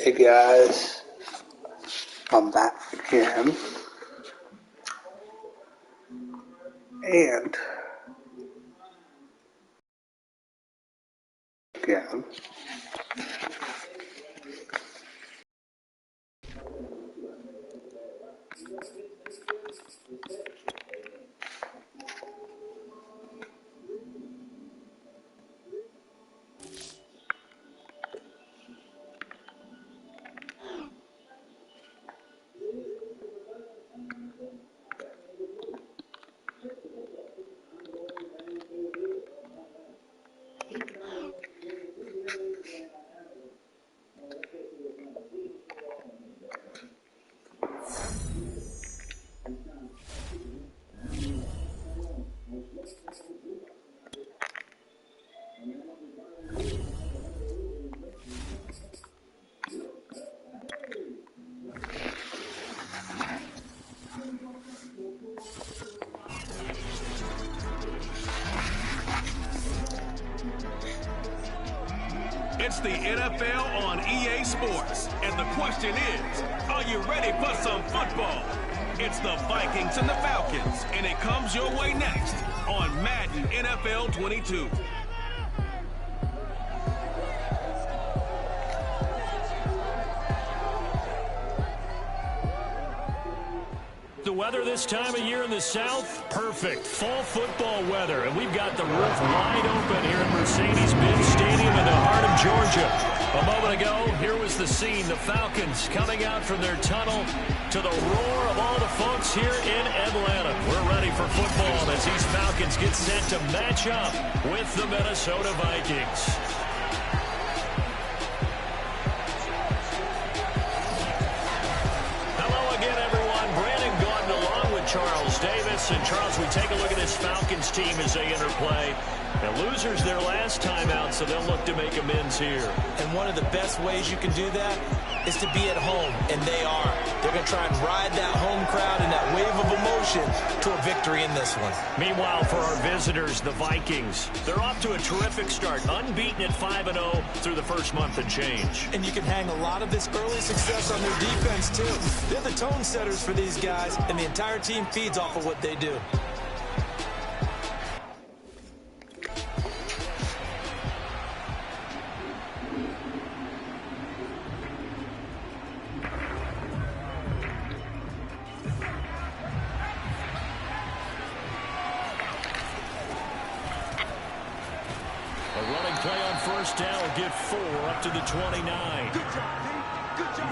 Hey guys, I'm back again, and again, It's the NFL on EA Sports, and the question is, are you ready for some football? It's the Vikings and the Falcons, and it comes your way next on Madden NFL 22. The weather this time of year in the South, perfect. Fall football weather, and we've got the roof wide open here in Mercedes-Benz Stadium in the heart of Georgia. A moment ago, here was the scene. The Falcons coming out from their tunnel to the roar of all the folks here in Atlanta. We're ready for football as these Falcons get set to match up with the Minnesota Vikings. Charles Davis. And Charles, we take a look at this Falcons team as they interplay. And losers their last time out, so they'll look to make amends here. And one of the best ways you can do that is to be at home, and they are. They're going to try and ride that home crowd and that wave of emotion to a victory in this one. Meanwhile, for our visitors, the Vikings, they're off to a terrific start, unbeaten at 5-0 through the first month and change. And you can hang a lot of this early success on their defense, too. They're the tone setters for these guys, and the entire team feeds off of what they do. Get 4 up to the 29.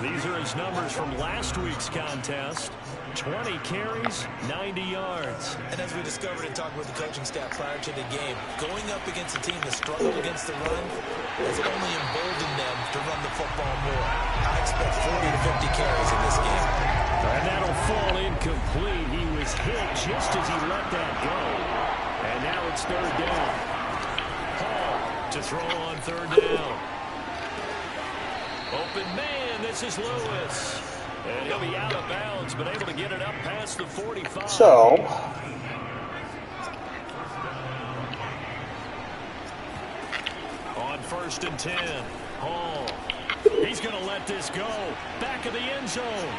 These are his numbers from last week's contest. 20 carries, 90 yards. And as we discovered in talking with the coaching staff prior to the game, going up against a team that struggled against the run has only emboldened them to run the football more. I expect 40 to 50 carries in this game. And that'll fall incomplete. He was hit just as he let that go. And now it's third down. To throw on third down. Open man, this is Lewis. And he'll be out of bounds, but able to get it up past the 45. So on 1st and 10, Hall. He's going to let this go. Back of the end zone.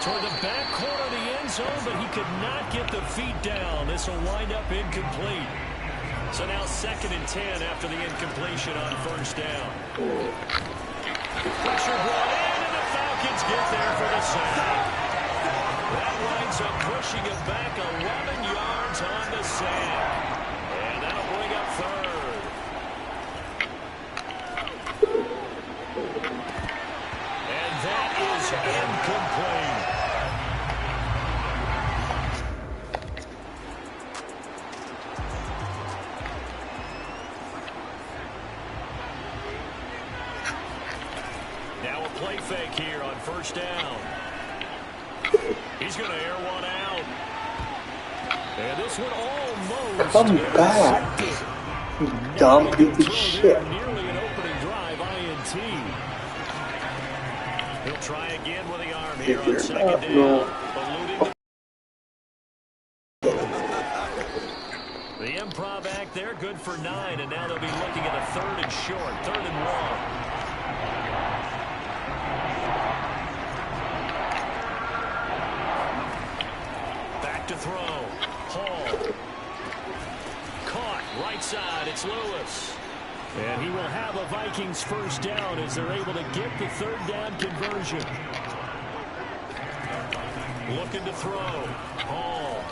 Toward the back corner of the end zone, but he could not get the feet down. This will wind up incomplete. So now 2nd and 10 after the incompletion on 1st down. Pressure brought in, and the Falcons get there for the sack. That winds up pushing it back 11 yards on the sack. And that'll bring up third. And that is incomplete. Play fake here on 1st down. He's going to air one out. And this one almost come back, you dumb piece of shit. Nearly an opening drive INT. He'll try again with the arm here on 2nd down. The improv act there, good for 9, and now they'll be looking at a 3rd and short, 3rd and 1. Back to throw. Hall. Caught. Right side. It's Lewis. And he will have a Vikings first down as they're able to get the third down conversion. Looking to throw. Hall.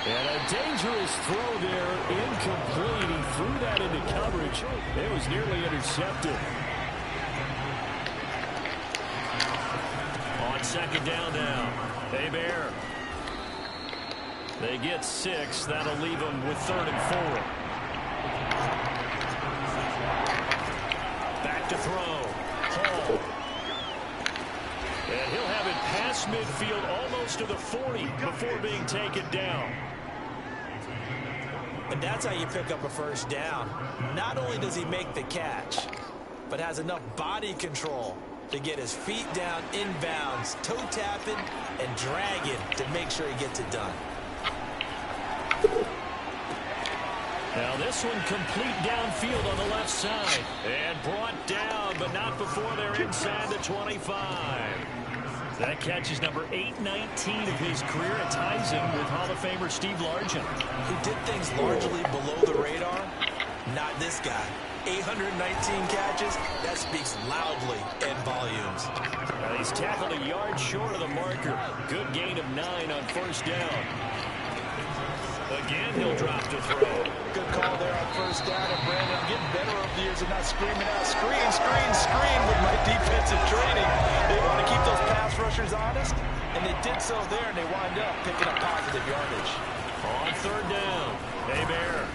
And a dangerous throw there. Incomplete. He threw that into coverage. It was nearly intercepted. On second down now. Bear. They get 6. That'll leave them with 3rd and 4. Back to throw. Hall. And he'll have it past midfield almost to the 40 before being taken down. And that's how you pick up a first down. Not only does he make the catch, but has enough body control to get his feet down inbounds, toe tapping and dragging to make sure he gets it done. Now this one complete downfield on the left side. And brought down, but not before they're inside the 25. That catch is number 819 of his career. It ties him with Hall of Famer Steve Largent, who did things largely below the radar. Not this guy. 819 catches, that speaks loudly in volumes. He's tackled a yard short of the marker. Good gain of 9 on first down. Again, he'll drop to throw. Good call there on first down. And Brandon, I'm getting better over the years and not screaming out, screen, screen, screen with my defensive training. They want to keep those pass rushers honest, and they did so there, and they wind up picking up positive yardage. On third down, Bear.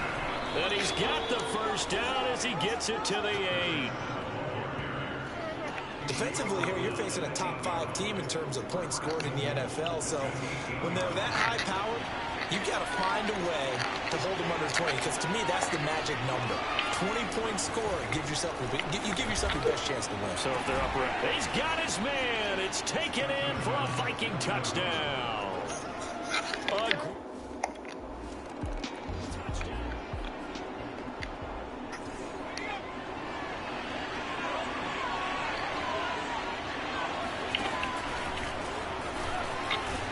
And he's got the first down as he gets it to the 8. Defensively here, you're facing a top 5 team in terms of points scored in the NFL. So when they're that high-powered, you've got to find a way to hold them under 20. Because to me, that's the magic number. 20-point score gives yourself you give yourself your best chance to win. So if they're up, he's got his man. It's taken in for a Viking touchdown.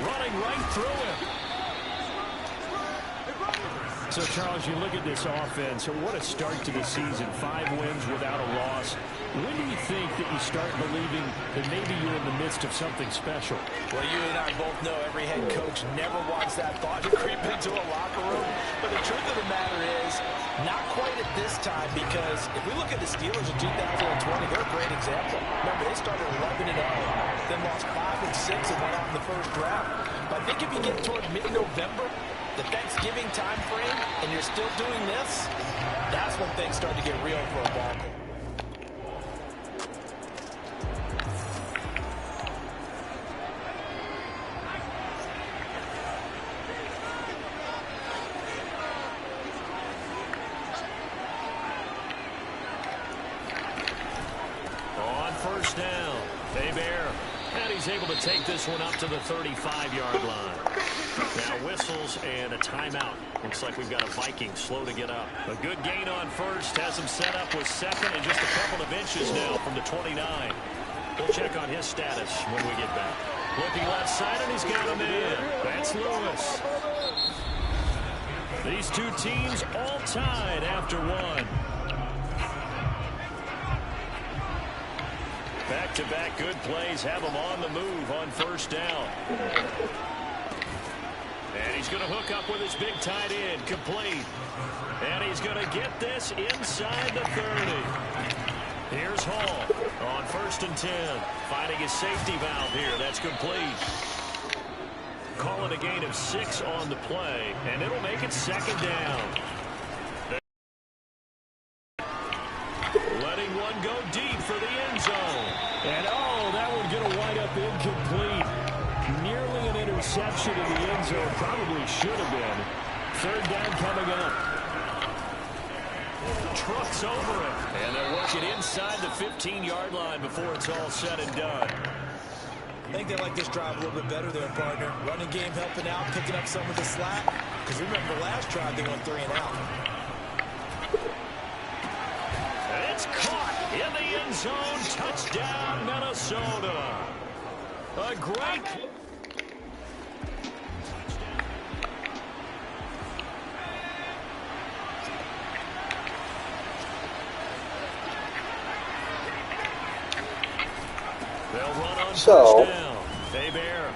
Running right through him. So, Charles, you look at this offense, what a start to the season. 5 wins without a loss. When do you think that you start believing that maybe you're in the midst of something special? Well, you and I both know every head coach never wants that thought to creep into a locker room. But the truth of the matter is, not quite at this time, because if we look at the Steelers in 2020, they're a great example. Remember, they started 11-0, then lost 5 and 6 and went out in the first round. But I think if you get toward mid-November, the Thanksgiving time frame, and you're still doing this, that's when things start to get real for a ball game. On first down, Bear. And he's able to take this one up to the 35-yard line. Now whistles and a timeout. Looks like we've got a Viking slow to get up. A good gain on first. Has him set up with second and just a couple of inches now from the 29. We'll check on his status when we get back. Looking left side, and he's got him in. That's Lewis. These two teams all tied after one. Back-to-back good plays have him on the move on first down. And he's going to hook up with his big tight end, complete. And he's going to get this inside the 30. Here's Hall on first and 10. Finding his safety valve here. That's complete. Calling a gain of 6 on the play, and it'll make it second down. Letting one go deep for the end zone. And, oh, that one's going to wind up incomplete. Nearly an interception in the end zone. Probably should have been. Third down coming up. Trucks over it. And they're working inside the 15-yard line before it's all said and done. I think they like this drive a little bit better there, partner. Running game helping out, picking up some of the slack. Because remember the last drive, they went 3 and out. It's caught in the end zone. Touchdown, Minnesota. A great... They'll run on first down. Bear.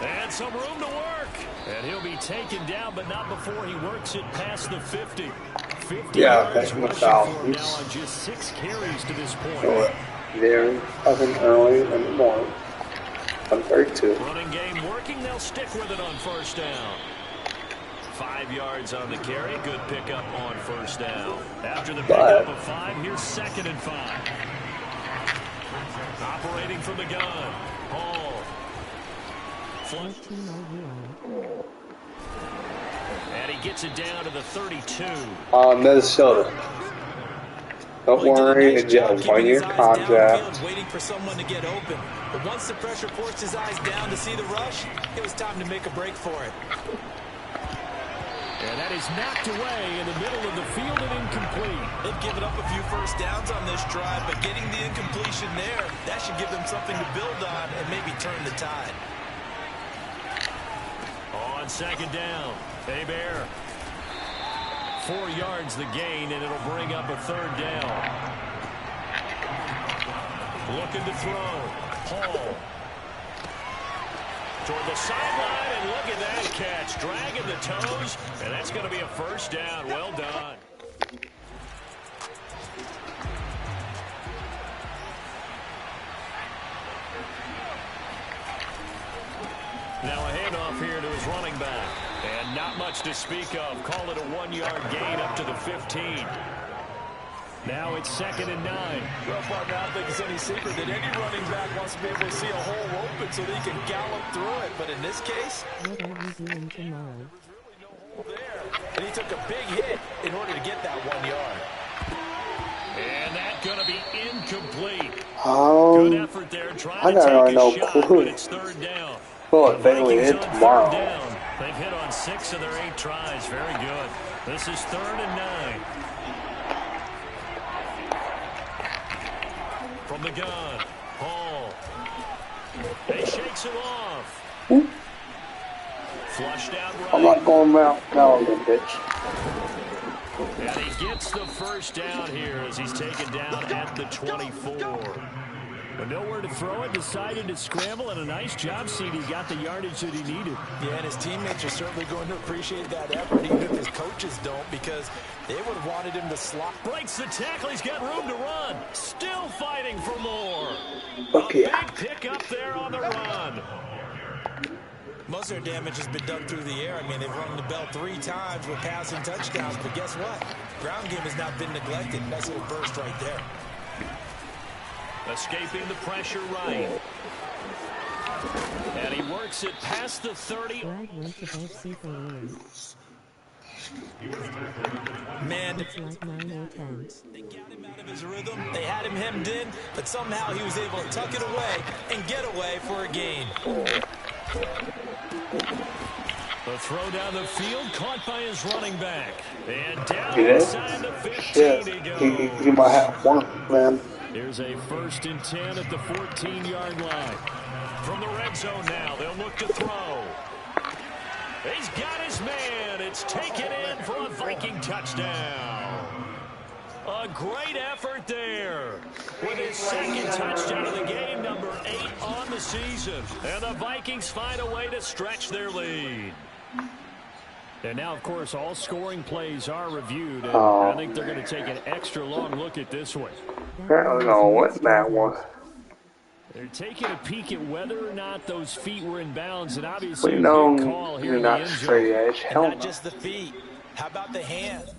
And some room to work. And he'll be taken down, but not before he works it past the 50. 50 yards rushing for him now on just 6 carries to this point. Very fucking early in the morning. I'm 32. Running game working. They'll stick with it on first down. 5 yards on the carry. Good pickup on first down. After the pickup of 5, here's 2nd and 5. Operating from the gun. Hall. And he gets it down to the 32. Minnesota. Don't worry, it's a 1-year contract. Waiting for someone to get open. But once the pressure forced his eyes down to see the rush, it was time to make a break for it. And that is knocked away in the middle of the field and incomplete. They've given up a few first downs on this drive, but getting the incompletion there, that should give them something to build on and maybe turn the tide. On 2nd down, Bear. 4 yards the gain, and it'll bring up a 3rd down. Looking to throw. Hall. Toward the sideline, and look at that catch. Dragging the toes, and that's going to be a first down. Well done. Now a handoff here to his running back. And not much to speak of. Call it a 1-yard gain up to the 15. Now it's 2nd and 9. Well, partner, I don't think it's any secret that any running back wants to be able to see a hole open so that he can gallop through it. But in this case, what are you doing tomorrow? And he took a big hit in order to get that 1 yard. And that's going to be incomplete. Good effort there. Trying to take a shot, but it's 3rd down. Well, if they only hit tomorrow. They've hit on 6 of their 8 tries. Very good. This is 3rd and 9. From the gun, Hall. He shakes it off. Flushed out right. I'm not going out now, bitch. And he gets the first down here as he's taken down at the 24. But nowhere to throw it, decided to scramble, and a nice job, CD. Got the yardage that he needed. Yeah, and his teammates are certainly going to appreciate that effort, even if his coaches don't, because they would have wanted him to slot. Breaks the tackle. He's got room to run. Still fighting for more. Okay. A big pick up there on the run. Most of their damage has been done through the air. I mean, they've rung the bell 3 times with passing touchdowns, but guess what? Ground game has not been neglected. Nice little burst right there. Escaping the pressure right. And he works it past the 30. Man, it's like 9 or 10. They got him out of his rhythm. They had him hemmed in, but somehow he was able to tuck it away and get away for a gain. The throw down the field, caught by his running back. And down inside the 15 he goes. He might have one, man. Here's a 1st and 10 at the 14-yard line. From the red zone now, they'll look to throw. He's got his man. It's taken in for a Viking touchdown. A great effort there. With his 2nd touchdown of the game, number 8 on the season. And the Vikings find a way to stretch their lead. And now, of course, all scoring plays are reviewed. And I think they're going to take an extra long look at this one. I don't know what that was. They're taking a peek at whether or not those feet were in bounds, and obviously We know a big call here you're in the not end zone. straight edge. Hell Not no. just the feet. How about the hand?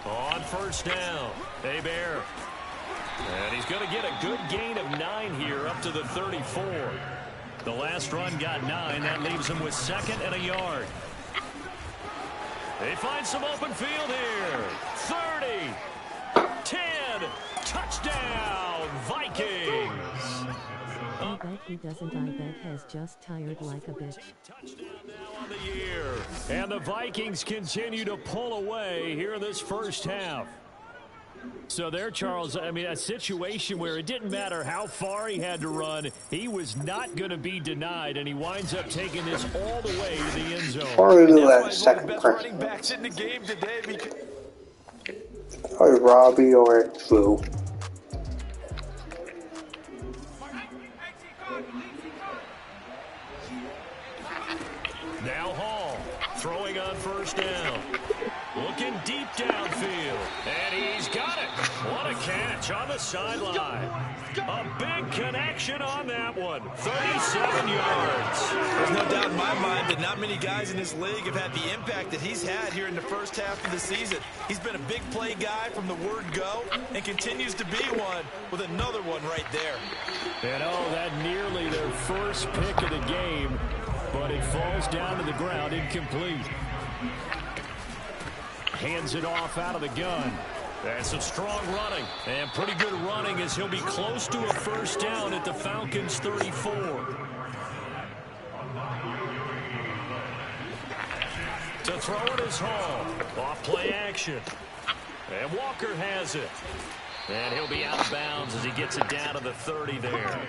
On first down, Bear. And he's going to get a good gain of 9 here up to the 34. The last run got 9. That leaves him with 2nd and a yard. They find some open field here. 30. in. Touchdown, Vikings. I bet he doesn't. I bet has just tired like a bitch. Touchdown now on the year. And the Vikings continue to pull away here in this first half. So there, Charles, I mean, a situation where it didn't matter how far he had to run, he was not going to be denied, and he winds up taking this all the way to the end zone. Or do that That's second best person. running backs in the game today. Because Or Robbie or Flu. Now Hall throwing on first down. Looking deep downfield. And he's got it. What a catch on the sideline. A big connection on that one. 37 yards. there's no doubt in my mind that not many guys in this league have had the impact that he's had here in the first half of the season. He's been a big play guy from the word go and continues to be one with another one right there. And oh, that nearly their first pick of the game, but it falls down to the ground incomplete. Hands it off out of the gun. And some strong running. And pretty good running as he'll be close to a first down at the Falcons' 34. To throw it is Hall. Off play action. And Walker has it. And he'll be out of bounds as he gets it down to the 30 there.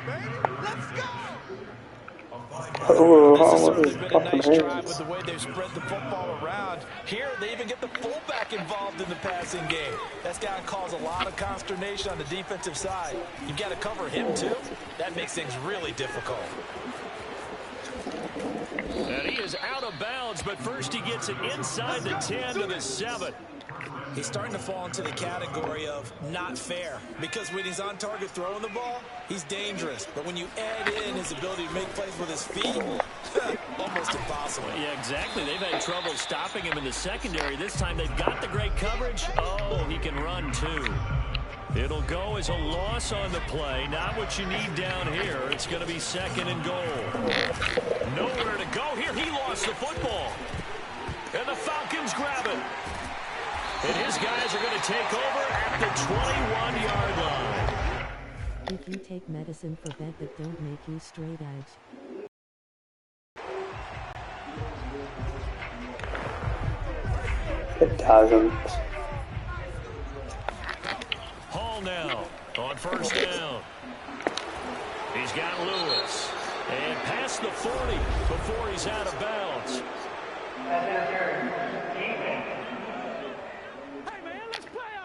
Oh, This has how certainly was been a fucking nice drive hands? with the way they've spread the football around. Here, they even get the fullback involved in the passing game. That's got to cause a lot of consternation on the defensive side. You've got to cover him, too. That makes things really difficult. And he is out of bounds, but first he gets it inside the 10 to the 7. He's starting to fall into the category of not fair, because when he's on target throwing the ball, he's dangerous. But when you add in his ability to make plays with his feet, almost impossible. Yeah, exactly. They've had trouble stopping him in the secondary. This time they've got the great coverage. Oh, he can run too. It'll go as a loss on the play. Not what you need down here. It's going to be second and goal. Nowhere to go here. He lost the football. And the Falcons grab it. And his guys are going to take over at the 21-yard line. If you take medicine for bed that don't make you straight edge. It doesn't. Hall now on first down. He's got Lewis. And past the 40 before he's out of bounds.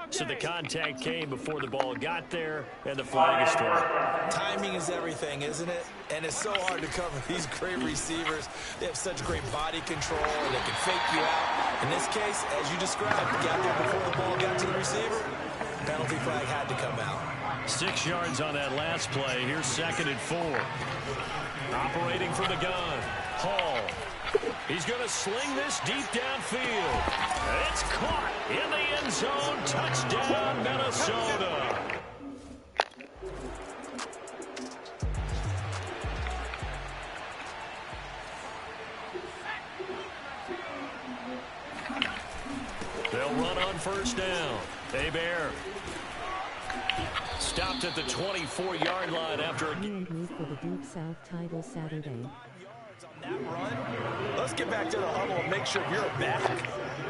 So the contact came before the ball got there, and the flag is thrown. Timing is everything, isn't it? And it's so hard to cover these great receivers. They have such great body control, and they can fake you out. In this case, as you described, got there before the ball got to the receiver. Penalty flag had to come out. 6 yards on that last play. Here's second and 4. Operating from the gun. Hall. He's going to sling this deep downfield. It's caught in the end zone. Touchdown, Minnesota. They'll run on first down. Hebert stopped at the 24-yard line after a Me and me for the Duke South title Saturday. That run, let's get back to the huddle and make sure you're back.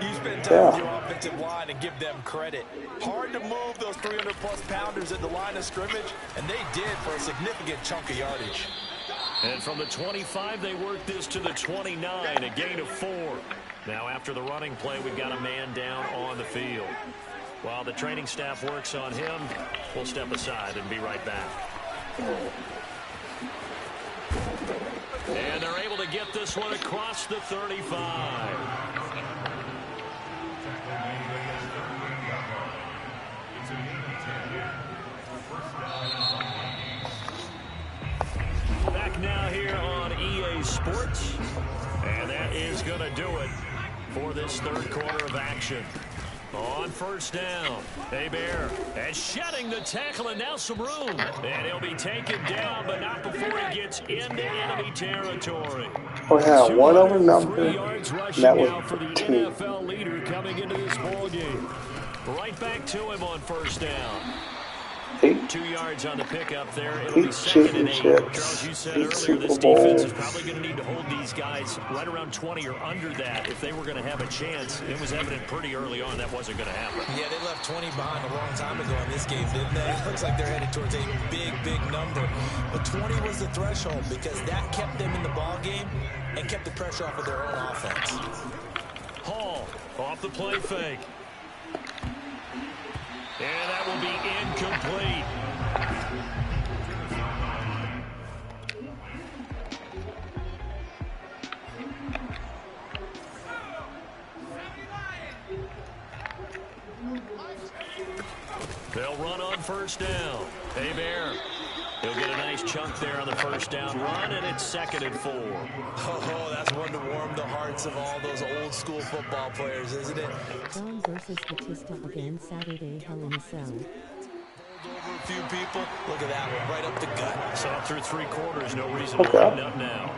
You spend time with your offensive line and give them credit. Hard to move those 300-plus pounders at the line of scrimmage, and they did for a significant chunk of yardage. And from the 25, they worked this to the 29, a gain of 4. Now after the running play, we've got a man down on the field. While the training staff works on him, we'll step aside and be right back. And they're able to get this one across the 35. Back now here on EA Sports. And that is going to do it for this third quarter of action. On first down, Hebert, and shedding the tackle, and now some room. And he'll be taken down, but not before he gets into enemy territory. Oh yeah, one over number. 203 yards rushing That was now for the 2. NFL leader coming into this ball game. Right back to him on first down. 2 yards on the pickup there. It'll be 2nd and 8. Charles, you said earlier this defense is probably going to need to hold these guys right around 20 or under that if they were going to have a chance. It was evident pretty early on that wasn't going to happen. Yeah, they left 20 behind a long time ago in this game, didn't they? It looks like they're headed towards a big, big number. But 20 was the threshold because that kept them in the ball game and kept the pressure off of their own offense. Hall off the play fake. And that will be incomplete. They'll run on first down. Hey, Bear. He'll get a nice chunk there on the first down run, and it's 2nd and 4. Oh, that's one to warm the hearts of all those old school football players, isn't it? Brown versus Batista again Saturday, Hell in a Cell. Over a few people. Look at that one, right up the gut. Saw it through 3 quarters. No reason to line up now.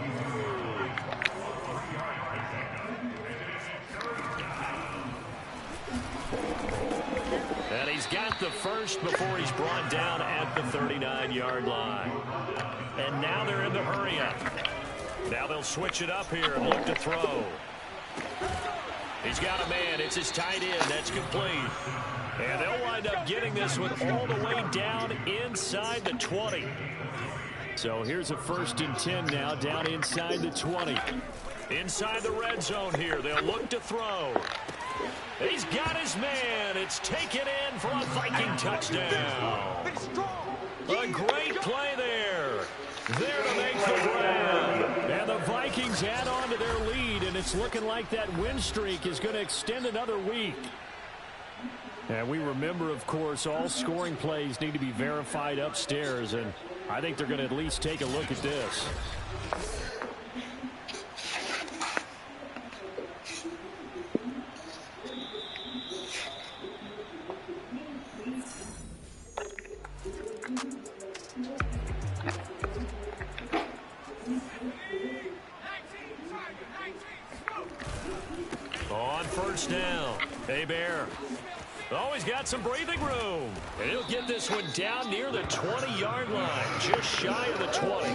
And he's got the first before he's brought down at the 39-yard line. And now they're in the hurry-up. Now they'll switch it up here and look to throw. He's got a man. It's his tight end. That's complete. And they'll wind up getting this one all the way down inside the 20. So here's a 1st and 10 now down inside the 20. Inside the red zone here. They'll look to throw. He's got his man. It's taken in for a Viking touchdown. A great play there. There to make the grab. And the Vikings add on to their lead, and it's looking like that win streak is going to extend another week. And we remember, of course, all scoring plays need to be verified upstairs, and I think they're going to at least take a look at this. On first down, hey, Bear. Oh, he's got some breathing room. And he'll get this one down near the 20-yard line, just shy of the 20.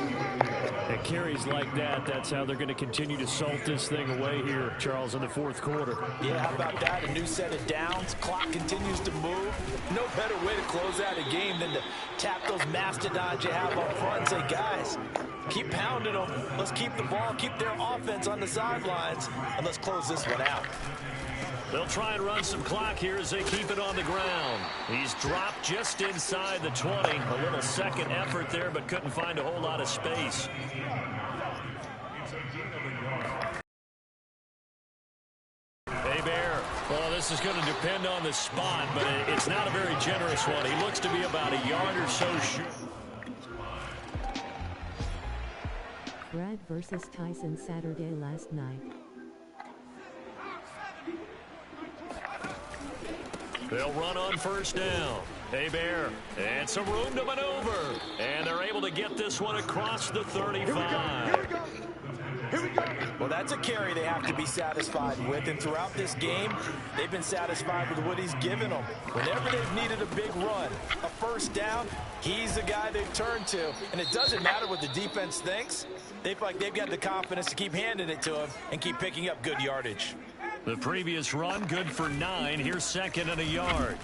And carries like that, that's how they're going to continue to salt this thing away here, Charles, in the 4th quarter. Yeah, how about that? A new set of downs. Clock continues to move. No better way to close out a game than to tap those mastodons you have up front and say, guys, keep pounding them. Let's keep the ball, keep their offense on the sidelines, and let's close this one out. They'll try and run some clock here as they keep it on the ground. He's dropped just inside the 20. A little second effort there, but couldn't find a whole lot of space. Hey, Bear. Well, this is going to depend on the spot, but it's not a very generous one. He looks to be about a yard or so short. Brad versus Tyson Saturday last night. They'll run on first down. Hey, Bear. And some room to maneuver. And they're able to get this one across the 35. Here we go. Well, that's a carry they have to be satisfied with. And throughout this game, they've been satisfied with what he's given them. Whenever they've needed a big run, a first down, he's the guy they've turned to. And it doesn't matter what the defense thinks. They feel like they've got the confidence to keep handing it to him and keep picking up good yardage. The previous run, good for 9. Here's 2nd and a yard.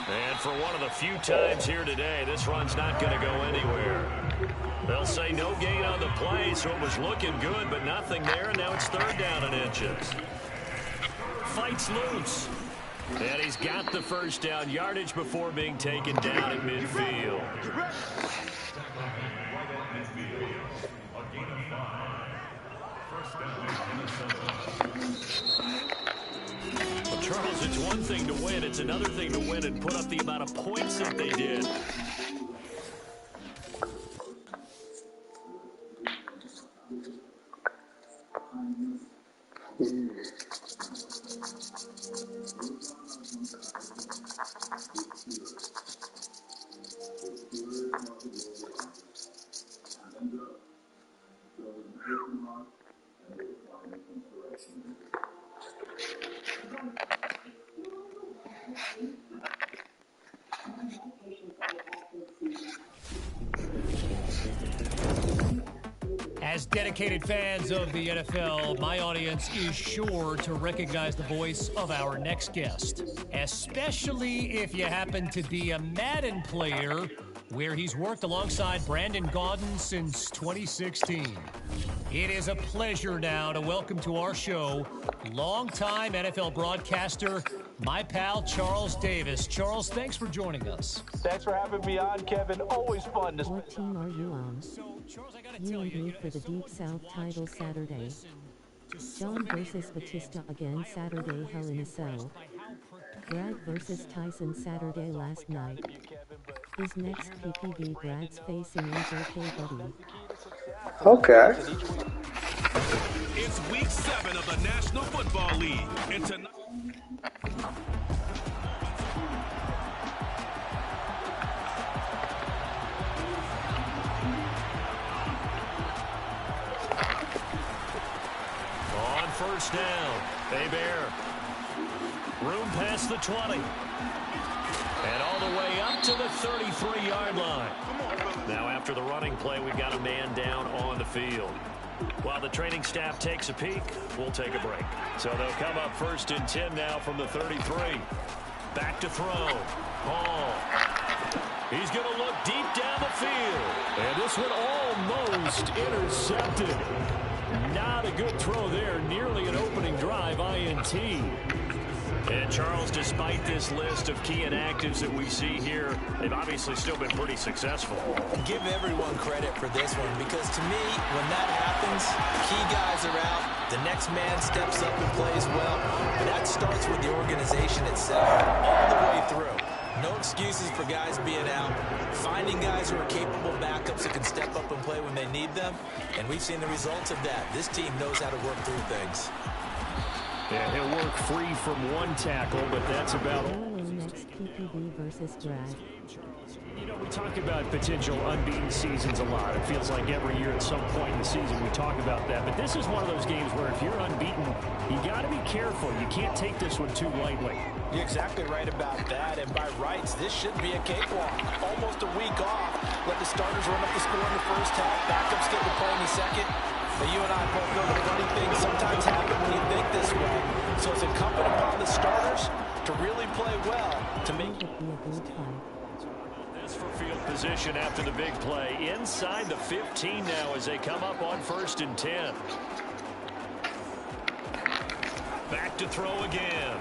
And for one of the few times here today, this run's not going to go anywhere. They'll say no gain on the play, so it was looking good, but nothing there, and now it's 3rd down and inches. Fights loose. And he's got the first down yardage before being taken down at midfield. Well, Charles, it's one thing to win. It's another thing to win and put up the amount of points that they did. As dedicated fans of the NFL, my audience is sure to recognize the voice of our next guest, especially if you happen to be a Madden player where he's worked alongside Brandon Gaudin since 2016. It is a pleasure now to welcome to our show longtime NFL broadcaster, my pal Charles Davis. Charles, thanks for joining us. Thanks for having me on, Kevin. Always fun to What team are you on? You and me for the Deep South title Saturday. John versus Batista again Saturday, Hell in a Cell. Brad versus Tyson Saturday last night. His next PPV Brad's facing MJK Buddy. Okay. It's week 7 of the National Football League. And tonight... On first down, Bear. Room past the 20. And all the way up to the 33-yard line. Now after the running play, we've got a man down on the field. While the training staff takes a peek, we'll take a break. So they'll come up 1st and 10 now from the 33. Back to throw. Hall. He's going to look deep down the field. And this one almost intercepted. Not a good throw there. Nearly an opening drive INT. And Charles, despite this list of key inactives that we see here, they've obviously still been pretty successful. Give everyone credit for this one, because to me, when that happens, key guys are out, the next man steps up and plays well, but that starts with the organization itself, all the way through. No excuses for guys being out, finding guys who are capable backups who can step up and play when they need them, and we've seen the results of that. This team knows how to work through things. Yeah, he'll work free from one tackle, but that's about all. Next PPV versus Brad. You know, we talk about potential unbeaten seasons a lot. It feels like every year at some point in the season we talk about that. But this is one of those games where if you're unbeaten, you got to be careful. You can't take this one too lightly. You're exactly right about that, and by rights, this should be a cakewalk. Almost a week off. Let the starters run up the score in the first half, backups get to play in the second. But you and I both know that funny things sometimes happen when you think this way. So it's incumbent upon the starters to really play well to make It would be a good fight. This for field position after the big play. Inside the 15 now as they come up on 1st and 10. Back to throw again.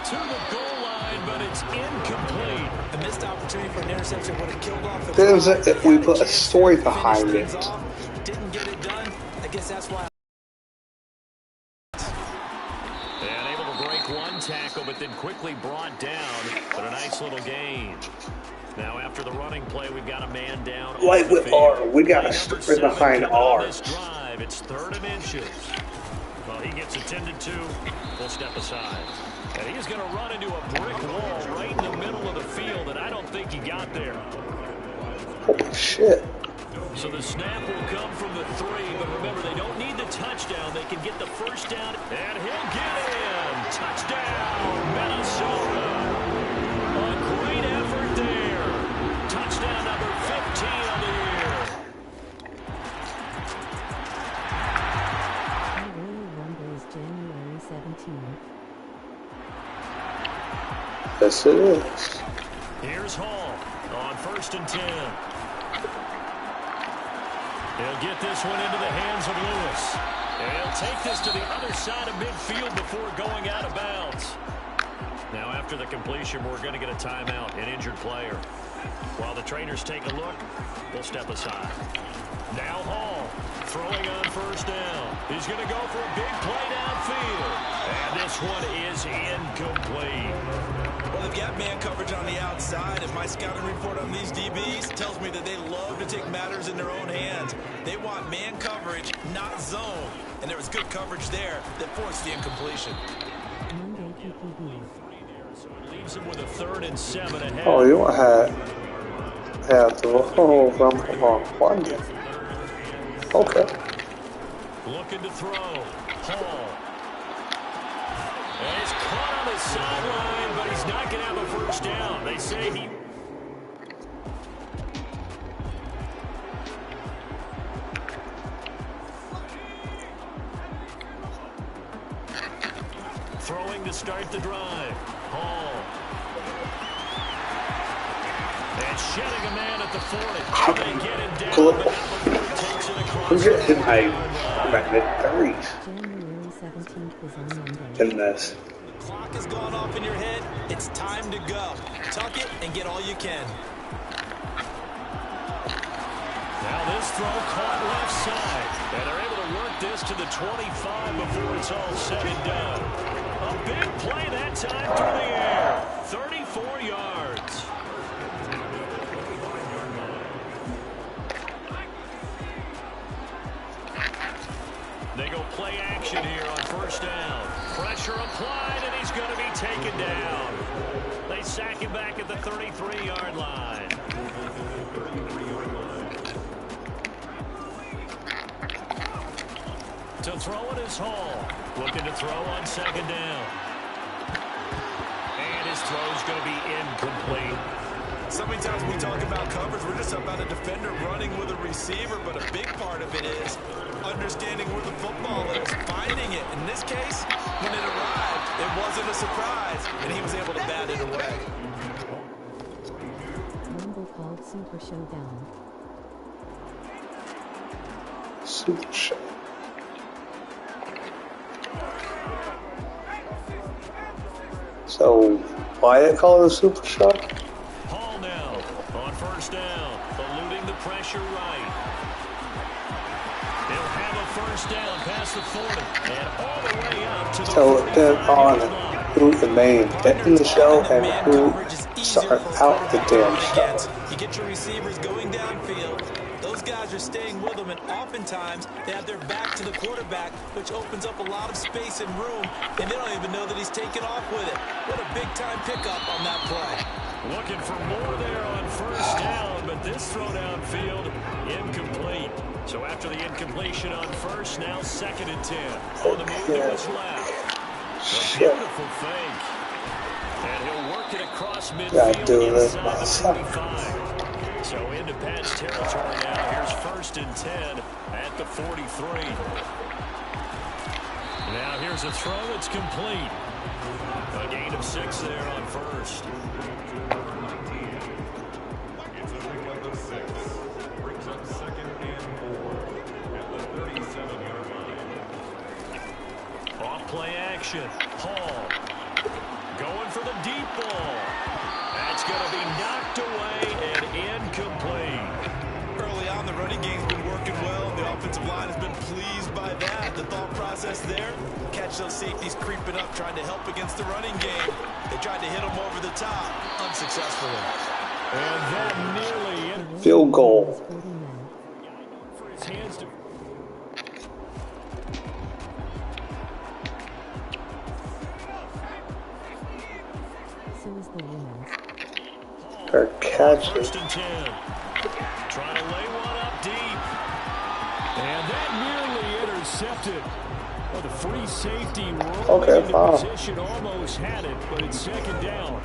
To the goal line, but it's incomplete. The missed opportunity for an interception would have killed off the We put a story behind it. Didn't get it done. I guess that's why. And able to break one tackle, but then quickly brought down. But a nice little gain. Now after the running play, we've got a man down. Like with R, we got a story behind R. This drive, it's 3rd and inches. Well, he gets attended to. We'll step aside. And he's going to run into a brick wall right in the middle of the field, and I don't think he got there. Holy shit. So the snap will come from the 3, but remember, they don't need the touchdown. They can get the first down, and he'll get in. Touchdown, Minnesota. A great effort there. Touchdown number 15 on the year. The Royal Rumble is January 17th. Yes, it is. Here's Hall on 1st and 10. He'll get this one into the hands of Lewis. And he'll take this to the other side of midfield before going out of bounds. Now after the completion, we're going to get a timeout, an injured player. While the trainers take a look, we'll step aside. Now Hall throwing on 1st down. He's going to go for a big play downfield. And this one is incomplete. Well, they've got man coverage on the outside, and my scouting report on these DBs tells me that they love to take matters in their own hands. They want man coverage, not zone. And there was good coverage there that forced the incompletion. Monday PPV. So it leaves him with a 3rd and 7 ahead. Oh, you had to from one. Okay. Looking to throw. Hall. And he's caught on the sideline, but he's not going to have a first down. They say he... throwing to start the drive. Hall. And shedding a man at the 40. They get him down, but not before he takes it across. Who's in my mid-30s? January 17th was on Monday. Goodness. The clock has gone off in your head. It's time to go. Tuck it and get all you can. Now this throw caught left side. And they're able to work this to the 25 before it's all said and done. A big play that time through the air. 34 yards. They go play action here on first down. Pressure applied, and he's going to be taken down. They sack him back at the 33-yard line. To throw it is Hall. Looking to throw on second down. And his throw's going to be incomplete. So many times we talk about coverage, we're just about a defender running with a receiver, but a big part of it is understanding where the football is, finding it. In this case, when it arrived, it wasn't a surprise, and he was able to bat it away. Rumble called Super Showdown. Super Show. So, why they call it a Super Show? Hall now on first down, eluding the pressure right. He'll have a first down past the 40 and all the way up to the So then on who the main get in the show and who start out the damn show. You get your receivers going downfield. Those guys are staying with them, and oftentimes they have their back to the quarterback, which opens up a lot of space and room, and they don't even know that he's taken off with it. What a big-time pickup on that play. Looking for more there on first down, but this throw downfield incomplete. So after the incompletion on first, now second and 10. On the move to his left. A beautiful fake. And he'll work it across midfield inside the 25. So into Pat's territory now. Here's first and 10 at the 43. Now here's a throw that's complete. A gain of 6 there on first. It's a ring of the 6. Brings up second and 4 at the 37-yard line. Off play action. Hall going for the deep ball. That's going to be knocked away and incomplete. Early on, the running game's been working well. The offensive line has been pleased by that. The thought process there, catch those safeties creeping up, trying to help against the running game. They tried to hit them over the top, unsuccessfully. And that nearly Field goal. for his hands to... So is the women's. Or catch it. First and 10. Trying to lay one up deep. And that nearly intercepted. Well, the free safety rolling into position almost had it, but it's second down.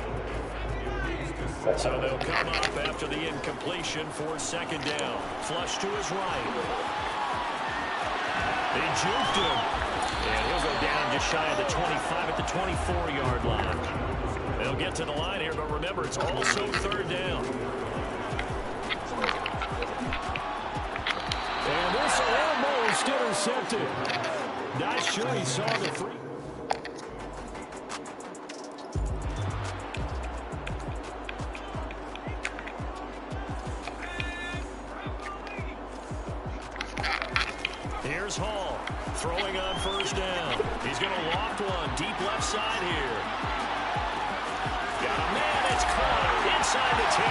So they'll come up after the incompletion for second down. Flush to his right. They juked him. And he'll go down just shy of the 25 at the 24-yard line. They'll get to the line here, but remember, it's also third down. And this almost intercepted. Not sure he saw the three. Here's Hall throwing on first down. He's going to loft one deep left side here. Got a man, it's caught inside the 10.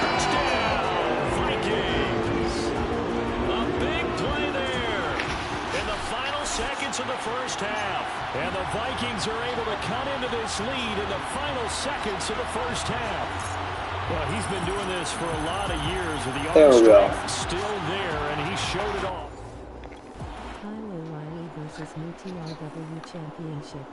Touchdown, Vikings. A big play there in the final seconds of the first half. And the Vikings are able to cut into this lead in the final seconds of the first half. Well, he's been doing this for a lot of years with the arm strength still there, and he showed it off. Kyle O'Reilly versus new TRW Championship.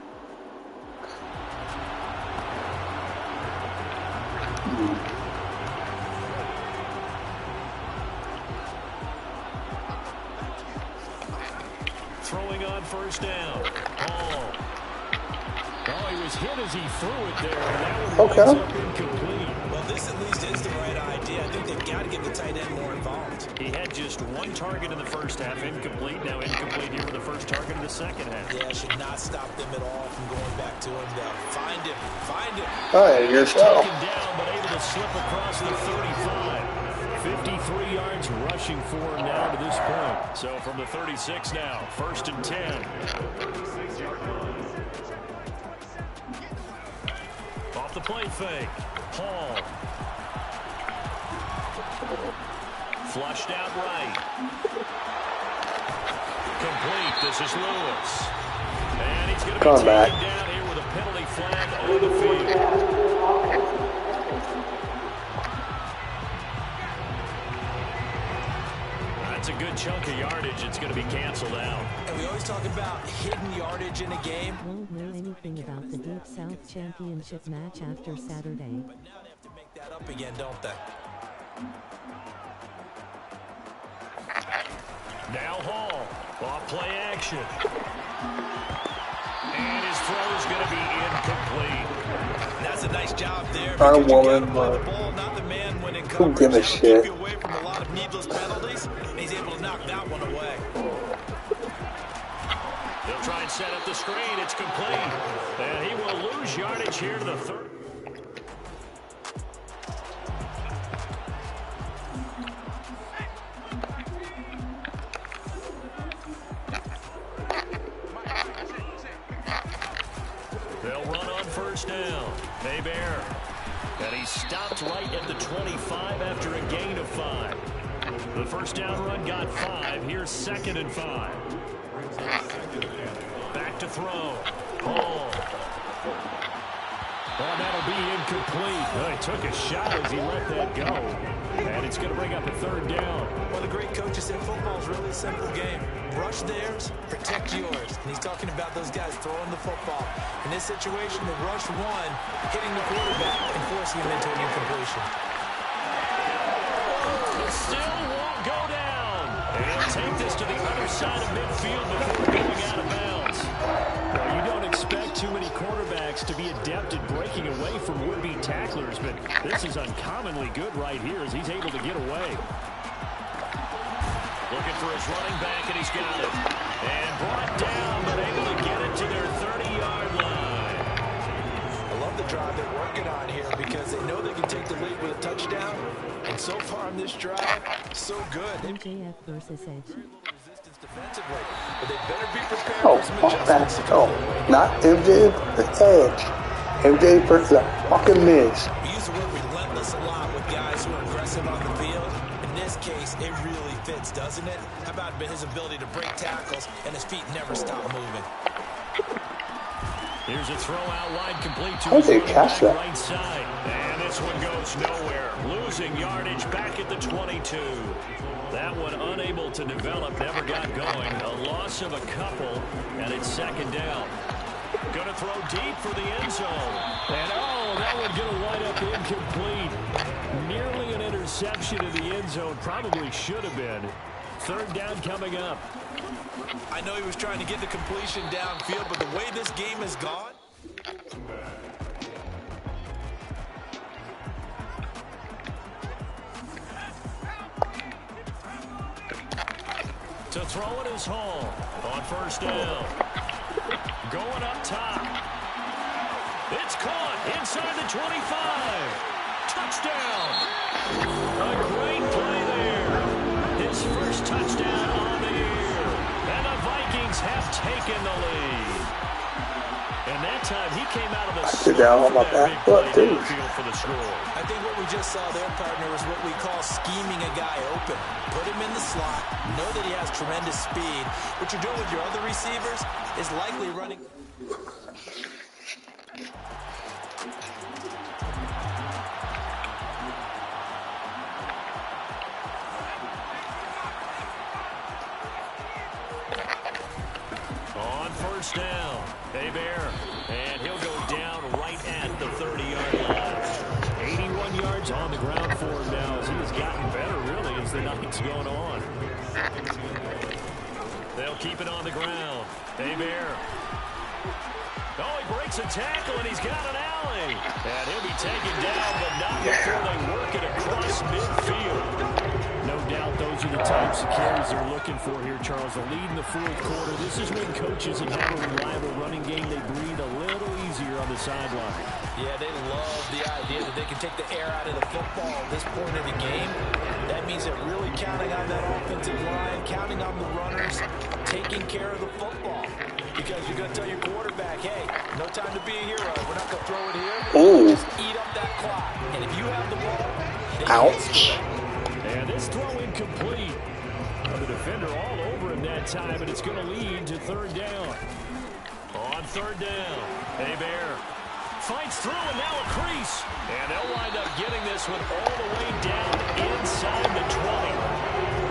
Throwing on first down. Hall. Oh, he was hit as he threw it there, and that one winds up incomplete. Well, this at least is the right idea. I think they've got to get the tight end more involved. He had just one target in the first half, incomplete. Now incomplete here with the first target in the second half. Yeah, should not stop them at all from going back to him, though. Find him. Find him. All right, yourself. Taken down, but able to slip across the 35. 53 yards rushing for him now to this point. So from the 36 now, 1st and 10. Off the play fake. Hall. Flushed out right. Complete. This is Lewis. And he's going to be taken down here with a penalty flag on the field. That's a good chunk of yardage. It's going to be canceled out. And we always talk about hidden yardage in a game. Won't know anything about the Deep South Championship match after Saturday. But now they have to make that up again, don't they? Now Hall, off play action. And his throw is going to be incomplete. And that's a nice job there. Our Because woman, you gotta play the ball, not the man when in who coverage. give a That'll shit? keep you away from a lot of needless penalties. And he's able to knock that one away. They'll try and set up the screen. It's complete. And he will lose yardage here to the 30. They'll run on first down. Bear. And he stopped right at the 25 after a gain of 5. The first down run got 5. Here's 2nd and 5. Back to throw. Hall. Oh, that'll be incomplete. Oh, he took a shot as he let that go. And it's going to bring up a 3rd down. Well, the great coach said football is really a simple game. Rush theirs, protect yours. And he's talking about those guys throwing the football. In this situation, the rush one, hitting the quarterback and forcing him into an incompletion. It still won't go down. And he'll take this to the other side of midfield before going out of bounds. Well, you don't expect too many quarterbacks to be adept at breaking away from would-be tacklers, but this is uncommonly good right here as he's able to get away. Looking for his running back, and he's got it. And brought down, but able to get it to their 30-yard line. I love the drive they're working on here because they know they can take the lead with a touchdown. And so far on this drive, so good. MJF versus Edge. Resistance defensively, but they better be prepared Oh, for some fuck that. adjustments. Oh, not MJ, the Edge. MJ versus the fucking Miz. We use the word relentless a lot with guys who are aggressive on the field. In this case, it really fits, doesn't it? How about his ability to break tackles and his feet never stop moving? Here's a throw out wide, complete to How his did they catch that? right side. And this one goes nowhere. Losing yardage back at the 22. That one unable to develop, never got going. A loss of a couple, and it's 2nd down. Going to throw deep for the end zone. And oh, that one going to wind up incomplete. Nearly an interception in the end zone. Probably should have been. 3rd down coming up. I know he was trying to get the completion downfield, but the way this game has gone, to throw it is Hall on 1st down. Going up top. It's caught inside the 25. Touchdown. A great play there. His first touchdown on the year. And the Vikings have taken the lead. And that time he came out of the sit down on my back foot, too. for the score. I think what we just saw there, partner, was what we call scheming a guy open. Put him in the slot, know that he has tremendous speed. What you're doing with your other receivers is likely running. On 1st down, Bear, and he'll go down right at the 30-yard line. 81 yards on the ground for him now as he has gotten better, really, as the night's going on. They'll keep it on the ground. Bear. Oh, he breaks Gets a tackle, and he's got an alley. And he'll be taken down, but not before they work it across midfield. No doubt those are the types of carries they're looking for here, Charles. The lead in the fourth quarter. This is when coaches that have a reliable running game, they breathe a little easier on the sideline. Yeah, they love the idea that they can take the air out of the football at this point of the game. That means they're really counting on that offensive line, counting on the runners, taking care of the football. Because you're going to tell your quarterback, hey, no time to be a hero. We're not going to throw it here. Ooh. Just eat up that clock. And if you have the ball, they Ouch. And this throw incomplete. The defender all over him that time, and it's going to lead to third down. On third down, Hebert fights through, and now a crease. And they'll wind up getting this one all the way down inside the 20.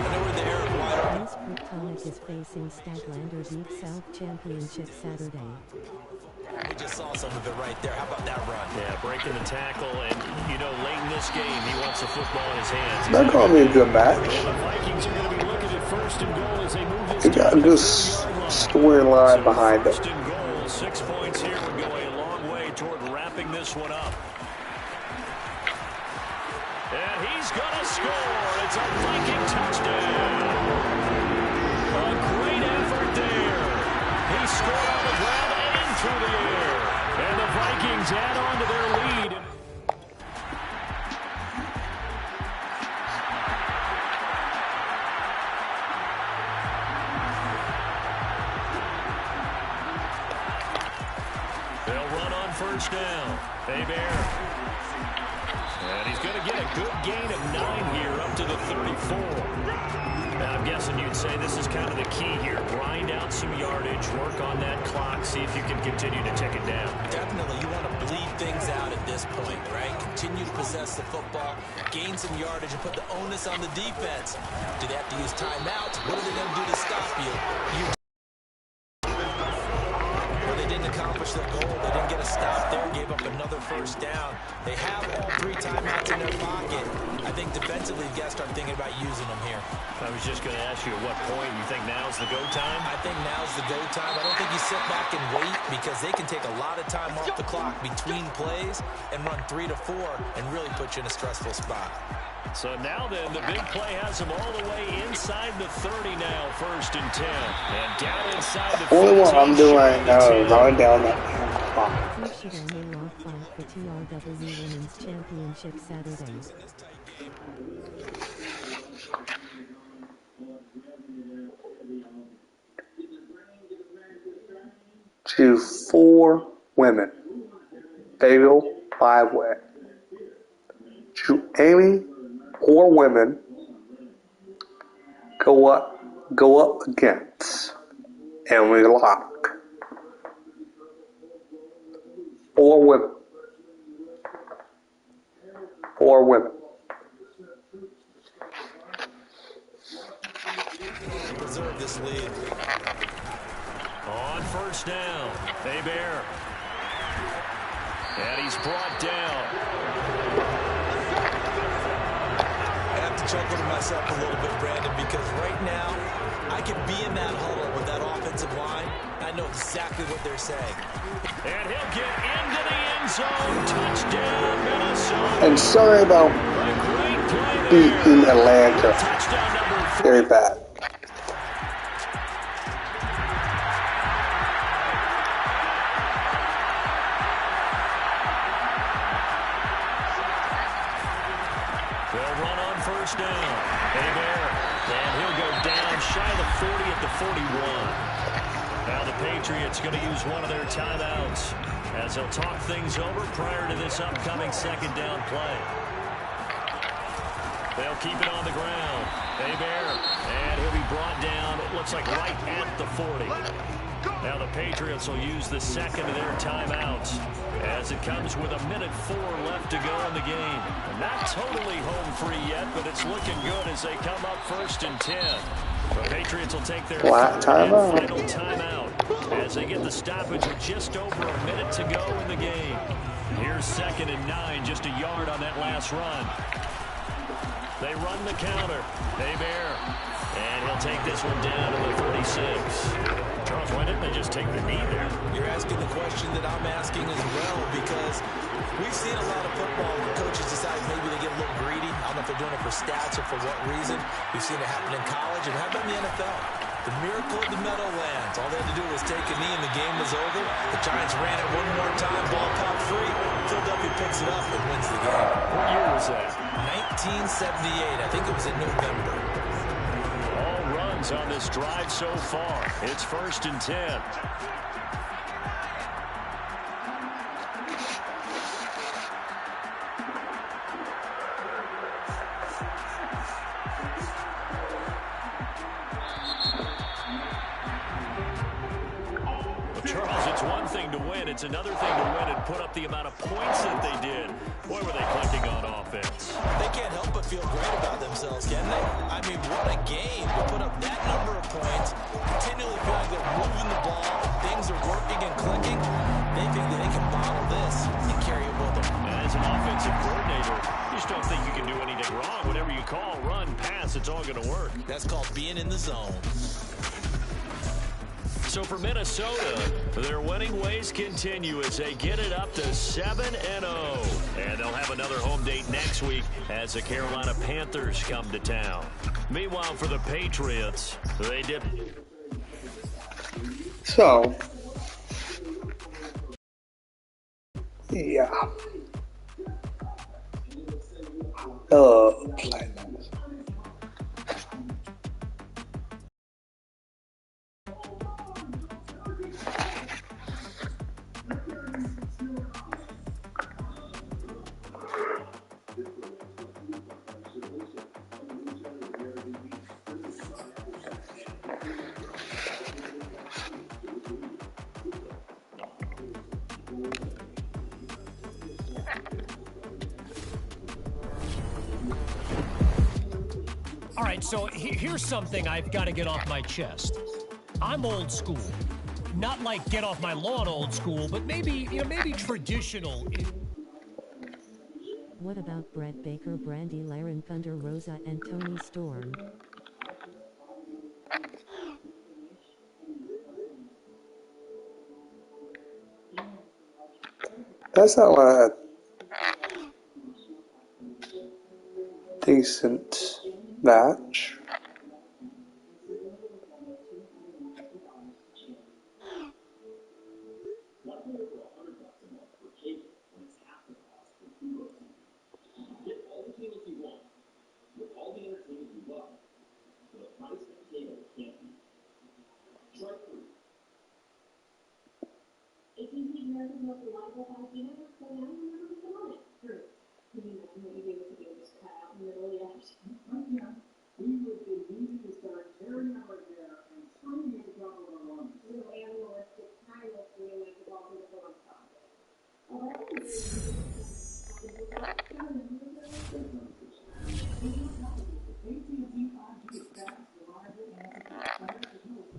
And they were there wide. Miss Kryptonic is facing Statlander Deep South Championship Saturday. We just saw some of it right there. How about that run? Yeah, breaking the tackle, and, you know, late in this game, he wants the football in his hands. That's going to be a good match. And the Vikings are going to be looking at first and goal as they move this. They got a good storyline behind it. First and goal, 6 points here would go a long way toward wrapping this one up. And he's going to score. It's a Viking touchdown. A great effort there. He scored on the ground and through the air. And the Vikings add on to their lead. They'll run on first down. Hebert. And he's going to get a good gain of 9 here up to the 34. Now, I'm guessing you'd say this is kind of the key here. Grind out some yardage, work on that clock, see if you can continue to tick it down. Definitely, you want to bleed things out at this point, right? Continue to possess the football, gain some yardage, and put the onus on the defense. Do they have to use timeouts? What are they going to do to stop you? Well, they didn't accomplish their goal. They didn't get a stop there, gave up another first down. They have all 3 timeouts in their pocket. I think defensively, you've got to start thinking about using them here. I was just going to ask you at what point you think now's the go time? I think now's the go time. I don't think you sit back and wait because they can take a lot of time off the clock between plays and run 3 to 4 and really put you in a stressful spot. So now then, the big play has them all the way inside the 30 now, first and 10. And down inside the 15. Only what I'm doing right now is running down that clock. Who should only lock fight for TRW Women's Championship Saturday? To 4 women. Fatal 5-way. To any 4 women go up against, and we lock 4 women. 4 women. Preserve this lead. On first down, Hebert. And he's brought down. I have to chuckle to myself a little bit, Brandon, because right now I could be in that huddle with that offensive line. I know exactly what they're saying. And he'll get into the end zone. Touchdown, Minnesota. And sorry about beating Atlanta. Touchdown number 3. Very bad. They'll run on first down. Hebert. And he'll go down shy of the 40 at the 41. Now the Patriots going to use one of their timeouts as they'll talk things over prior to this upcoming second down play. They'll keep it on the ground. Hebert. And he'll be brought down, it looks like right at the 40. Now the Patriots will use the second of their timeouts as it comes with 1:04 left to go in the game. Not totally home free yet, but it's looking good as they come up first and 10. The Patriots will take their final timeout as they get the stoppage with just over a minute to go in the game. Here's 2nd and 9, just a yard on that last run. They run the counter. Hebert. And he'll take this one down to the 36. Charles, Charles, why didn't they just take the knee there? You're asking the question that I'm asking as well, because we've seen a lot of football where coaches decide maybe they get a little greedy. I don't know if they're doing it for stats or for what reason. We've seen it happen in college and happen in the NFL. The miracle of the Meadowlands. All they had to do was take a knee and the game was over. The Giants ran it one more time. Ball popped free. Philadelphia picks it up and wins the game. What year was that? 1978. I think it was in November. All runs on this drive so far. It's 1st and 10. Charles, it's one thing to win. It's another thing to win and put up the amount of points that they did. Boy, were they clicking on offense. They can't help but feel great about themselves, can they? I mean, what a game to put up that number of points, continually feel like they're moving the ball, things are working and clicking. They think that they can bottle this and carry it with them. And as an offensive coordinator, you just don't think you can do anything wrong. Whatever you call, run, pass, it's all going to work. That's called being in the zone. So for Minnesota, their winning ways continue as they get it up to 7-0. And they'll have another home date next week as the Carolina Panthers come to town. Meanwhile, for the Patriots, they did. So, yeah. All right, so here's something I've got to get off my chest. I'm old school. Not like get off my lawn old school, but maybe, maybe traditional. What about Brett Baker, Brandy Laren, Thunder Rosa, and Tony Storm? That's not a decent match.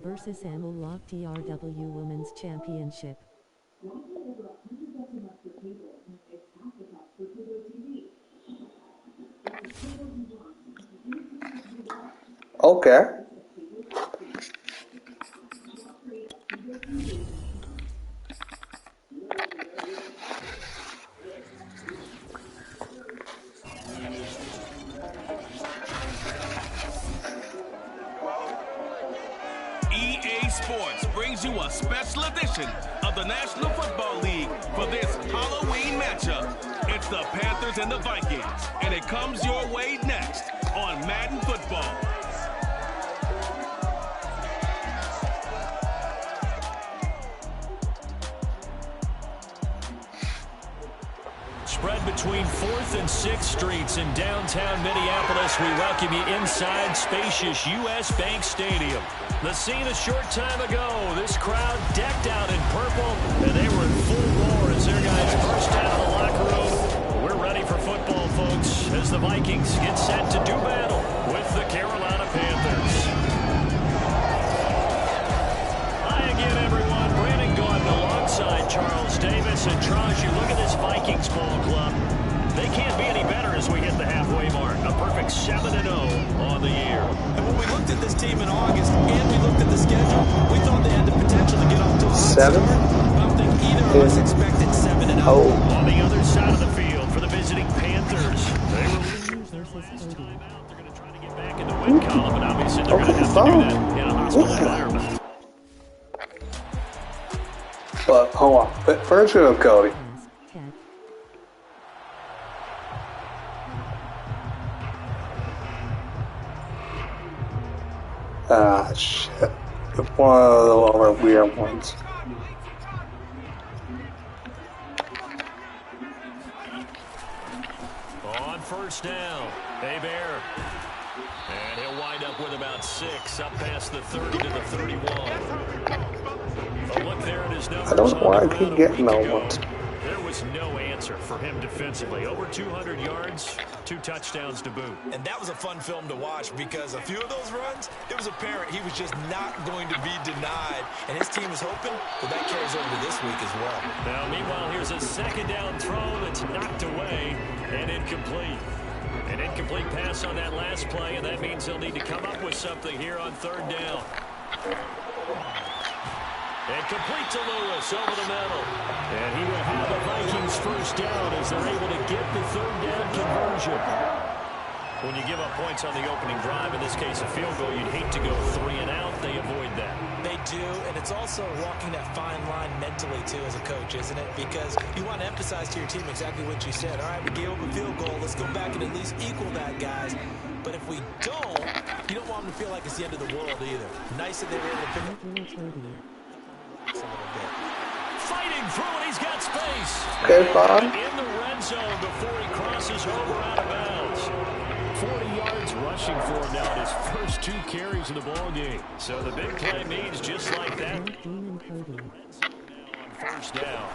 Versus Amolog TRW Women's Championship. Okay. EA Sports brings you a special edition of the National Football League for this Halloween matchup. It's the Panthers and the Vikings, and it comes your way next on Madden Football. Spread between 4th and 6th Streets in downtown Minneapolis, we welcome you inside spacious U.S. Bank Stadium. The scene a short time ago, this crowd decked out in purple, and they were in full roar as their guys burst out of the locker room. We're ready for football, folks, as the Vikings get set to do battle with the Carolina Panthers. Hi again, everyone. Brandon Gordon alongside Charles Davis. And Charles, you look at this Vikings ball club. They can't be any better as we hit the halfway mark. A perfect 7-0 on the year. And when we looked at this team in August and we looked at the schedule, we thought they had the potential to get off to a good start. I don't think either of us expected 7-0. On the other side of the field for the visiting Panthers. They were versus Cody. They're going to try to get back in the win column, and obviously they're going to have to do that in a hostile environment. But hold on, version of Cody. Ah, shit. One of the lower weird ones. On first down, Bear. And he'll wind up with about 6, up past the 30 to the 31. A look there at his numbers. I don't know why I keep getting those ones. There was no answer for him defensively. Over 200 yards, 2 touchdowns to boot. And that was a fun film to watch because a few of those runs, it was apparent he was just not going to be denied. And his team is hoping that carries over to this week as well. Now, meanwhile, here's a second down throw that's knocked away and incomplete. An incomplete pass on that last play, and that means they'll need to come up with something here on third down. And complete to Lewis over the middle. And he will have the Vikings first down as they're able to get the third down conversion. When you give up points on the opening drive, in this case a field goal, you'd hate to go 3 and out. They avoid that. They do, and it's also walking that fine line mentally, too, as a coach, isn't it? Because you want to emphasize to your team exactly what you said. All right, we gave up a field goal. Let's go back and at least equal that, guys. But if we don't, you don't want them to feel like it's the end of the world either. Nice that they were able to pick a little bit. Fighting through it, he's got space. Okay, Bob. In the red zone before he crosses over out of bounds. 40 yards rushing for him now in his first 2 carries of the ball game. So the big play means just like that. First down.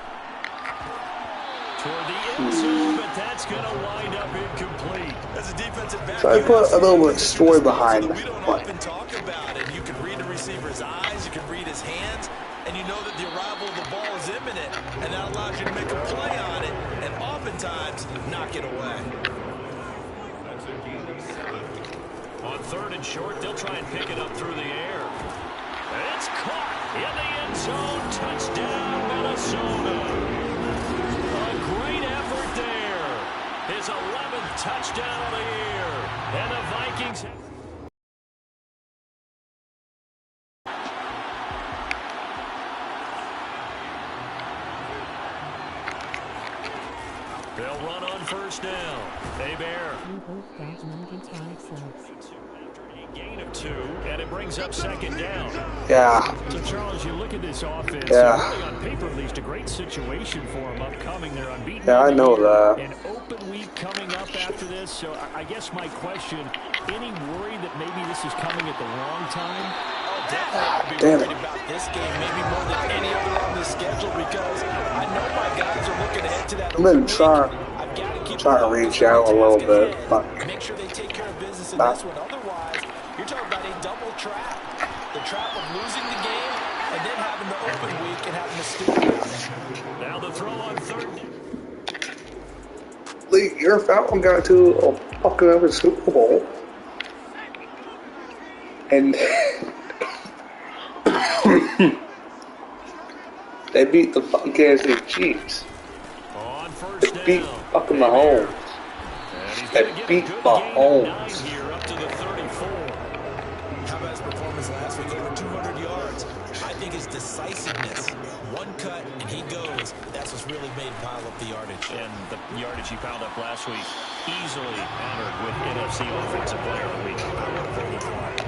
Toward the end zone, but that's going to wind up incomplete. As a defensive back, So I put a little bit of story behind we don't often talk about it. You can read the receiver's eyes, you can read his hands, and you know that the arrival of the ball is imminent, and that allows you to make a play on it, and oftentimes knock it away. On third and short, they'll try and pick it up through the air. It's caught in the end zone. Touchdown, Minnesota. A great effort there. His 11th touchdown of the year. And the Vikings... They'll run on first down. Bear. Gain of 2, and it brings up second down. Yeah. So, Charles, you look at this offense, really on paper, at least a great situation for them upcoming. They're unbeaten. Yeah, I know that. An open week coming up after this. So, I guess my question, any worry that maybe this is coming at the wrong time? Definitely be worried about this game, maybe more than any other on the schedule, because I know my guys are looking ahead to that. I'm going to try to reach out a little bit, but make sure they take care of business in this one. Otherwise, you're talking about a double trap. The trap of losing the game and then having the open week and having the stupid. Now the throw on third. Lee, your Falcon got to a fucking over Super Bowl. And they beat the fucking Kansas City Chiefs. On first They beat fucking Mahomes. They beat Mahomes. Here up to the 34. How about his performance last week? Over 200 yards. I think his decisiveness. One cut and he goes. That's what's really made him pile up the yardage. And the yardage he piled up last week, easily honored with NFC Offensive Player of the Week. I would have voted for it.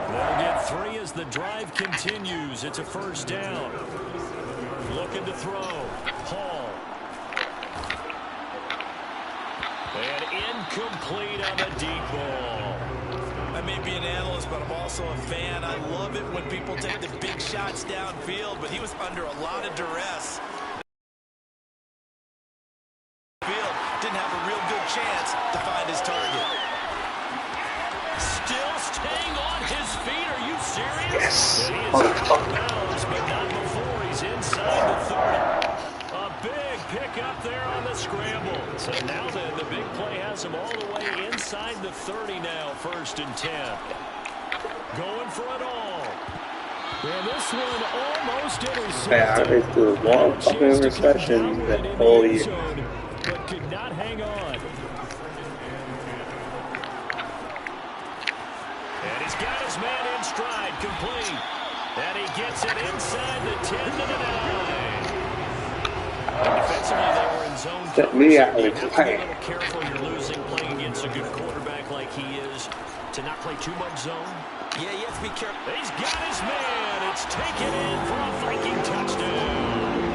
They'll get 3 as the drive continues. It's a first down. Looking to throw. Hall. And incomplete on the deep ball. I may be an analyst, but I'm also a fan. I love it when people take the big shots downfield, but he was under a lot of duress. Didn't have a real good chance to find his target. Still staying on his feet. Are you serious? Yes. And he is out of bounds, but not before he's inside the 30. A big pick up there on the scramble. So now then, the big play has them all the way inside the 30 now, 1st and 10. Going for it all. And this one almost intercepted. Yeah, they threw one fucking interception that whole year. But could not hang on. And he's got his man in stride, complete. And he gets it inside the 10 to the 9. And defensively, they were in zone coverage. Get me out of You the have to be a way. little careful. You're losing playing against a good quarterback like he is to not play too much zone. Yeah, you have to be careful. He's got his man. It's taken in for a Viking touchdown.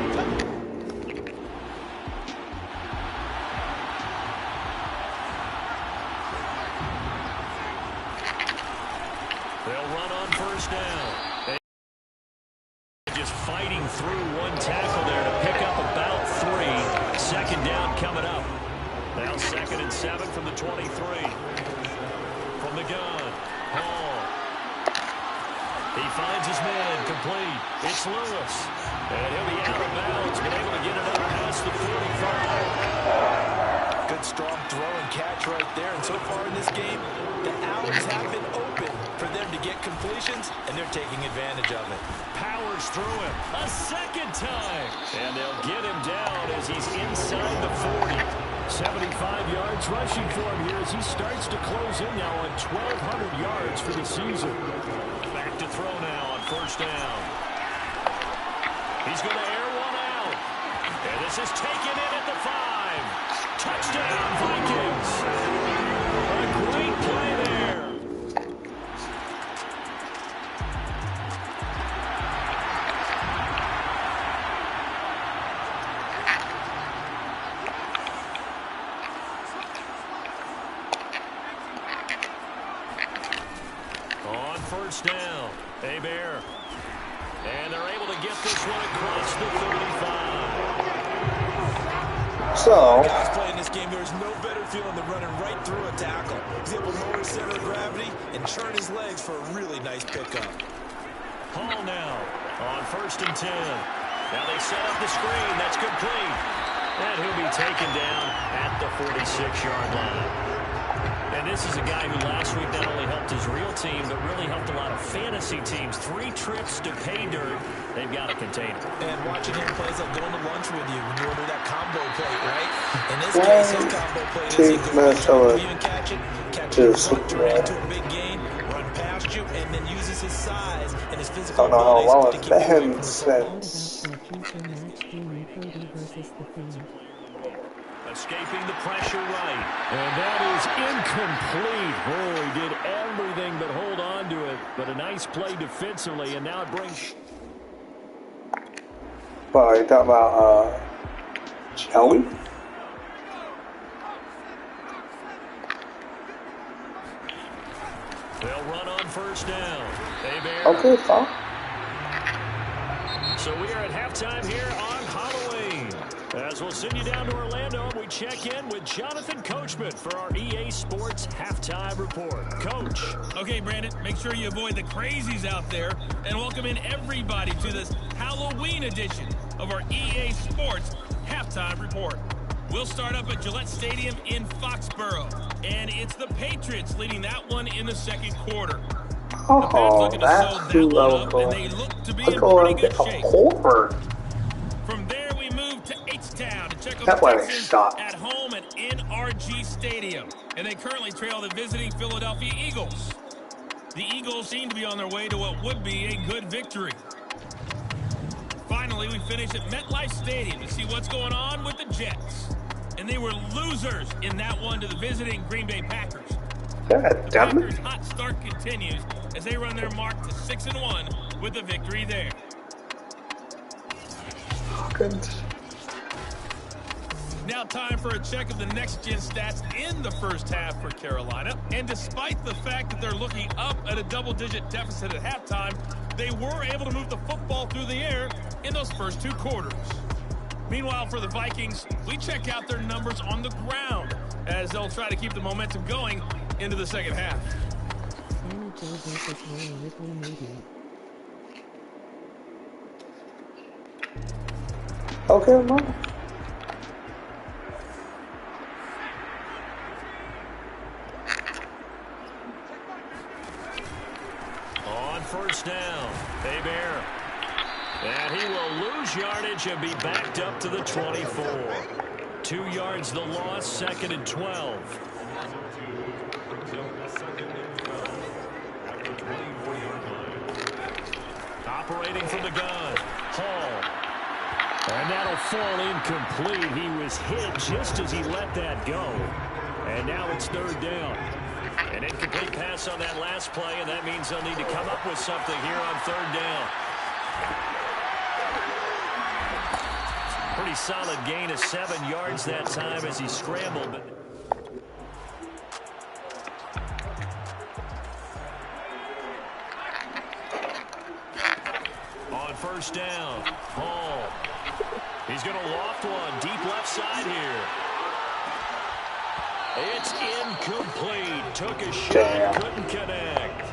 They'll run on 1st down. Just fighting through one tackle there to pick up about 3. 2nd down coming up. Now 2nd and 7 from the 23. From the gun, Hall. He finds his man, complete. It's Lewis. And he'll be out of bounds, but able to get it out past the 45. Good strong throw and catch right there. And so far in this game, the Owls have been open for them to get completions, and they're taking advantage of it. Powers through him a 2nd time. And they'll get him down as he's inside the 40. 75 yards rushing for him here as he starts to close in now on 1,200 yards for the season. Back to throw now on 1st down. He's going to air one out. And this is taken in at the 5. Touchdown, Vikings. A great play there. On 1st down, Hebert. And they're able to get this one across the 35. So, Guys playing this game, there's no better feeling than running right through a tackle. He's able to lower his center of gravity and churn his legs for a really nice pickup. Hall now on 1st and 10. Now they set up the screen. That's complete. And he'll be taken down at the 46-yard line. And this is a guy who last week not only helped his real team, but really helped a lot of fantasy teams. 3 trips to pay dirt. They've got to contain it. And watching him play is like going to lunch with you when you order that combo plate, right? In this case, his combo plate is Minnesota even catch it just turn it into a big gain, run past you, and then uses his size and his physical don't know how long abilities it's to keep been you since Escaping the pressure right. And that is incomplete. Oh, he did everything but hold on to it. But a nice play defensively, and now it brings... Well, you talking about Joey? They'll run on 1st down. Hebert. Okay, fine. So we are at halftime here on Halloween. As we'll send you down to Orlando, we check in with Jonathan Coachman for our EA Sports Halftime Report. Coach. Okay, Brandon, make sure you avoid the crazies out there and welcome in everybody to this Halloween edition of our EA Sports Halftime Report. We'll start up at Gillette Stadium in Foxborough, and it's the Patriots leading that one in the 2nd quarter. Oh, that's too low. And they look to be I'm in going pretty to good get a shape. Colbert. From there, we move to H-Town to check out That the one Texans stopped. at home at NRG Stadium. And they currently trail the visiting Philadelphia Eagles. The Eagles seem to be on their way to what would be a good victory. Finally, we finish at MetLife Stadium to see what's going on with the Jets. And they were losers in that one to the visiting Green Bay Packers. God The damn Packers' it. hot start continues as they run their mark to 6-1 with a victory there. Fucking. Now time for a check of the next-gen stats in the first half for Carolina. And despite the fact that they're looking up at a double-digit deficit at halftime, they were able to move the football through the air in those first 2 quarters. Meanwhile, for the Vikings, we check out their numbers on the ground as they'll try to keep the momentum going into the second half. Okay, Mom. lose yardage and be backed up to the 24. 2 yards the loss, 2nd and 12. Operating from the gun, Hall. And that'll fall incomplete. He was hit just as he let that go. And now it's 3rd down. An incomplete pass on that last play, and that means they'll need to come up with something here on 3rd down. Pretty solid gain of 7 yards that time as he scrambled. But on 1st down, Hall. He's going to loft one deep left side here. It's incomplete. Took a shot, couldn't connect.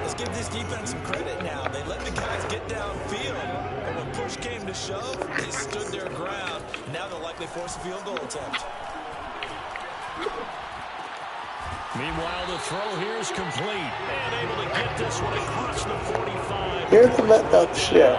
Let's give this defense some credit now. They let the guys get downfield. And when push came to shove, they stood their ground. Now they'll likely force a field goal attempt. Meanwhile, the throw here is complete. And able to get this one across the 45. Here's the messed up shit.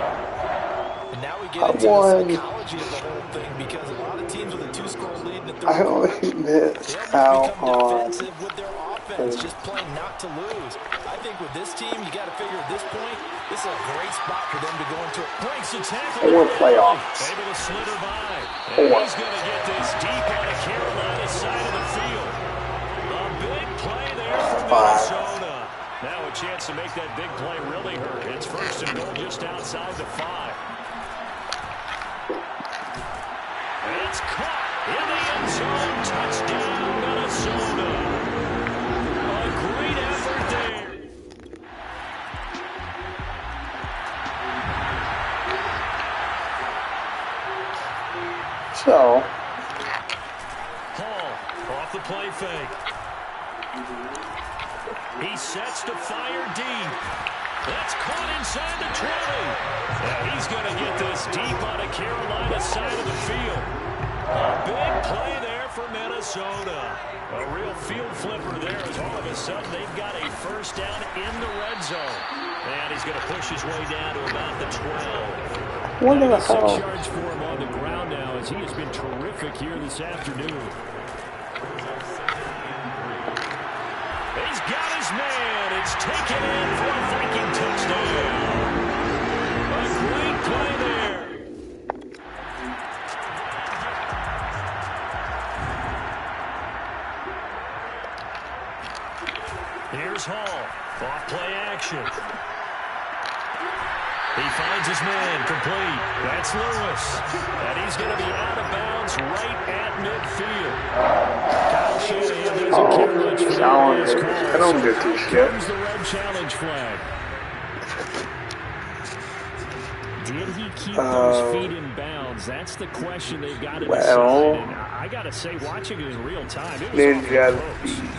And now we get into the psychology of the whole thing because a lot of teams with a 2-score lead in the 3rd I only missed out on defensive with their offense, just playing not to lose. I think with this team, you got to figure at this point, this is a great spot for them to go into it. Breaks the tackle. 4 playoffs. Able to slither by. And he's going to get this deep out of Carolina's side of the field. A big play there for Minnesota. Now a chance to make that big play really hurt. It's 1st and goal just outside the 5. It's caught in the end zone. Touchdown, Minnesota. A great effort there. So, Hall off the play fake. He sets to fire deep. That's caught inside the 20. And he's going to get this deep on a Carolina side of the field. A big play there for Minnesota. A real field flipper there as all of a sudden they've got a 1st down in the red zone. And he's going to push his way down to about the 12. what the 6 hell? yards for him on the ground now as he has been terrific here this afternoon. He's got his man. It's taken in for a Viking touchdown. A great play there. Here's Hall. Off play action. He finds his man, complete. That's Lewis. And he's going to be out of bounds right at midfield. Kyle Shanahan doesn't care much for Challenge. that. I don't get this shit. Comes the red challenge flag. Did he keep those feet in bounds? That's the question they've got to decide. And I got to say, watching it in real time, it was Ninja.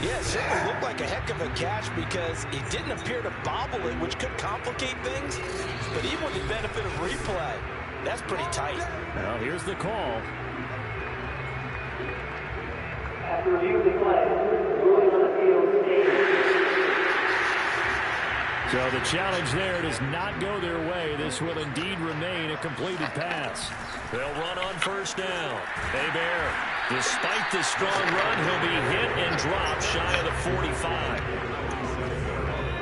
Yeah, it certainly looked like a heck of a catch because he didn't appear to bobble it, which could complicate things. But even with the benefit of replay, that's pretty tight. Well, here's the call. After review of the play, ruling on the field stays. So the challenge there does not go their way. This will indeed remain a completed pass. They'll run on 1st down. Hebert, despite the strong run, he'll be hit and dropped shy of the 45.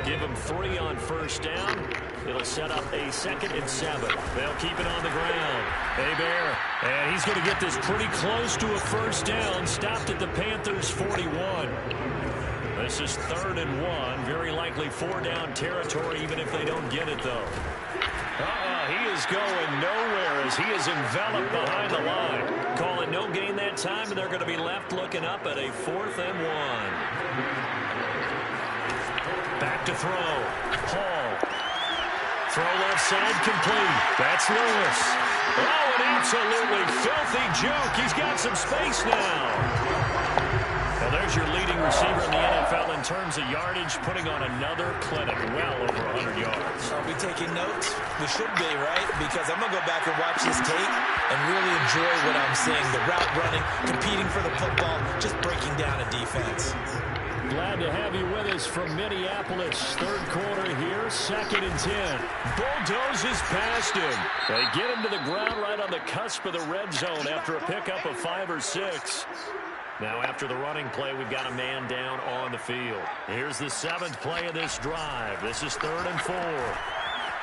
Give him 3 on 1st down. It'll set up a 2nd and 7. They'll keep it on the ground. Hebert, and he's going to get this pretty close to a 1st down. Stopped at the Panthers' 41. This is 3rd and 1. Very likely 4-down territory, even if they don't get it, though. He is going nowhere as he is enveloped behind the line. Call it no gain that time, and they're going to be left looking up at a 4th and 1. Back to throw. Hall. Throw left side complete. That's Lewis. Oh, an absolutely filthy joke. He's got some space now. Well, there's your leading receiver in the NFL in terms of yardage, putting on another clinic, well over 100 yards. Are we taking notes? We should be, right? Because I'm going to go back and watch this tape and really enjoy what I'm seeing. The route running, competing for the football, just breaking down a defense. Glad to have you with us from Minneapolis. Third quarter here, 2nd and 10. Bulldozes past him. They get him to the ground right on the cusp of the red zone after a pickup of 5 or 6. Now after the running play, we've got a man down on the field. Here's the 7th play of this drive. This is 3rd and 4.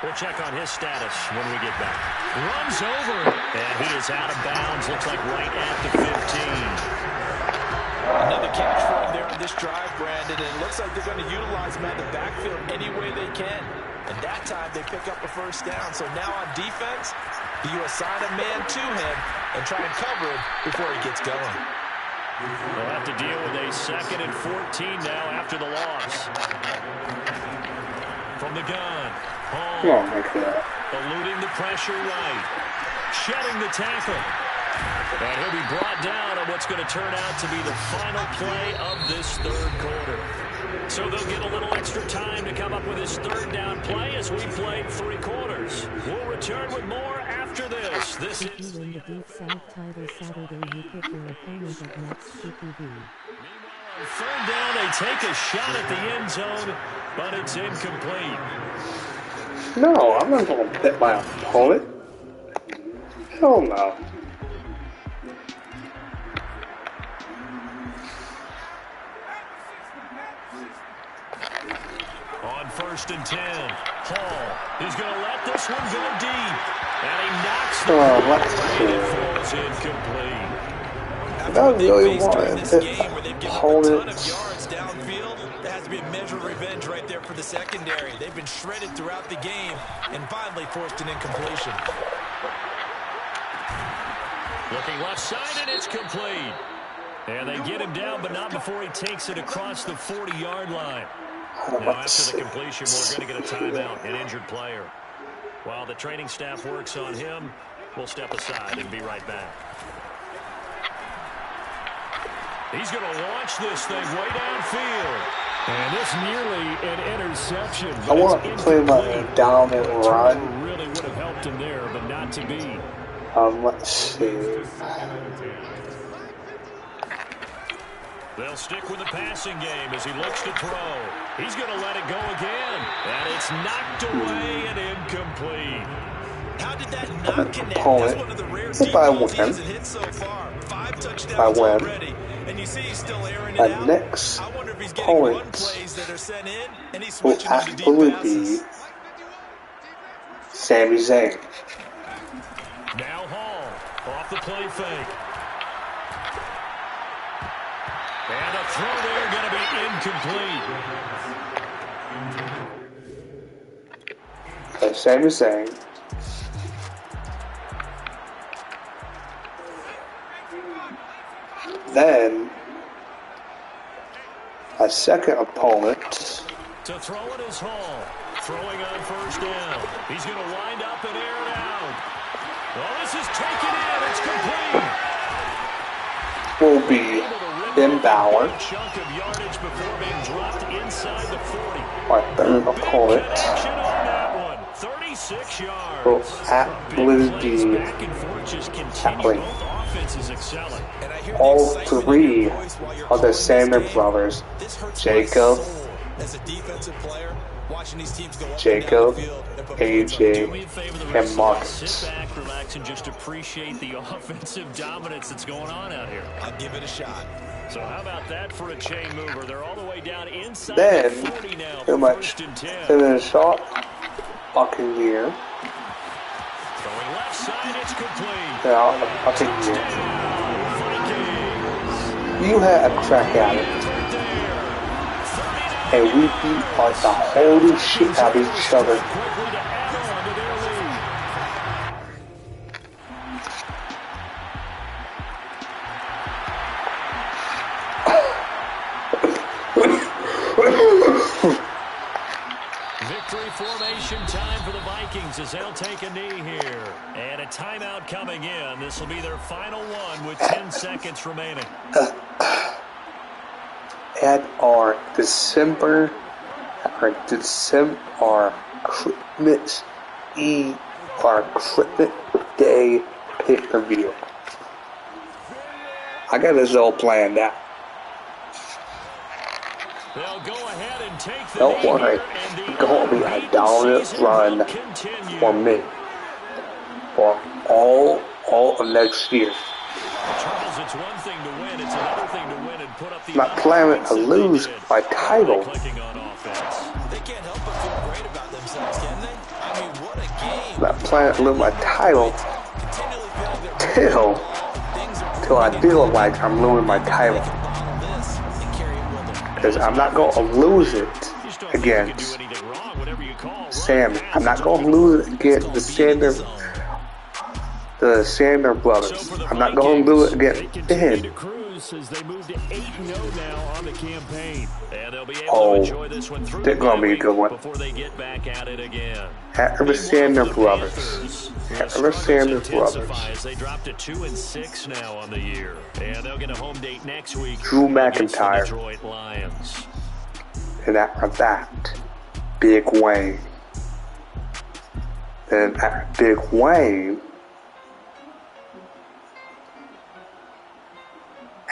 We'll check on his status when we get back. Runs over, and he is out of bounds. Looks like right at the 15. Another catch for him there on this drive, Brandon, and it looks like they're going to utilize him out of the backfield any way they can. And that time they pick up a first down. So now on defense, you assign a man to him and try and cover him before he gets going. They'll have to deal with a 2nd and 14 now after the loss. From the gun, Hall eluding the pressure right, shedding the tackle. And he'll be brought down on what's going to turn out to be the final play of this 3rd quarter. So they'll get a little extra time to come up with his 3rd down play as we played 3 quarters. We'll return with more after this. This if you win the Deep South title Saturday, you pick your opponent at next CPV. Meanwhile, on 3rd down, they take a shot at the end zone, but it's incomplete. No, I'm not going to pick my opponent. Hell no. On 1st and 10, Hall is going to let this one go deep. And he knocks the ball away. It falls incomplete. I really want to hit opponents. Yards downfield, that has to be a measure of revenge right there for the secondary. They've been shredded throughout the game and finally forced an incompletion. Looking left side, and it's complete. And they get him down, but not before he takes it across the 40-yard line. Now, after the completion, we're going to get a timeout, an injured player. While the training staff works on him, we'll step aside and be right back. He's going to launch this thing way downfield. And it's nearly an interception. I want to play my down and run. Really would have helped him there, but not to be. Let's see. They'll stick with the passing game as he looks to throw. He's going to let it go again. And it's knocked away and incomplete. How did that not connect? That's one of the rare if I win, hit so far. 5 touchdowns if I win, already. And you see he's still airing it out. Next I wonder if he's getting run plays that are sent in and he's switching them to deep passes. Sami Zayn. Now Hall off the play fake. And a throw there going to be incomplete. Okay, Sami Zayn. Then a second opponent. To throw it is Hall. Throwing on 1st down. He's going to wind up and air it out. Well, this is taken in. It's complete. Will be inbound. Chunk of yardage before being dropped inside the 40. My third opponent. Connection on that one. 36 yards. Will absolutely be tackling. All 3 of the Sandman brothers, Jacob, AJ, and Marcus. Sit back, relax, and just appreciate the offensive dominance that's going on out here. I'll give it a shot. So how about that for a chain mover? They're all the way down inside then, the 40 now. Pretty much finish off Buccaneer. Throwing left side, it's complete. Yeah, Buccaneer. You had a crack at it. And we beat like the holy shit out of each other. Victory formation time for the Vikings as they'll take a knee here. And a timeout coming in. This will be their final one with 10 seconds remaining. At our Christmas Eve, our Christmas Day pay-per-view. I got this all planned out. Don't worry, it's going to be a dominant run for me for all of next year. I'm not planning to lose my title. They can't help but feel great about themselves, can they? I mean, what a game. I'm not planning to lose my title till I feel like I'm losing my title. Because I'm not going to lose it against Sammy. I'm not going to lose it against the Sander brothers. I'm not going to lose it against Ben. Oh, they're going to be a good one. After the Sander brothers. After Sander brothers. They dropped to 2-6 now on the year, and they'll get a home date next week. Drew McIntyre. Detroit Lions. And after that, Big Wayne. Then after Big Wayne,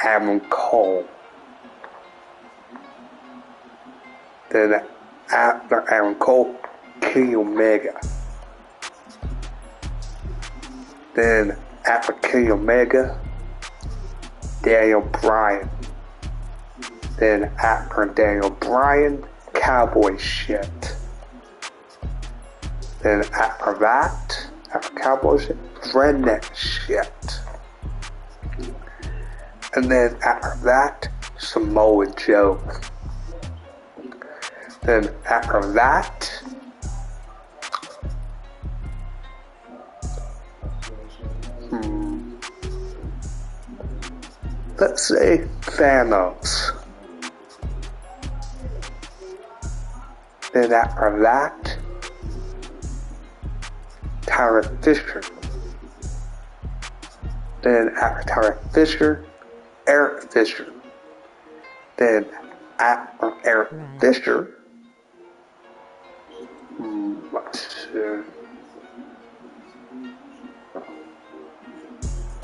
Adam Cole. Then after Adam Cole, Kenny Omega. Then after Kenny Omega, Daniel Bryan. Then after Daniel Bryan, cowboy shit. Then after that, after cowboy shit, redneck shit. And then after that, Samoa Joe. Then after that, let's say Thanos. Then after that, Tyler Fisher. Then after Tyler Fisher, Eric Fisher. Then after Eric Fisher,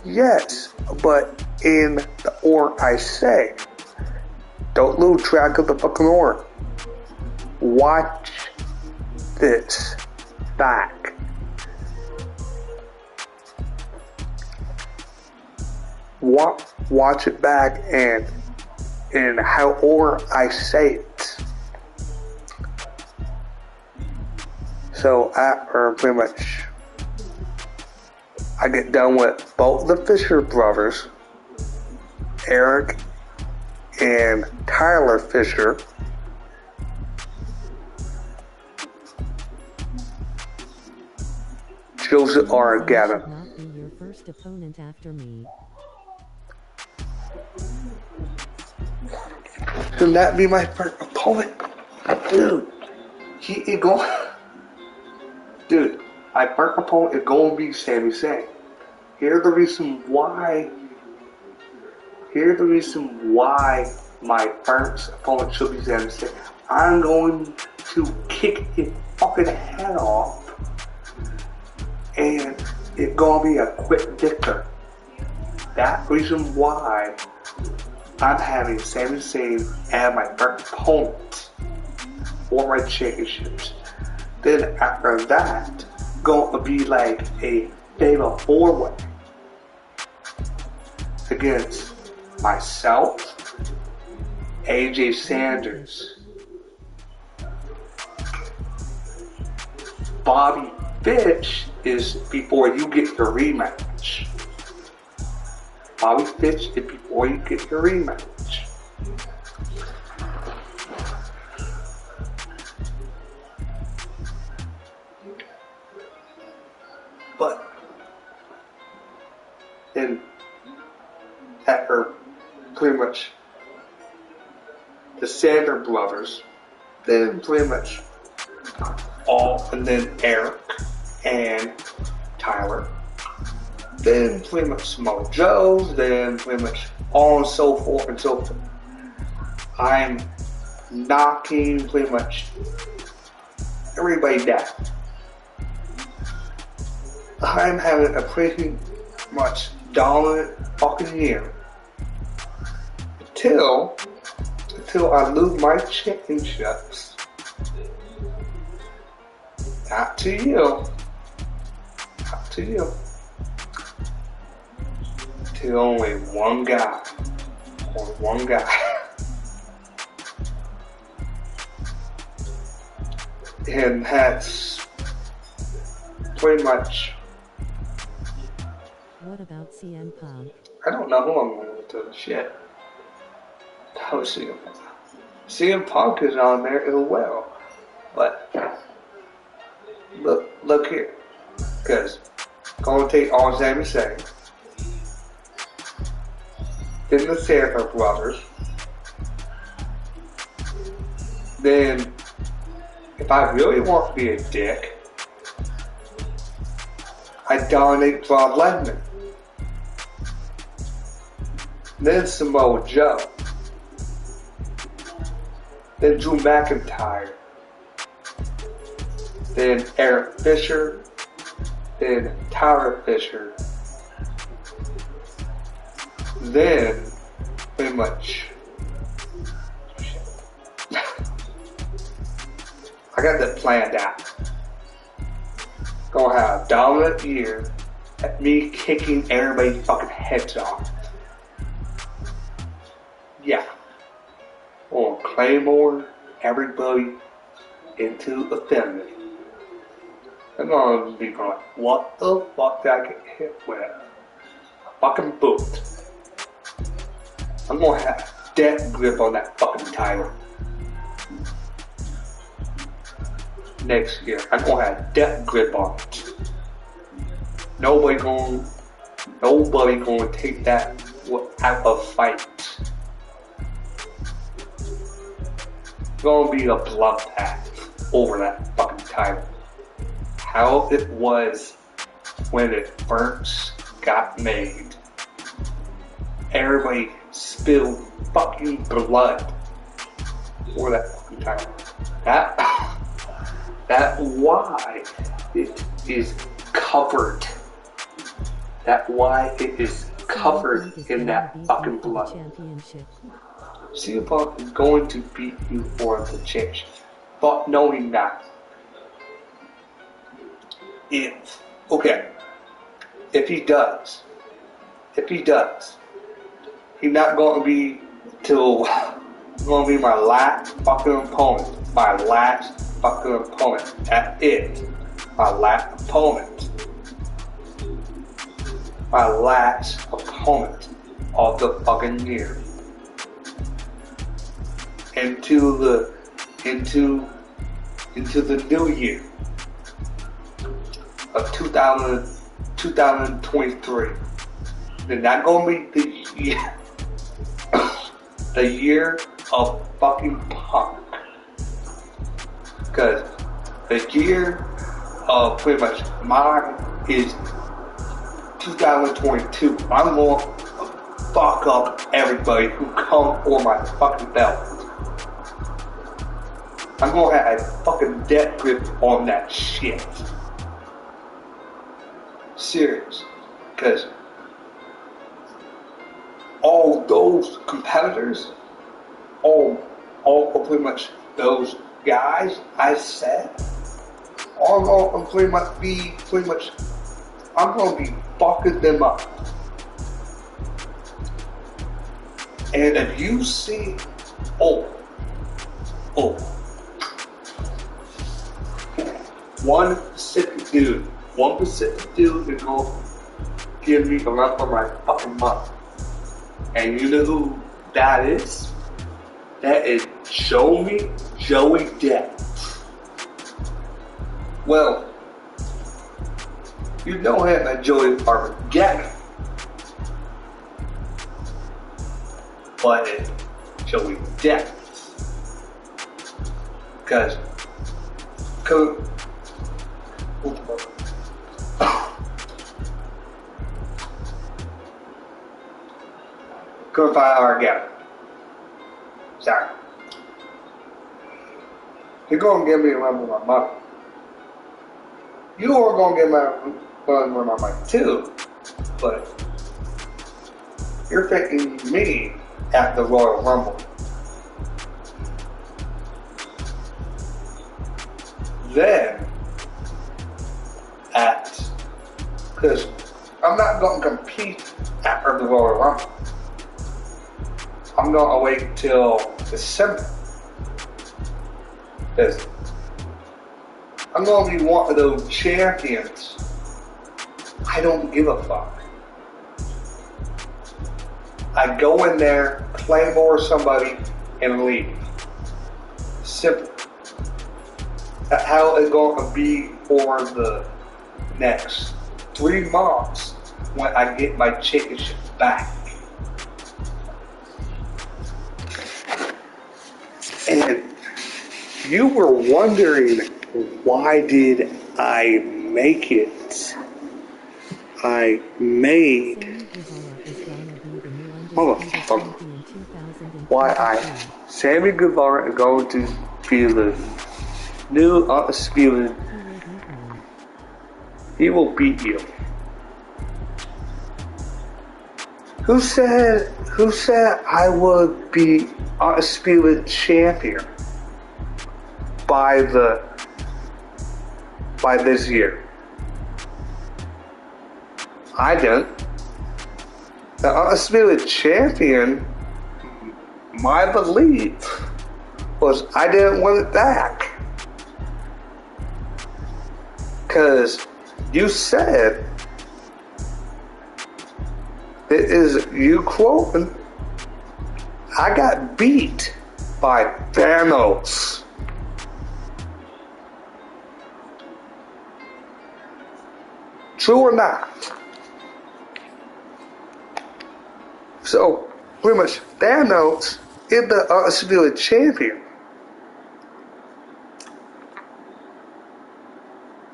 yes, but in the order I say. Don't lose track of the fucking order. Watch this back. Watch it back and in how order I say it. So after pretty much I get done with both the Fisher brothers, Eric and Tyler Fisher, Joseph Argana. Not be your first opponent after me. Should that be my first opponent? Dude, he is going. Dude, my first opponent is going to be Sami Zayn. Here's the reason why. Here's the reason why my first opponent should be Sami Zayn. I'm going to kick his fucking head off, and it's going to be a quick victor. That's the reason why I'm having Sami Zayn as my first opponent for my championships. Then after that, going to be like a fatal 4-way against myself, AJ Sanders, Bobby Fish is before you get your rematch. Bobby Fish is before you get your rematch. But then after pretty much the Sander brothers, then pretty much and then Eric and Tyler, then pretty much Samoa Joe's, then pretty much on and so forth and so forth. I'm knocking pretty much everybody down. I'm having a pretty much dominant fucking year until till I lose my championships. Not to you. Not to you. To only one guy. Or one guy. And that's pretty much. What about CM Punk? I don't know who I'm going to shit. That was CM Punk. CM Punk is on there as well. But look here. Because going to take all Sammy saying. Then the Sandler brothers. Then if I really want to be a dick, I dominate Brock Lesnar. Then Samoa Joe. Then Drew McIntyre. Then Eric Fisher. Then Tyler Fisher. Then, pretty much, I got that planned out. Gonna have a dominant year at me kicking everybody's fucking heads off. Yeah. Gonna claymore everybody into a family. I'm gonna be going, what the fuck did I get hit with? A fucking boot. I'm gonna have death grip on that fucking title. Next year, I'm gonna have death grip on it. Nobody gonna take that out of fight. It's gonna be a bloodbath over that fucking title. How it was when it first got made. Everybody spilled fucking blood for that fucking title. That's why it is covered. That's why it is covered in that fucking blood. CM Punk is going to beat you for the championship. But knowing that, if he does, he's not going to be going to be my last fucking opponent. My last fucking opponent. That's it. My last opponent. My last opponent of the fucking year. Into the new year of 2023. They're not going to be the year, the year of fucking Punk. Because the year of pretty much mine is 2022. I'm going to fuck up everybody who come for my fucking belt. I'm going to have a fucking death grip on that shit. Serious. Because all those competitors, all pretty much those guys I said, I'm going to I'm going to be fucking them up. And if you see, one Pacific dude is going to give me a run for my fucking money. And you know who that is? That is Joey Depp. Well, you know him and Joey Armageddon. But it's Joey Depp. Because couldn't find Armageddon. Sorry. You're going to give me a run with my money. You are going to give me a run with my money too. But you're taking me at the Royal Rumble. then because I'm not going to compete after the Royal Rumble. I'm going to wait till December. Because I'm going to be one of those champions. I don't give a fuck. I go in there, play more somebody, and leave. Simple. That's how it's going to be for the next 3 months when I get my championship back. And you were wondering, why did I make it? I made Sammy Guevara is going to be the new undisputed. He will beat you. Who said I would be undisputed champion by this year? I didn't. The undisputed champion, my belief was I didn't want it back. Because you said, it is you quoting, I got beat by Thanos. True or not? So, pretty much, Thanos is the undisputed champion.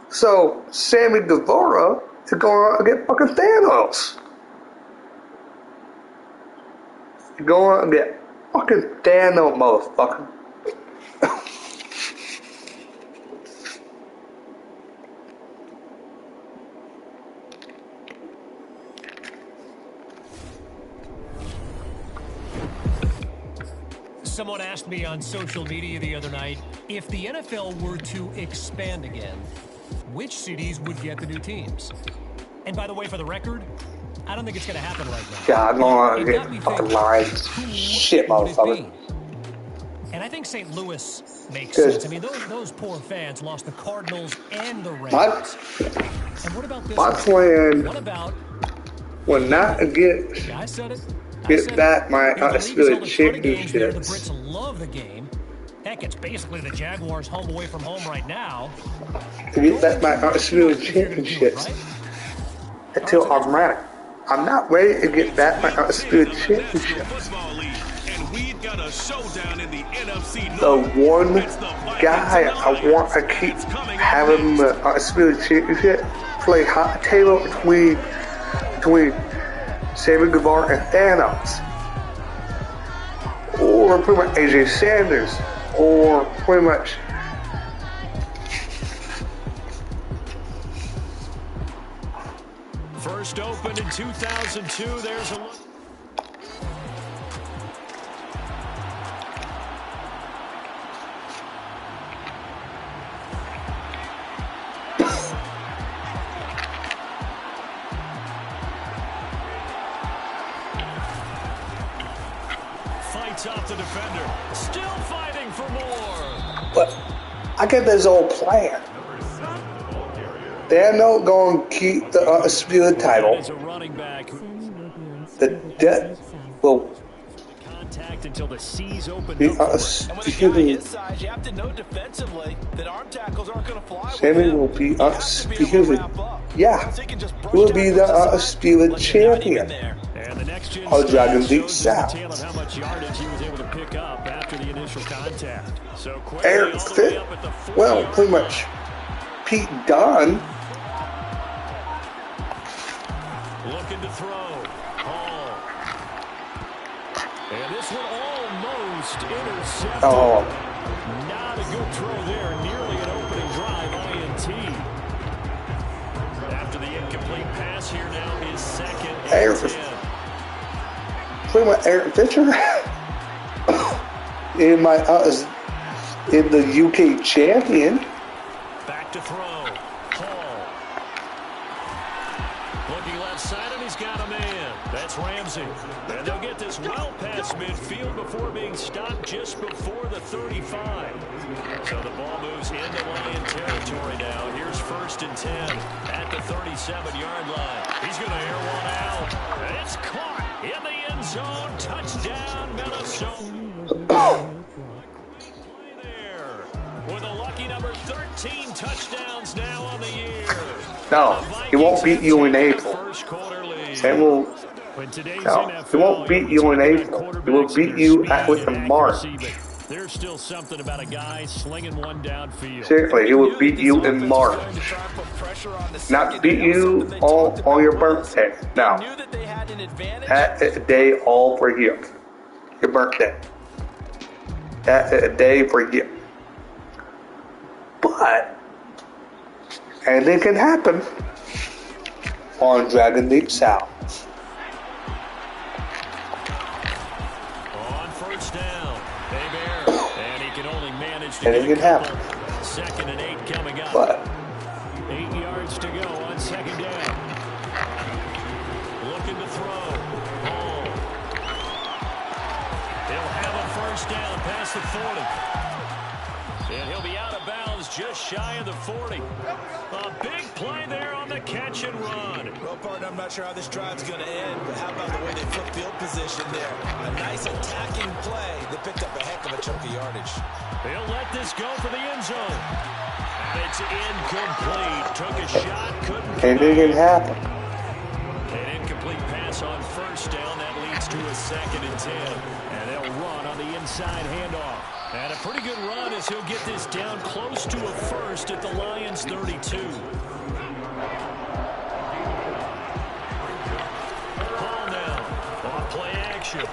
So, Sammy Guevara is going to get fucking Thanos. He's going to get fucking Thanos, motherfucker. Someone asked me on social media the other night, if the NFL were to expand again, which cities would get the new teams? And by the way, for the record, I don't think it's going to happen right now. God, I'm going to get fucking lines. Shit, motherfucker. And I think St. Louis makes sense. I mean, those poor fans lost the Cardinals and the Rams. And what about this? My plan what about will not get back my undisputed championships. The Brits love the game. Heck, it's basically the Jaguars home away from home right now. To get back my undisputed championships until I'm ready. I'm not ready to get back my undisputed championships. The one guy I want to keep having the undisputed championship play hot table between Sammy Guevara and Thanos, or pretty much AJ Sanders, or pretty much first opened in 2002. There's a look. Fights off the defender. Still fighting for more. But I get this old plan. They're not going to keep the undisputed title. The debt will until the C's open. be undisputed. Sammy will be undisputed. Yeah, he will be the undisputed champion of Dragon League South. Eric Fit, well, pretty much Pete Dunne. Looking to throw. Hall. And this one almost intercepted. Oh. Not a good throw there. Nearly an opening drive. INT. After the incomplete pass, here now is second. Eric, pretty much Eric Fisher in the UK champion. to throw. Hall. Looking left side, and he's got a man. That's Ramsey. And they'll get this well past midfield before being stopped just before the 35. So the ball moves into Lion territory now. Here's 1st and 10 at the 37-yard line. He's going to air one out. And it's caught in the end zone. Touchdown, Minnesota. There with a lucky number 13 touchdowns now on the year. No, he won't beat you in April. No, he won't beat you in April. He will beat you in March. There's still something about a guy slinging one downfield. Seriously, he will beat you in March. Not beat you on your birthday. No. That is a day all for you. Your birthday. That is a day for you. But anything can happen on Dragon League South. On 1st down, Bear, and he can only manage to Anything can happen. 2nd and 8 coming up. But 8 yards to go on 2nd down. Looking to throw. Hall. He'll have a 1st down past the 40. And he'll be out of bounds just shy of the 40. A big play there on the catch and run. Well, partner, I'm not sure how this drive's going to end, but how about the way they flip field position there? A nice attacking play that picked up a heck of a chunk of yardage. He'll let this go for the end zone. And it's incomplete. Took a shot, couldn't. anything can happen. An incomplete pass on 1st down. That leads to a 2nd and 10. And they'll run on the inside handoff. And a pretty good run as he'll get this down close to a 1st at the Lions 32. Ball now. On play action.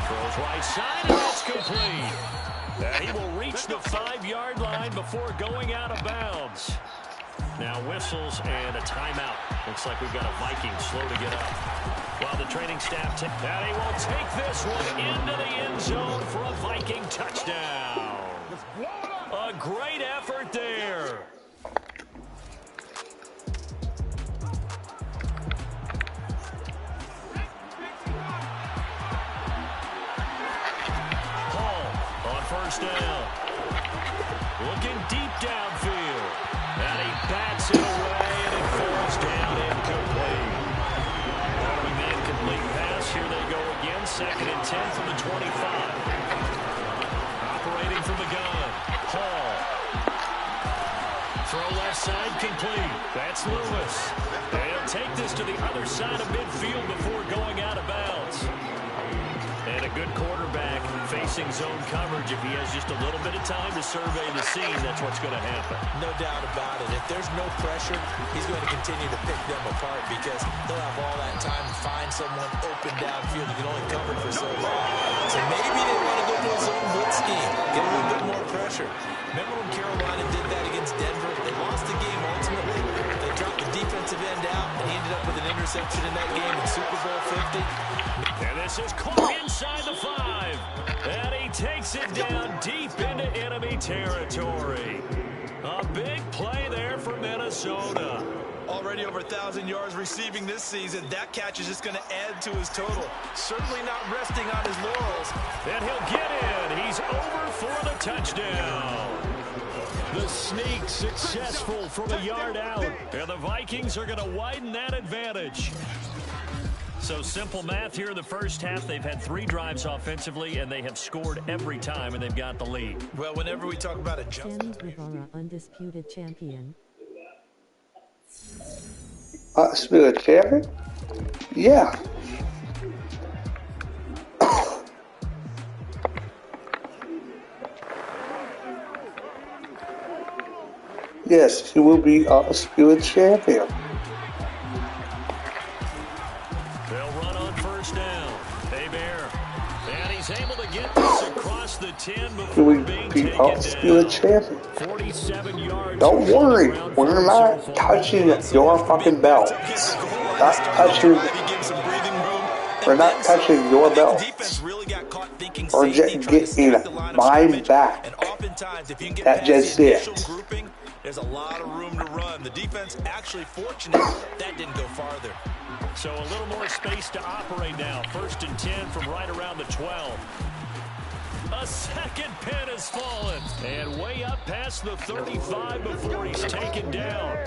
Throws right side, and that's complete. And he will reach the 5-yard line before going out of bounds. Now whistles and a timeout. Looks like we've got a Viking slow to get up. While the training staff, and he will take this one into the end zone for a Viking touchdown. A great effort there. Hall on 1st down. Looking deep downfield. And he bats it away, and it falls down incomplete. Following the incomplete pass, here they go again. 2nd and 10 from the 25. Operating from the gun. Hall. Throw left side complete. That's Lewis. And he'll take this to the other side of midfield before going out of bounds. And a good quarterback facing zone coverage. If he has just a little bit of time to survey the scene, that's what's going to happen. No doubt about it. If there's no pressure, he's going to continue to pick them apart because he'll have all that time to find someone open downfield who can only cover for so long. So maybe they want to go to a zone blitz scheme, get a little bit more pressure. Remember when Carolina did that against Denver? They lost the game ultimately. They dropped the defensive end out, and he ended up with an interception in that game in Super Bowl 50. And this is caught inside the 5. And he takes it down deep into enemy territory. A big play there for Minnesota. Already over 1,000 yards receiving this season. That catch is just going to add to his total. Certainly not resting on his laurels. And he'll get in. He's over for the touchdown. The sneak successful from a yard out. And the Vikings are going to widen that advantage. So simple math here in the first half. They've had 3 drives offensively, and they have scored every time, and they've got the lead. Well, whenever we talk about a jump. Sammy Guevara, undisputed champion. Spirit champion? Yeah. Yes, he will be a spirit champion. They'll run on 1st down. Bear. And he's able to get this across the 10 before being taken down. Spirit champion. 47 yards. Don't worry, we're not touching your fucking belt. Not touching. We're not touching your belt. We're just getting mine back. oftentimes, if you can get That past just the it. initial grouping, there's a lot of room to run. The defense actually fortunate that didn't go farther. So a little more space to operate now. 1st and 10 from right around the 12. A second pin has fallen. And way up past the 35 before he's taken down.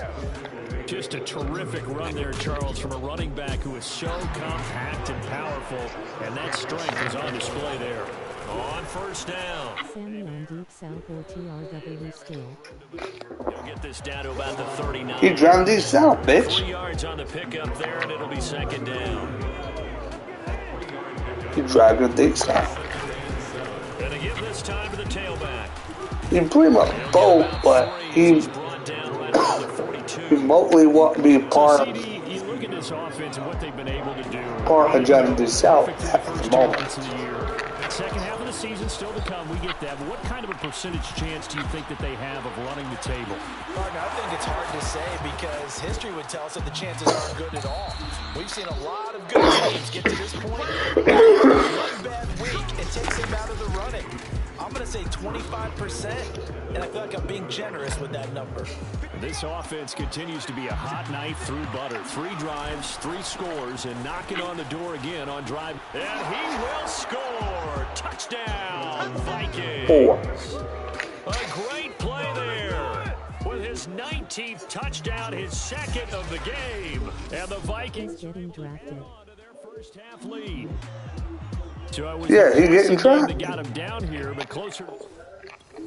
Just a terrific run there, Charles, from a running back who is so compact and powerful. And that strength is on display there. On 1st down. Sammy on deep south or TRW still. He'll get this down to about the 39. He drowned these out, bitch. 3 yards on the pickup there, and it'll be 2nd down. He dragging these out. And to give this time to the tailback. He pretty much both, but he remotely won't be part of You look at this offense and what they've been able to do. part of Johnny DeSouth at the moment. Second half of the season still to come. We get that. But what kind of a percentage chance do you think that they have of running the table? Partner, I think it's hard to say because history would tell us that the chances aren't good at all. We've seen a lot of good teams get to this point. One bad week, it takes them out of the running. I'm going to say 25%, and I feel like I'm being generous with that number. This offense continues to be a hot knife through butter. 3 drives, 3 scores, and knocking on the door again on drive. And he will score. Touchdown, Vikings. 4. A great play there. With his 19th touchdown, his 2nd of the game. And the Vikings getting drafted. to their first half lead. So it was Yeah, he getting drafted. that got him down here, but closer.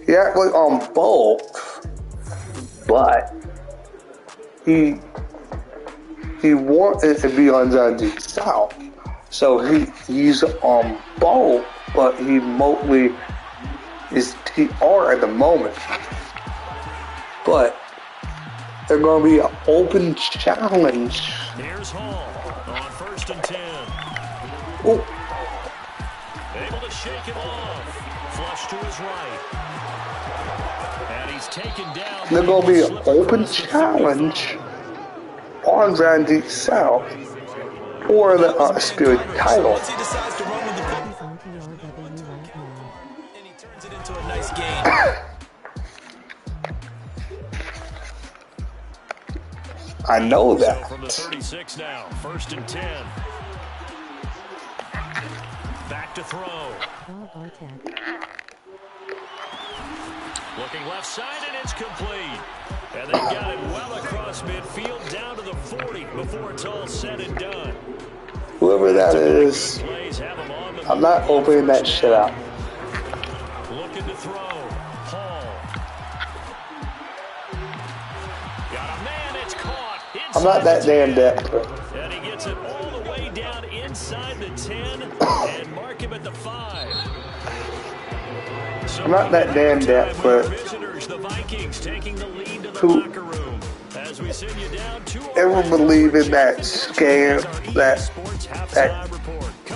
He actually on both, but he wanted to be on Johnny South, so he's on both, but he mostly is TR at the moment. But they're going to be an open challenge. Here's Hall on 1st and 10. Oh. Able to shake him off. Flush to his right. And he's taken down. They're going to be an open challenge on Randy South for the Spirit title. Once he decides to run with the ball, He's on TRW right now. and he turns it into a nice game. I know So that. from the 36 now. 1st and 10. Back to throw. Bob Artak. Looking left side, and it's complete. And they got it well across midfield down to the 40 before it's all said and done. Whoever that is, Plays have him on the I'm not opening that shit out. looking to throw. Hall. Got a man, it's caught. I'm not that damn desperate. And he gets it all the way down inside the 10 and mark him at the 5. So I'm not that damn desperate. visitors, the Vikings taking the lead to the Who locker room. As we send you down 2-0. ever believe in that scam, that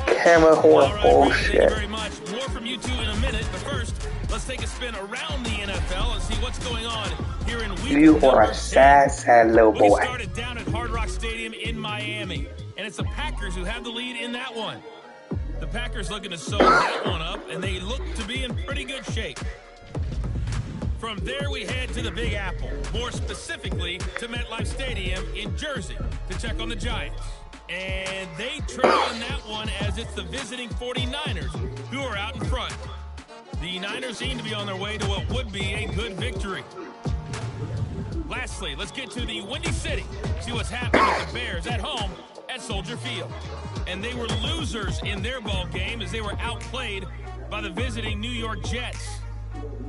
camera horn Thank you bullshit? very much. More from you two in a minute, but first, let's take a spin around the NFL and see what's going on here in week You are a number sad, 10. sad little We boy. started down at Hard Rock Stadium in Miami, and it's the Packers who have the lead in that one. The Packers looking to sew that one up, and they look to be in pretty good shape. From there, we head to the Big Apple, more specifically to MetLife Stadium in Jersey to check on the Giants. And they trail in that one as it's the visiting 49ers who are out in front. The Niners seem to be on their way to what would be a good victory. Lastly, let's get to the Windy City, see what's happening with the Bears at home at Soldier Field. And they were losers in their ball game as they were outplayed by the visiting New York Jets.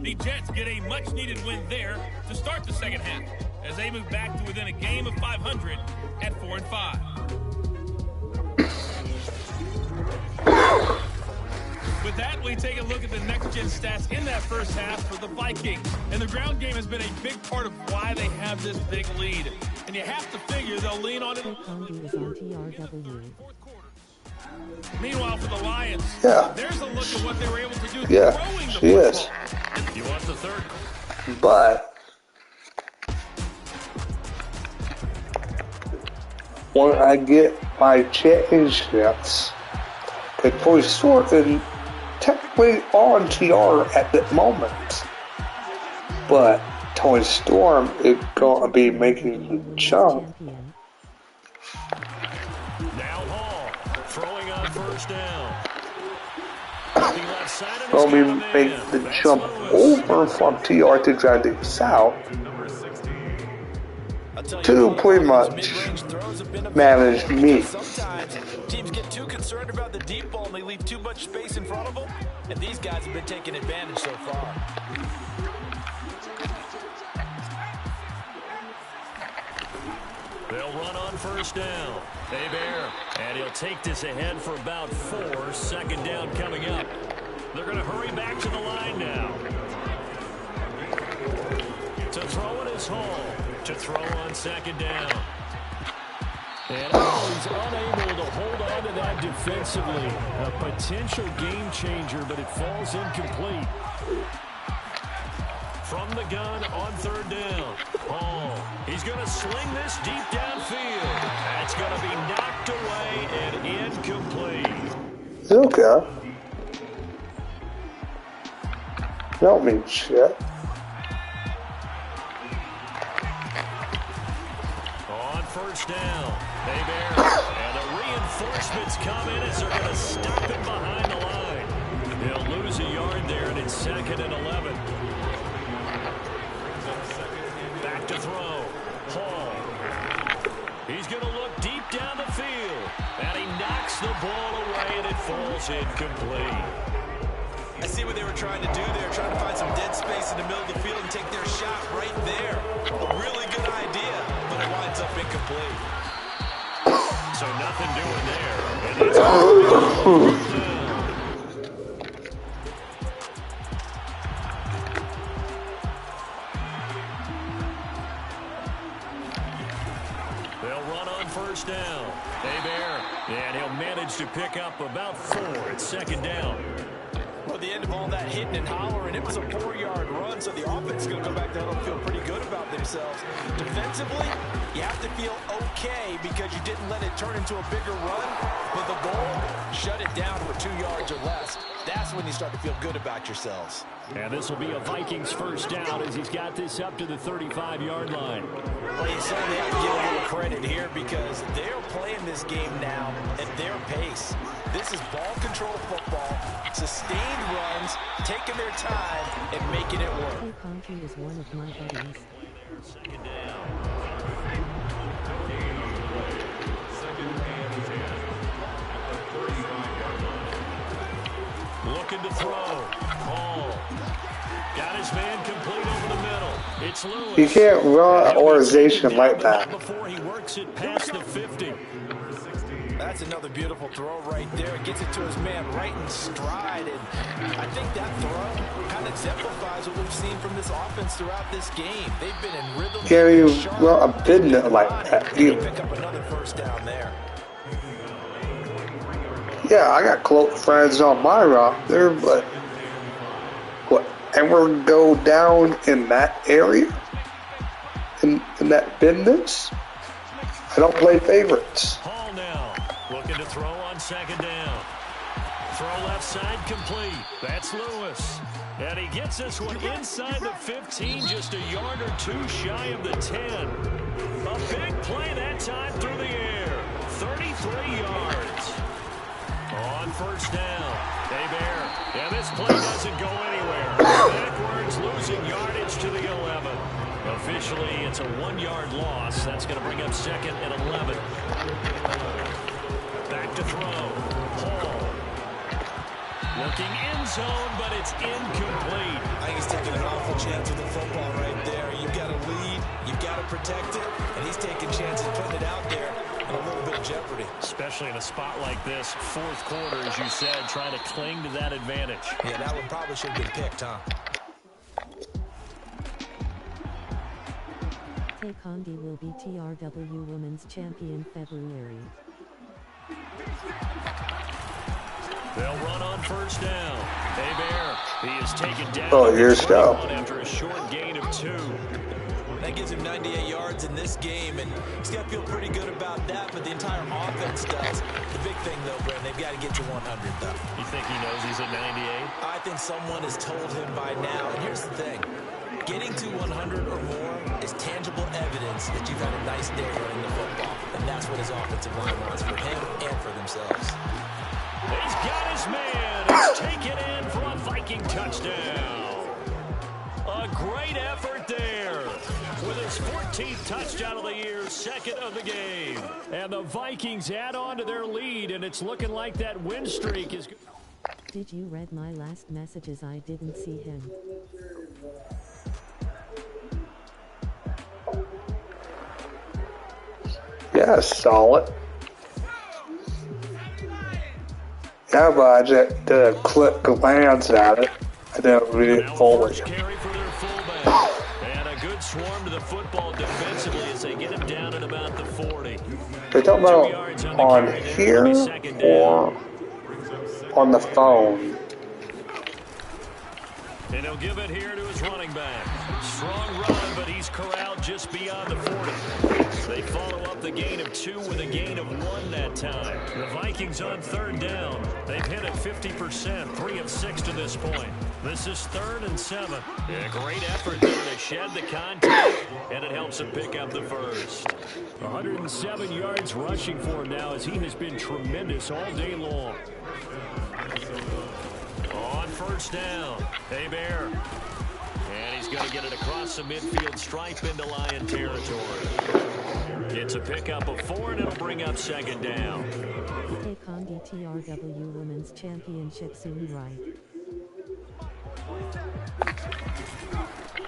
The Jets get a much-needed win there to start the second half as they move back to within a game of 500 at 4-5. With that, we take a look at the next-gen stats in that first half for the Vikings. And the ground game has been a big part of why they have this big lead. And you have to figure they'll lean on it. Condi is on TRW. Meanwhile, for the Lions, Yeah. there's a look at what they were able to do Yeah, throwing the she is. football. You want the third? But when I get my championships, it's for certain technically on TR at the moment. But Tony Storm is going to be making the jump. Now Hall throwing on first down. Going to be making the jump over from TR to Grinding South to pretty much manage me. Sometimes teams get too concerned about the deep ball and they leave too much space in front of them, and these guys have been taking advantage so far. They'll run on first down. Bear, and he'll take this ahead for about 4. Second down coming up. They're going to hurry back to the line now. To throw it is Hall. To throw on second down. And he's unable to hold on to that defensively. A potential game changer, but it falls incomplete. From the gun on third down. Hall. He's going to sling this deep downfield. That's going to be knocked away and incomplete. Okay. Don't mean shit. On first down. Bear. And the reinforcements come in as they're going to stop him behind the line. They'll lose a yard there, and it's 2nd and 11. Back to throw. Hall. He's going to look deep down the field. And he knocks the ball away, and it falls incomplete. I see what they were trying to do there, trying to find some dead space in the middle of the field and take their shot right there. A really good idea, but it winds up incomplete. So nothing doing there. And they'll run on first down. Bear, and he'll manage to pick up about 4 at second down. Well, at the end of all that hitting and hollering, it was a 4-yard run, so the offense is going to go back down and feel pretty good about themselves. Defensively, you have to feel okay because you didn't let it turn into a bigger run, but the goal, shut it down to 2 yards or less. That's when you start to feel good about yourselves. And this will be a Vikings first down as he's got this up to the 35-yard line. Well, you certainly have to give a little credit here because they're playing this game now at their pace. This is ball control football, sustained runs, taking their time, and making it work. Hey, Conky is one of my buddies. Second down. Looking to throw. Hall. Got his man complete over the middle. It's Lewis. You can't run an organization like that. Before he works it past the 50. That's another beautiful throw right there. Gets it to his man right in stride. And I think that throw kind of exemplifies what we've seen from this offense throughout this game. They've been in rhythm. Can't even run a business like that. Pick up another first down there. Yeah, I got close friends on my roster, but whatever go down in that area, in that business, I don't play favorites. Hall now, looking to throw on second down. Throw left side complete. That's Lewis. And he gets this one inside the 15, just a yard or 2 shy of the 10. A big play that time through the air. 33 yards. On first down, Bear. And this play doesn't go anywhere. Backwards, losing yardage to the 11. Officially, it's a 1-yard loss. That's going to bring up 2nd and 11. Back to throw. Hall. Looking end zone, but it's incomplete. I think he's taking an awful chance with the football right there. You've got to lead, you've got to protect it, and he's taking chances putting it out there in a little bit of jeopardy. Especially in a spot like this, 4th quarter, as you said, trying to cling to that advantage. Yeah, that one probably should have been picked, huh? Tay Condi will be TRW Women's Champion February. They'll run on first down. Bear. He is taken down. Oh, here's Joe. After a short gain of 2. That gives him 98 yards in this game, and he's got to feel pretty good about that, but the entire offense does. The big thing, though, Brent, they've got to get to 100, though. You think he knows he's at 98? I think someone has told him by now, and here's the thing. Getting to 100 or more is tangible evidence that you've had a nice day running the football. And that's what his offensive line wants for him and for themselves. He's got his man. It's taken in for a Viking touchdown. A great effort there. With his 14th touchdown of the year, second of the game. And the Vikings add on to their lead, and it's looking like that win streak is... Did you read my last messages? I didn't see him. Yeah, solid. Yeah, but I just click glance at it. I didn't read it fully. Carry for their fullback. And a good swarm to the football defensively as they get him down at about the 40. They're talking about on here or on the phone? And he'll give it here to his running back. Strong run, but he's corralled just beyond the 40. They follow up the gain of 2 with a gain of 1 that time. The Vikings on third down. They've hit it 50%, 3 of 6 to this point. This is 3rd and 7. Yeah, great effort there to shed the contact, and it helps him pick up the first. 107 yards rushing for him now as he has been tremendous all day long. On first down, Bear. And he's going to get it across the midfield stripe into Lion territory. It's a pickup of 4, and it'll bring up second down. Congi TRW Women's Championship soon, right?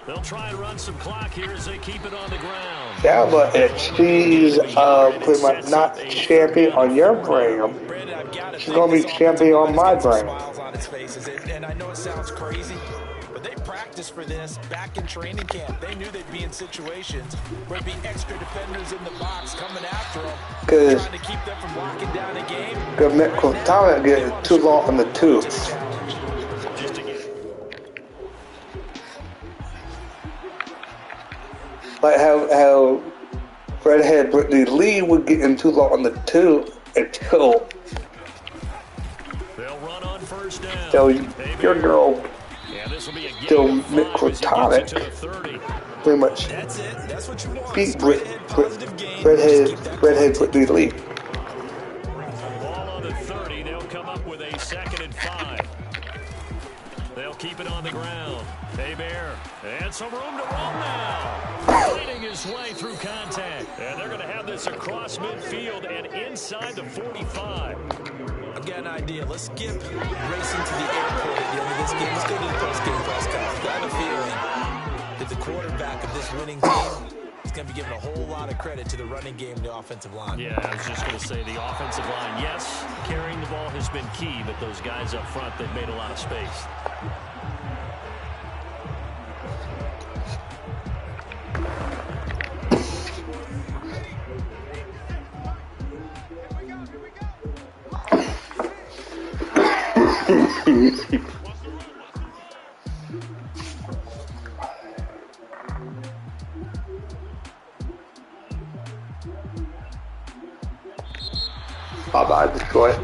They'll try and run some clock here as they keep it on the ground. Yeah, but she's pretty much not champion on your brand. She's going to be champion on my brand. And I know it sounds crazy, but they practiced for this back in training camp. They knew they'd be in situations where there'd be extra defenders in the box coming after them, trying to keep them from locking down a game. Good Mick getting too long on the tooth. Like how redhead Brittany Lee would get in too long on the tooth until they'll run on first down. So your girl still McCortonic pretty much beat redhead Brittany Lee. Ball on the 30, they'll come up with a 2nd and 5. They'll keep it on the ground. Bear, and some room to run now. Fighting his way through contact. And they're going to have this across midfield and inside the 45. I've got an idea. Let's skip racing to the airport at the end of this game. Let's go to the post-game press conference. I have a feeling that the quarterback of this winning team is going to be giving a whole lot of credit to the running game and the offensive line. Yeah, I was just going to say the offensive line, yes, carrying the ball has been key, but those guys up front, they've made a lot of space. Bye-bye, Detroit.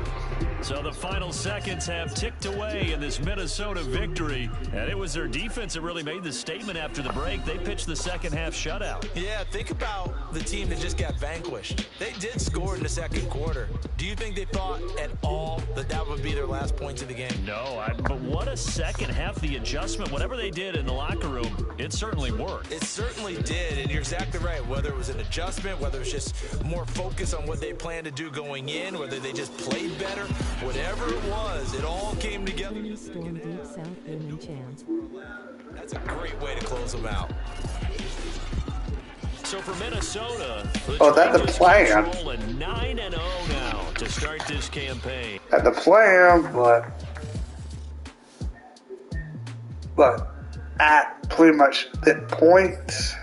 So the final seconds have ticked away in this Minnesota victory, and it was their defense that really made the statement after the break. They pitched the second half shutout. Yeah, think about the team that just got vanquished. They did score in the second quarter. Do you think they thought at all that that would be their last points of the game? No, but what a second half. The adjustment, whatever they did in the locker room, it certainly worked. It certainly did, and you're exactly right. Whether it was an adjustment, whether it was just more focus on what they planned to do going in, whether they just played better, whatever it was, it all came together. Storm Deep South Women Chance. That's a great way to close them out. So for Minnesota, that's the plan. 9-0 now to start this campaign. That's the plan, but at pretty much the point.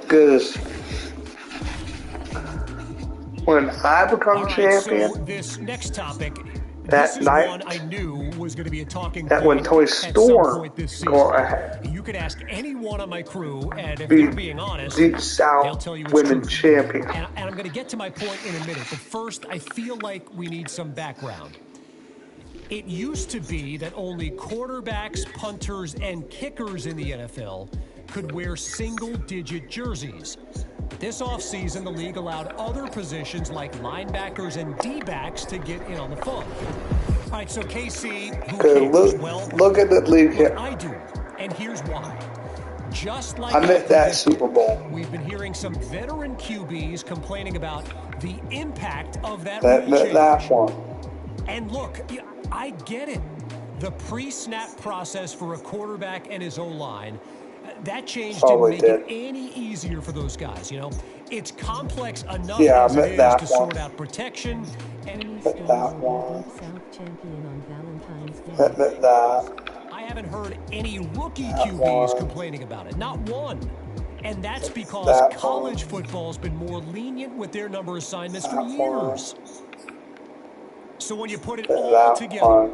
Because when I become champion, so this next topic, that this is night, one I knew was going to be a talking that point when Tony at some Storm point this go season. ahead, You could ask anyone on my crew, and if be they're being honest, Deep they'll South tell you it's Women true. Champion. And I'm going to get to my point in a minute, but first, I feel like we need some background. It used to be that only quarterbacks, punters, and kickers in the NFL could wear single-digit jerseys. This offseason, the league allowed other positions like linebackers and D-backs to get in on the fun. All right, so KC, who cares? Well, look at the league look, here. I do, and here's why. Just like I missed that Super Bowl. we've been hearing some veteran QBs complaining about the impact of that one. And look, I get it. The pre-snap process for a quarterback and his O-line, that change didn't make it any easier for those guys, you know. It's complex enough as it is to sort out protection. And South champion on Valentine's Day. I haven't heard any rookie QBs complaining about it. Not one. And that's because college football's been more lenient with their number assignments for years. So when you put it all together,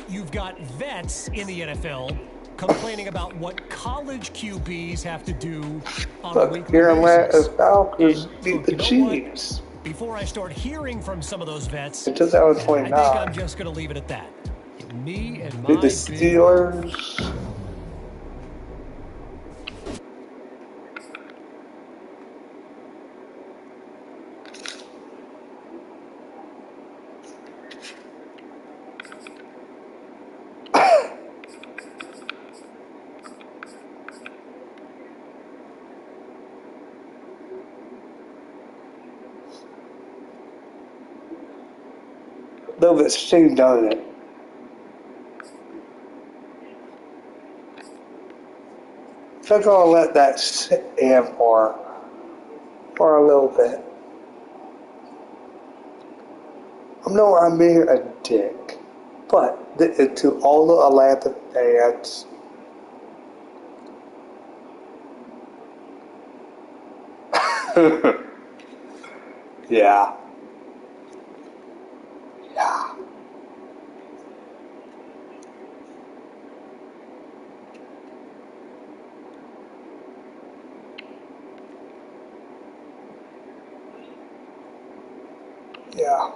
you've got vets in the NFL complaining about what college QBs have to do on a weekly basis. Falcons beat the Chiefs. Before I start hearing from some of those vets, in 2029. I think I'm just going to leave it at that. Me and my beat the Steelers. Though it's Sting done it. So I'm gonna let that sit in for a little bit. I know I'm being a dick, but to all the Atlanta fans, yeah. Yeah.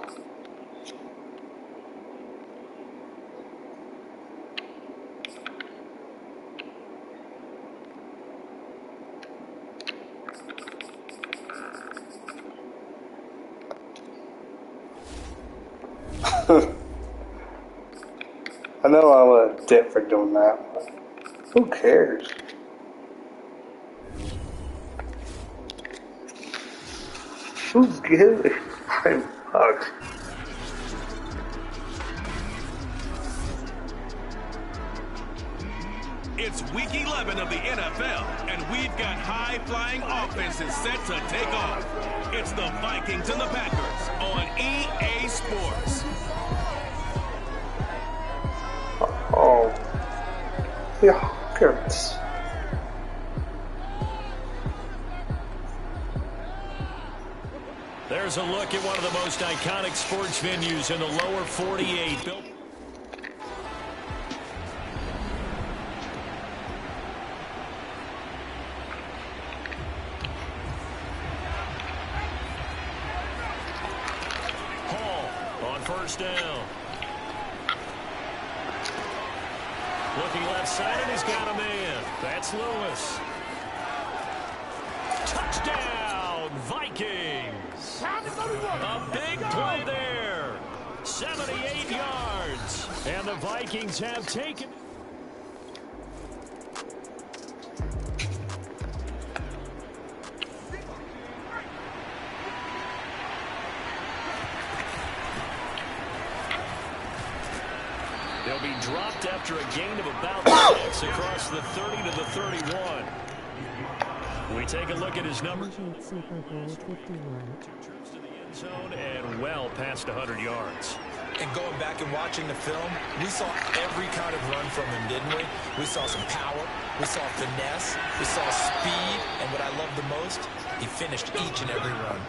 I know I'm a dick for doing that, but who cares? Who gives a fuck? It's week 11 of the NFL, and we've got high-flying offenses set to take off. It's the Vikings and the Packers on EA Sports. Oh. Yeah, good. There's a look at one of the most iconic sports venues in the lower 48. Built Hall on first down. Looking left side, and he's got a man. That's Lewis. Touchdown, Vikings. A big play there. 78 yards. And the Vikings have taken. They'll be dropped after a gain of about 6 across the 30 to the 31. We take a look at his numbers. Super Bowl 51. 2 trips to the end zone and well past 100 yards. And going back and watching the film, we saw every kind of run from him, didn't we? We saw some power, we saw finesse, we saw speed, and what I love the most, he finished each and every run.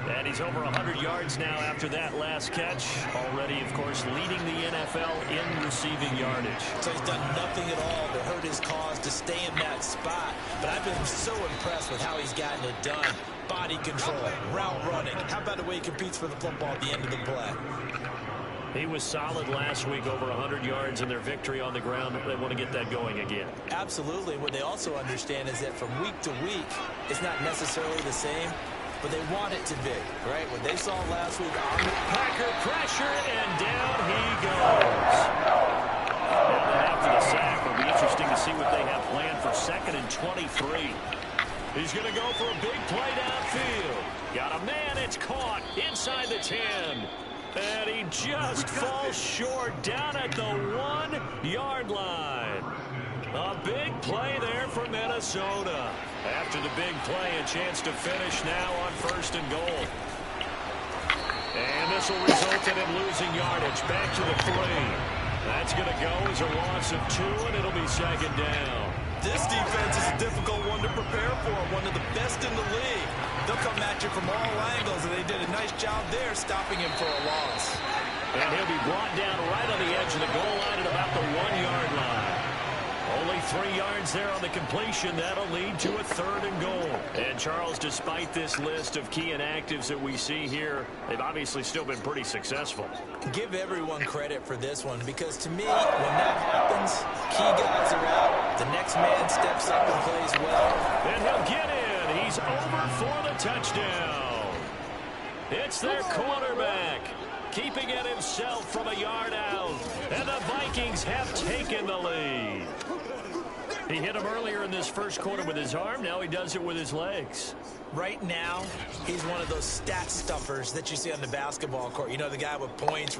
And he's over 100 yards now after that last catch. Already, of course, leading the NFL in receiving yardage. So he's done nothing at all to hurt his cause to stay in that spot. But I've been so impressed with how he's gotten it done. Body control, route running. How about the way he competes for the football at the end of the play? He was solid last week, over 100 yards in their victory on the ground. They want to get that going again. Absolutely. What they also understand is that from week to week, it's not necessarily the same, but they want it to be, right? What they saw last week, Packer pressure, and down he goes. And then after the sack, it'll be interesting to see what they have planned for 2nd and 23. He's going to go for a big play downfield. Got a man, it's caught inside the 10. And he just falls short down at the 1-yard line. A big play there for Minnesota. After the big play, a chance to finish now on 1st and goal. And this will result in him losing yardage. Back to the 3. That's going to go as a loss of 2, and it'll be 2nd down. This defense is a difficult one to prepare for, one of the best in the league. They'll come at you from all angles, and they did a nice job there stopping him for a loss. And he'll be brought down right on the edge of the goal line at about the 1-yard line. Only 3 yards there on the completion. That'll lead to a 3rd and goal. And Charles, despite this list of key inactives that we see here, they've obviously still been pretty successful. Give everyone credit for this one, because to me, when that happens, key guys are out, the next man steps up and plays well. And he'll get in. He's over for the touchdown. It's their quarterback, keeping it himself from a yard out. And the Vikings have taken the lead. He hit him earlier in this first quarter with his arm. Now he does it with his legs. Right now, he's one of those stat stuffers that you see on the basketball court. You know, the guy with points.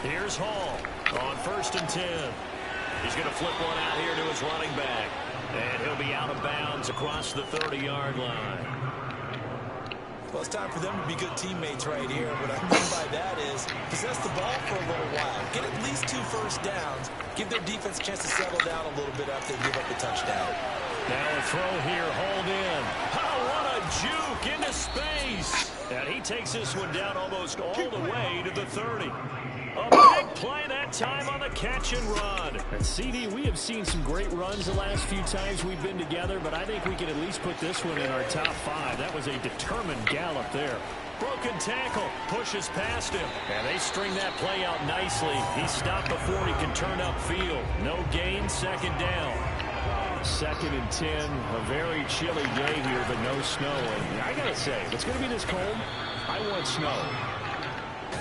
Here's Hall on 1st and 10. He's going to flip one out here to his running back. And he'll be out of bounds across the 30-yard line. Well, it's time for them to be good teammates right here. What I mean by that is possess the ball for a little while. Get at least 2 first downs. Give their defense a chance to settle down a little bit after they give up the touchdown. Now a throw here, hauled in. Oh, what a juke into space. And he takes this one down almost all the way to the 30. A big play that time on the catch and run. And CD, we have seen some great runs the last few times we've been together, but I think we can at least put this one in our top 5. That was a determined gallop there. Broken tackle, pushes past him. And they string that play out nicely. He stopped before he can turn upfield. No gain, 2nd down. 2nd and 10, a very chilly day here, but no snow. And I gotta say, if it's gonna be this cold, I want snow.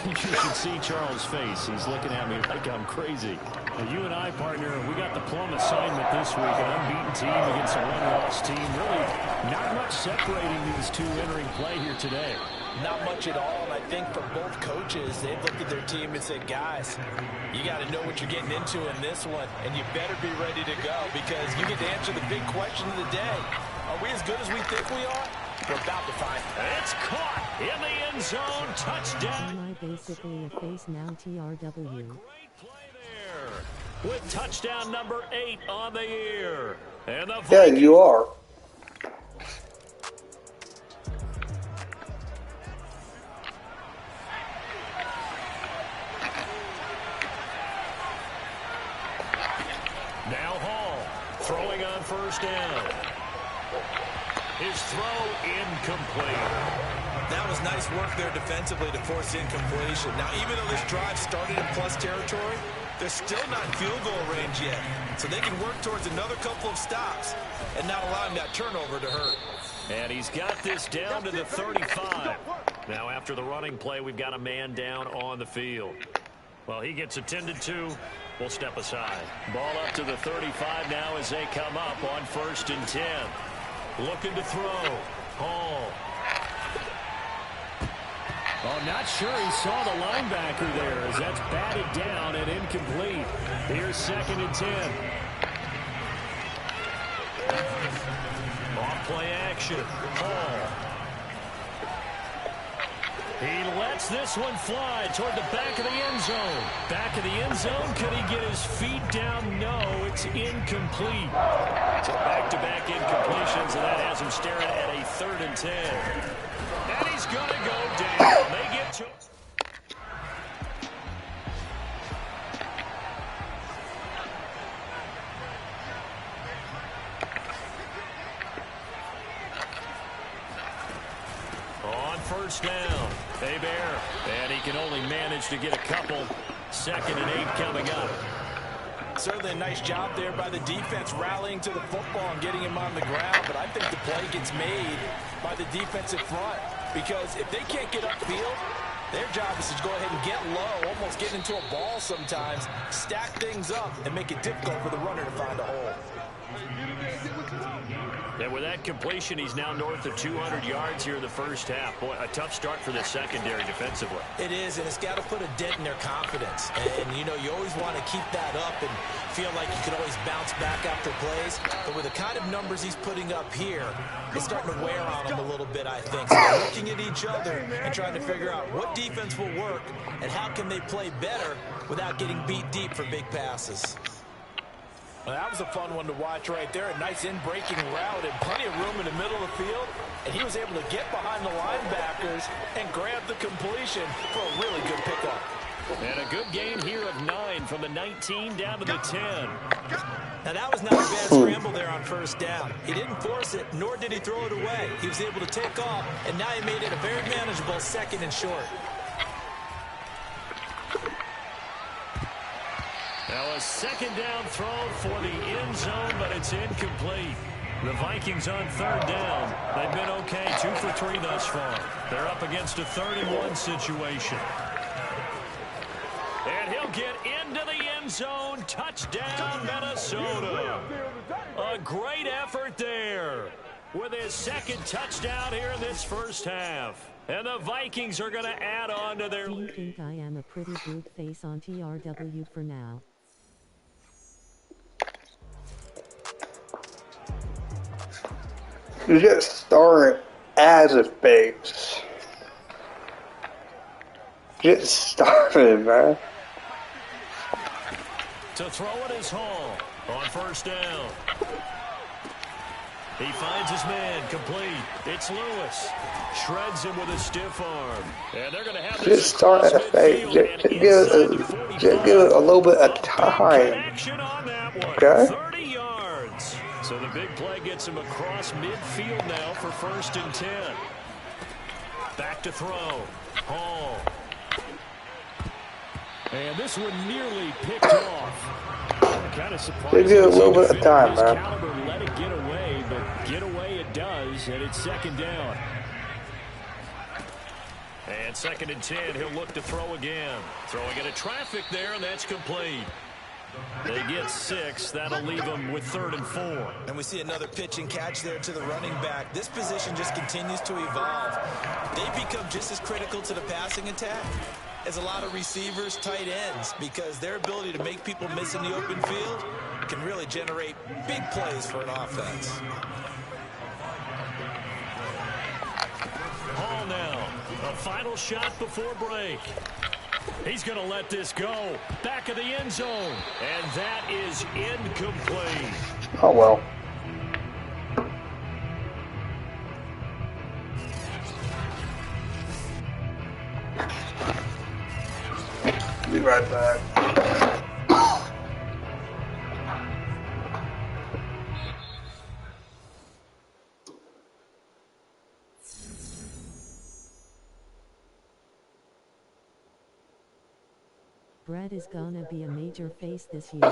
You should see Charles' face. He's looking at me like I'm crazy. Now, you and I, partner, we got the plum assignment this week. An unbeaten team against a one-loss team. Really not much separating these two entering play here today. Not much at all, and I think for both coaches, they've looked at their team and said, guys, you got to know what you're getting into in this one, and you better be ready to go because you get to answer the big question of the day. Are we as good as we think we are? We're about to find out. It's caught in the end zone. Touchdown. Am I basically a face now TRW? Great play there with touchdown number 8 on the year. And the Yeah, you are. Now Hall throwing on 1st down. His throw incomplete. That was nice work there defensively to force incompletion. Now, even though this drive started in plus territory, they're still not in field goal range yet. So they can work towards another couple of stops and not allowing that turnover to hurt. And he's got this down to the 35. Now, after the running play, we've got a man down on the field. Well, he gets attended to. We'll step aside. Ball up to the 35 now as they come up on 1st and 10. Looking to throw. Hall. Oh, not sure he saw the linebacker there as that's batted down and incomplete. Here's 2nd and 10. Off play action. Hall. He lets this one fly toward the back of the end zone. Back of the end zone. Could he get his feet down? No, it's incomplete. So back-to-back incompletions, and that has him staring at a 3rd and 10. And he's going to go down. They get to... On first down, Bear, and he can only manage to get a couple. 2nd and 8 coming up. Certainly a nice job there by the defense rallying to the football and getting him on the ground, but I think the play gets made by the defensive front because if they can't get upfield, their job is to go ahead and get low, almost get into a ball sometimes, stack things up, and make it difficult for the runner to find a hole. And with that completion, he's now north of 200 yards here in the first half. Boy, a tough start for the secondary defensively. It is, and it's got to put a dent in their confidence. And, you know, you always want to keep that up and feel like you can always bounce back after plays. But with the kind of numbers he's putting up here, it's starting to wear on them a little bit, I think. So they're looking at each other and trying to figure out what defense will work and how can they play better without getting beat deep for big passes. Well, that was a fun one to watch right there. A nice in-breaking route and plenty of room in the middle of the field. And he was able to get behind the linebackers and grab the completion for a really good pickup. And a good gain here of 9 from the 19 down to the 10. Now, that was not a bad scramble there on first down. He didn't force it, nor did he throw it away. He was able to take off, and now he made it a very manageable 2nd and short. Now a 2nd down throw for the end zone, but it's incomplete. The Vikings on 3rd down. They've been okay, 2 for 3 thus far. They're up against a 3rd and 1 situation. And he'll get into the end zone. Touchdown, Minnesota. A great effort there with his 2nd touchdown here in this first half. And the Vikings are going to add on to their... Do you think I am a pretty brute face on TRW for now? You just start as a face. Get started, man. To throw it is Hall on first down. He finds his man complete. It's Lewis. Shreds him with a stiff arm. And they're going to have this. Just start as a face. Just give it a little bit of time. Okay? 30 yards. So the big play gets him across midfield now for 1st and 10. Back to throw. Hall. And this one nearly picked off. Kind of surprising. Give it a little bit of time, man. Caliber let it get away, but get away it does, and it's 2nd down. And 2nd and 10, he'll look to throw again. Throwing into traffic there, and that's complete. They get 6. That'll leave them with 3rd and 4. And we see another pitch and catch there to the running back. This position just continues to evolve. They become just as critical to the passing attack as a lot of receivers, tight ends, because their ability to make people miss in the open field can really generate big plays for an offense. Hall now. A final shot before break. He's going to let this go. Back of the end zone. And that is incomplete. Oh, well. Be right back. Brett is gonna be a major face this year.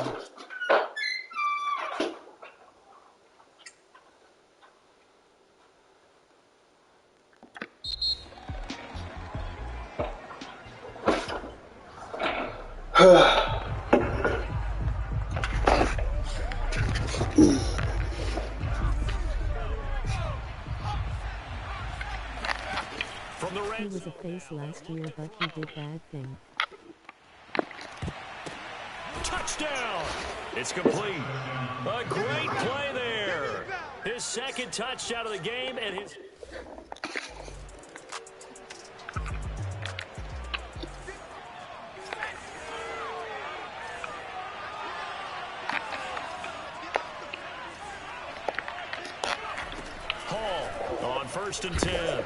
He was a face last year, but he did bad thing. Touchdown! It's complete. A great play there. His his second touchdown of the game, and his... Hall on 1st and 10.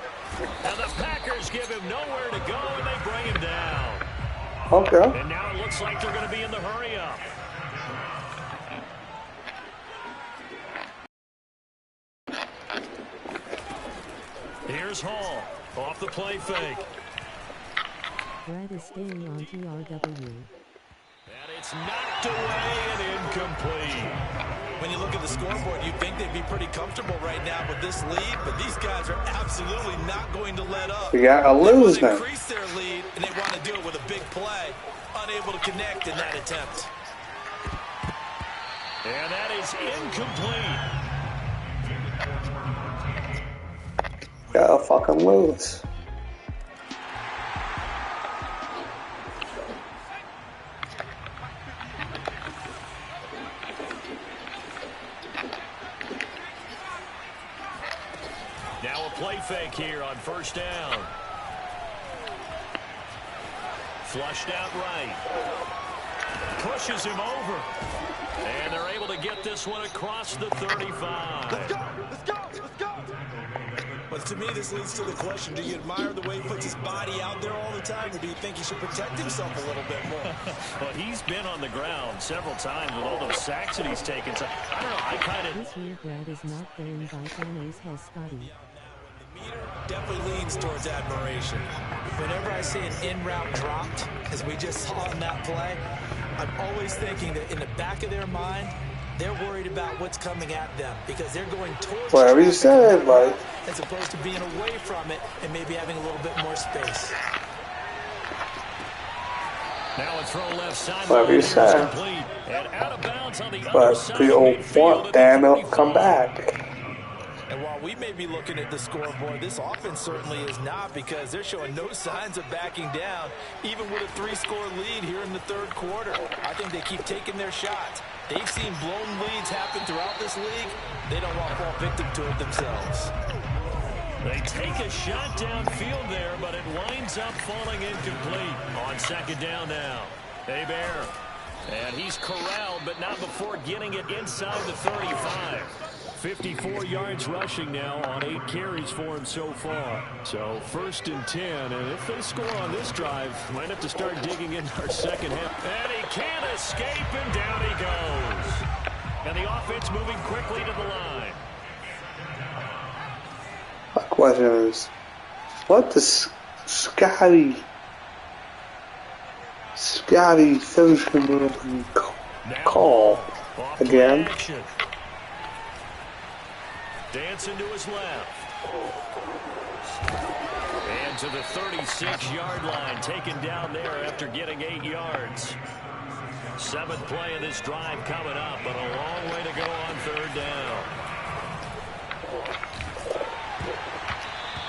And the Packers give him nowhere to go, and they bring him down. Okay. And now it looks like they're going to be in the hurry-up. Here's Hall off the play fake. Brad is staying on TRW. And it's knocked away and incomplete. When you look at the scoreboard, you'd think they'd be pretty comfortable right now with this lead, but these guys are absolutely not going to let up. We got a lose now. now. Increase their lead, and they want to do it with a big play. Unable to connect in that attempt. And that is incomplete. Gotta fucking lose. Now a play fake here on 1st down. Flushed out right. Pushes him over. And they're able to get this one across the 35. Let's go! Let's go! Let's go! But to me, this leads to the question, do you admire the way he puts his body out there all the time, or do you think he should protect himself a little bit more? Well, he's been on the ground several times with all those sacks that he's taken. So, I don't know, I kind of... This year Brad is not playing Vitanos has Scotty. Definitely leans towards admiration. Whenever I see an in-route dropped, as we just saw in that play, I'm always thinking that in the back of their mind, they're worried about what's coming at them because they're going towards whatever you say, buddy. As opposed to being away from it and maybe having a little bit more space. Now a throw left side. Whatever you say. And out of bounds on the other But side the old want, damn it, come back. And while we may be looking at the scoreboard, this offense certainly is not because they're showing no signs of backing down, even with a 3-score lead here in the 3rd quarter. I think they keep taking their shots. They've seen blown leads happen throughout this league. They don't want to fall victim to it themselves. They take a shot downfield there, but it winds up falling incomplete. On 2nd down now. Hebert. And he's corraled, but not before getting it inside the 35. 54 yards rushing now on 8 carries for him so far. So 1st and 10, and if they score on this drive, might have to start digging into our 2nd half. And he can't escape, and down he goes. And the offense moving quickly to the line. My question is, what does Scotty finishing move call again? Dancing to his left. And to the 36-yard line, taken down there after getting 8 yards. 7th play of this drive coming up, but a long way to go on 3rd down.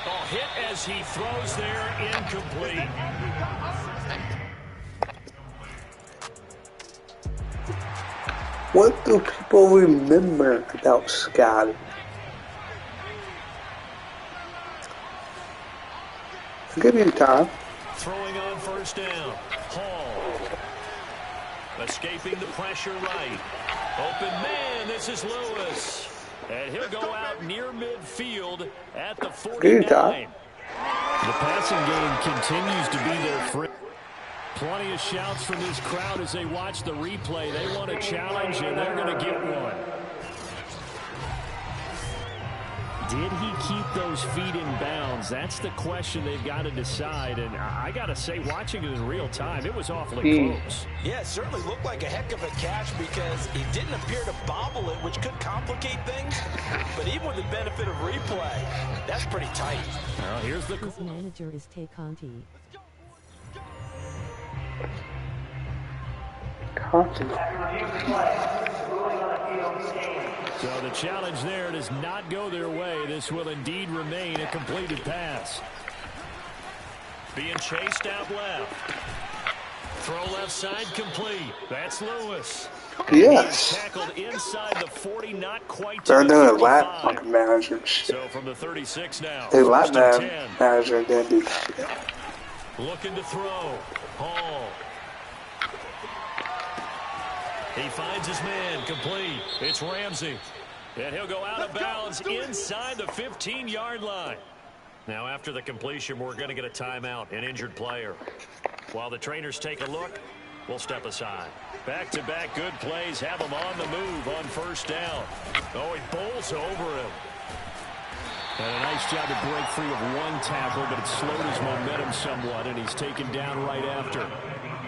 Oh, hit as he throws there, incomplete. What do people remember about Scotty? Give me time. Throwing on 1st down. Hall. Escaping the pressure right. Open man, this is Lewis. And he'll go out near midfield at the 49. The passing game continues to be their friend. Plenty of shouts from this crowd as they watch the replay. They want a challenge, and they're going to get one. Did he keep those feet in bounds? That's the question they've got to decide. And I got to say, watching it in real time, it was awfully close. Yeah, it certainly looked like a heck of a catch because he didn't appear to bobble it, which could complicate things. But even with the benefit of replay, that's pretty tight. Well, here's the His manager is Tay Conti. So the challenge there does not go their way. This will indeed remain a completed pass. Being chased out left. Throw left side complete. That's Lewis. Yes. Tackled inside the 40, not quite to They're the doing 55. lap manager shit. So from the 36 now, Hey, lap first and 10. manager didn't do shit. Looking to throw. Hall. He finds his man, complete. It's Ramsey. And he'll go out of bounds inside the 15-yard line. Now after the completion, we're going to get a timeout, an injured player. While the trainers take a look, we'll step aside. Back-to-back good plays have him on the move on first down. Oh, he bowls over him. And a nice job to break free of one tackle, but it slowed his momentum somewhat, and he's taken down right after.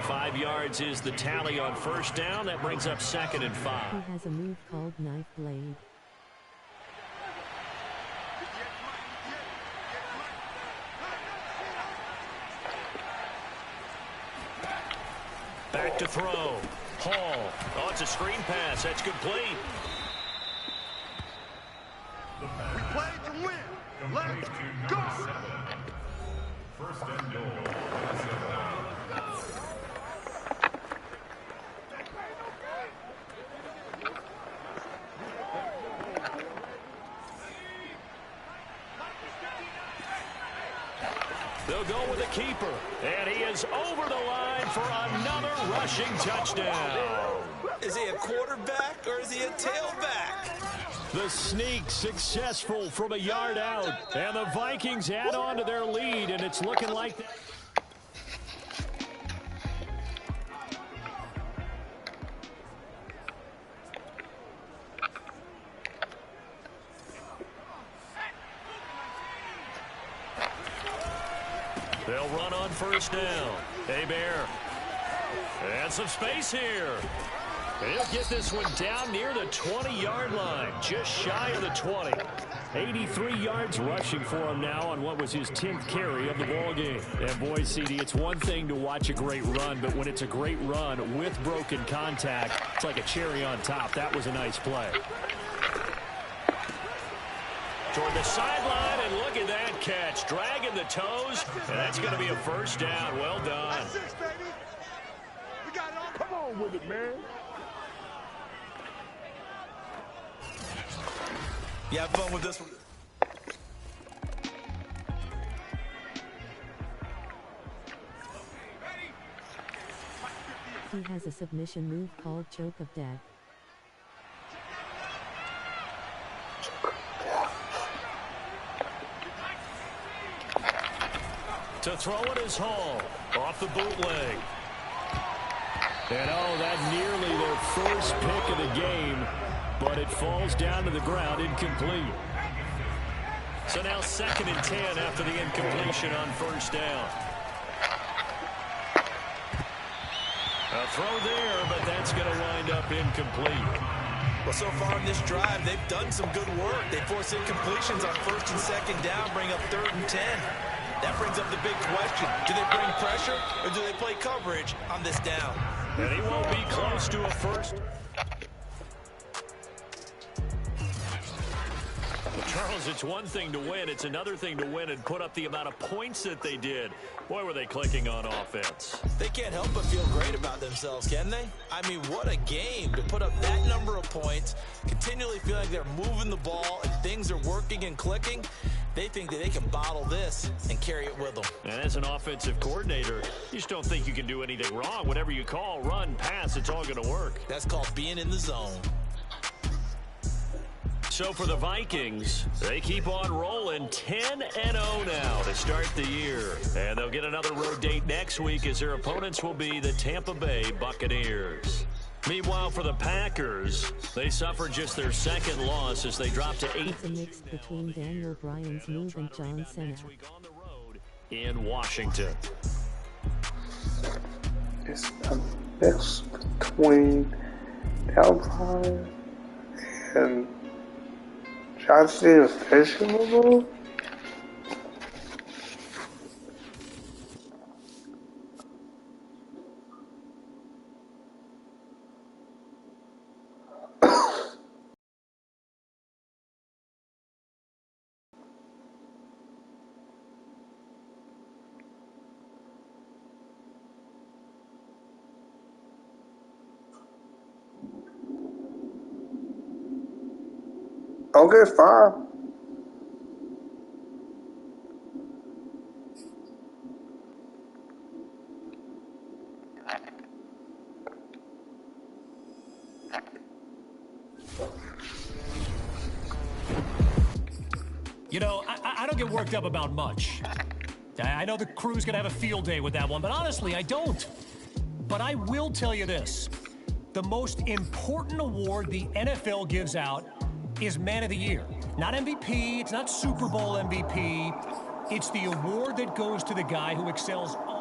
5 yards is the tally on first down. That brings up 2nd and 5. He has a move called knife blade. Back to throw. Hall. Oh, it's a screen pass. That's complete. We play to win. Let's go. First and goal. They'll go with a keeper. And he is over the line for another rushing touchdown. Is he a quarterback or is he a tailback? The sneak successful from a yard out. And the Vikings add on to their lead, and it's looking like that. They'll run on first down. Bear. And some space here. And he'll get this one down near the 20-yard line, just shy of the 20. 83 yards rushing for him now on what was his 10th carry of the ballgame. And boy, CD, it's one thing to watch a great run, but when it's a great run with broken contact, it's like a cherry on top. That was a nice play. Toward the sideline, and look at that catch. Dragging the toes, and that's going to be a first down. Well done. That's it, baby. We got it all. Come on with it, man. You have fun with this one. He has a submission move called choke of death. To throw it is Hall. Off the bootleg. And oh, that nearly their first pick of the game, but it falls down to the ground, incomplete. So now 2nd and 10 after the incompletion on first down. A throw there, but that's going to wind up incomplete. Well, so far in this drive, they've done some good work. They force incompletions on 1st and 2nd down, bring up 3rd and 10. That brings up the big question. Do they bring pressure or do they play coverage on this down? And he won't be close to a first. Well, Charles, it's one thing to win. It's another thing to win and put up the amount of points that they did. Boy, were they clicking on offense. They can't help but feel great about themselves, can they? I mean, what a game to put up that number of points, continually feel like they're moving the ball and things are working and clicking. They think that they can bottle this and carry it with them. And as an offensive coordinator, you just don't think you can do anything wrong. Whatever you call, run, pass, it's all going to work. That's called being in the zone. So for the Vikings, they keep on rolling 10-0 now to start the year. And they'll get another road date next week as their opponents will be the Tampa Bay Buccaneers. Meanwhile, for the Packers, they suffered just their 2nd loss as they dropped to 8. It's a mix between Daniel Bryan's move and John Cena. Next week on the road in Washington. It's a mix between Daniel and John Cena's finishing move. Okay, fine. You know, I don't get worked up about much. I know the crew's going to have a field day with that one, but honestly, I don't. But I will tell you this. The most important award the NFL gives out is Man of the Year. Not MVP, it's not Super Bowl MVP. It's the award that goes to the guy who excels all.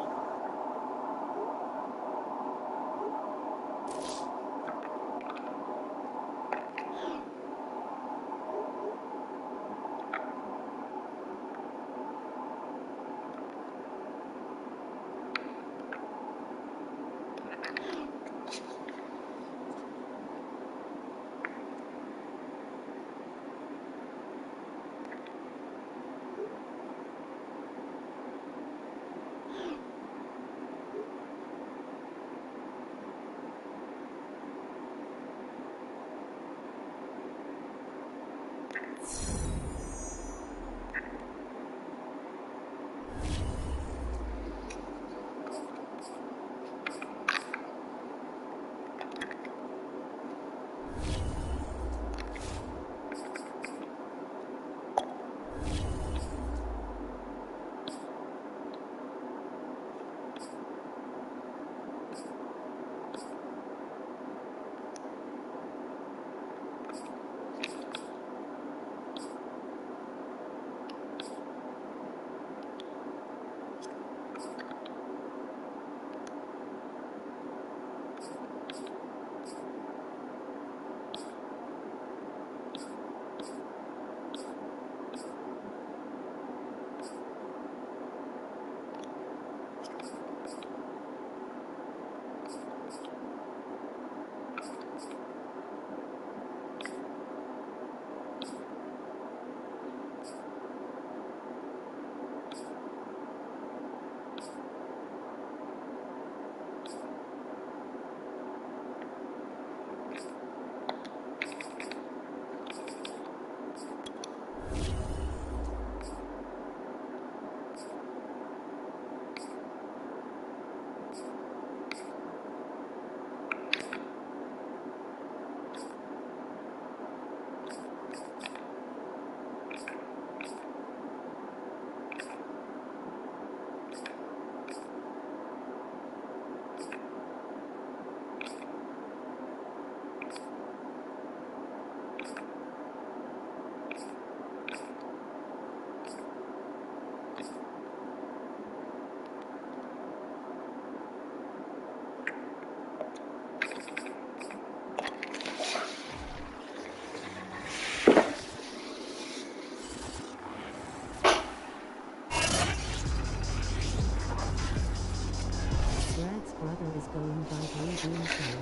brother is going by GreatDMan Show.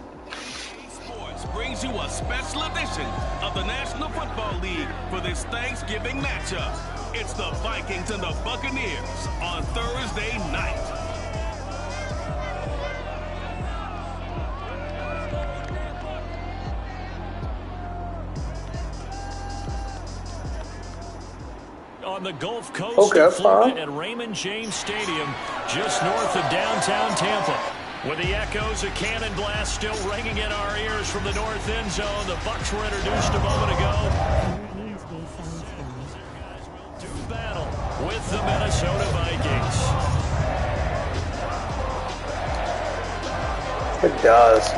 Sports brings you a special edition of the National Football League for this Thanksgiving matchup. It's the Vikings and the Buccaneers on Thursday night. On the Gulf Coast of Florida at Raymond James Stadium, just north of downtown Tampa. With the echoes of cannon blast still ringing in our ears from the north end zone, the Bucs were introduced a moment ago. To battle with the Minnesota Vikings. It does.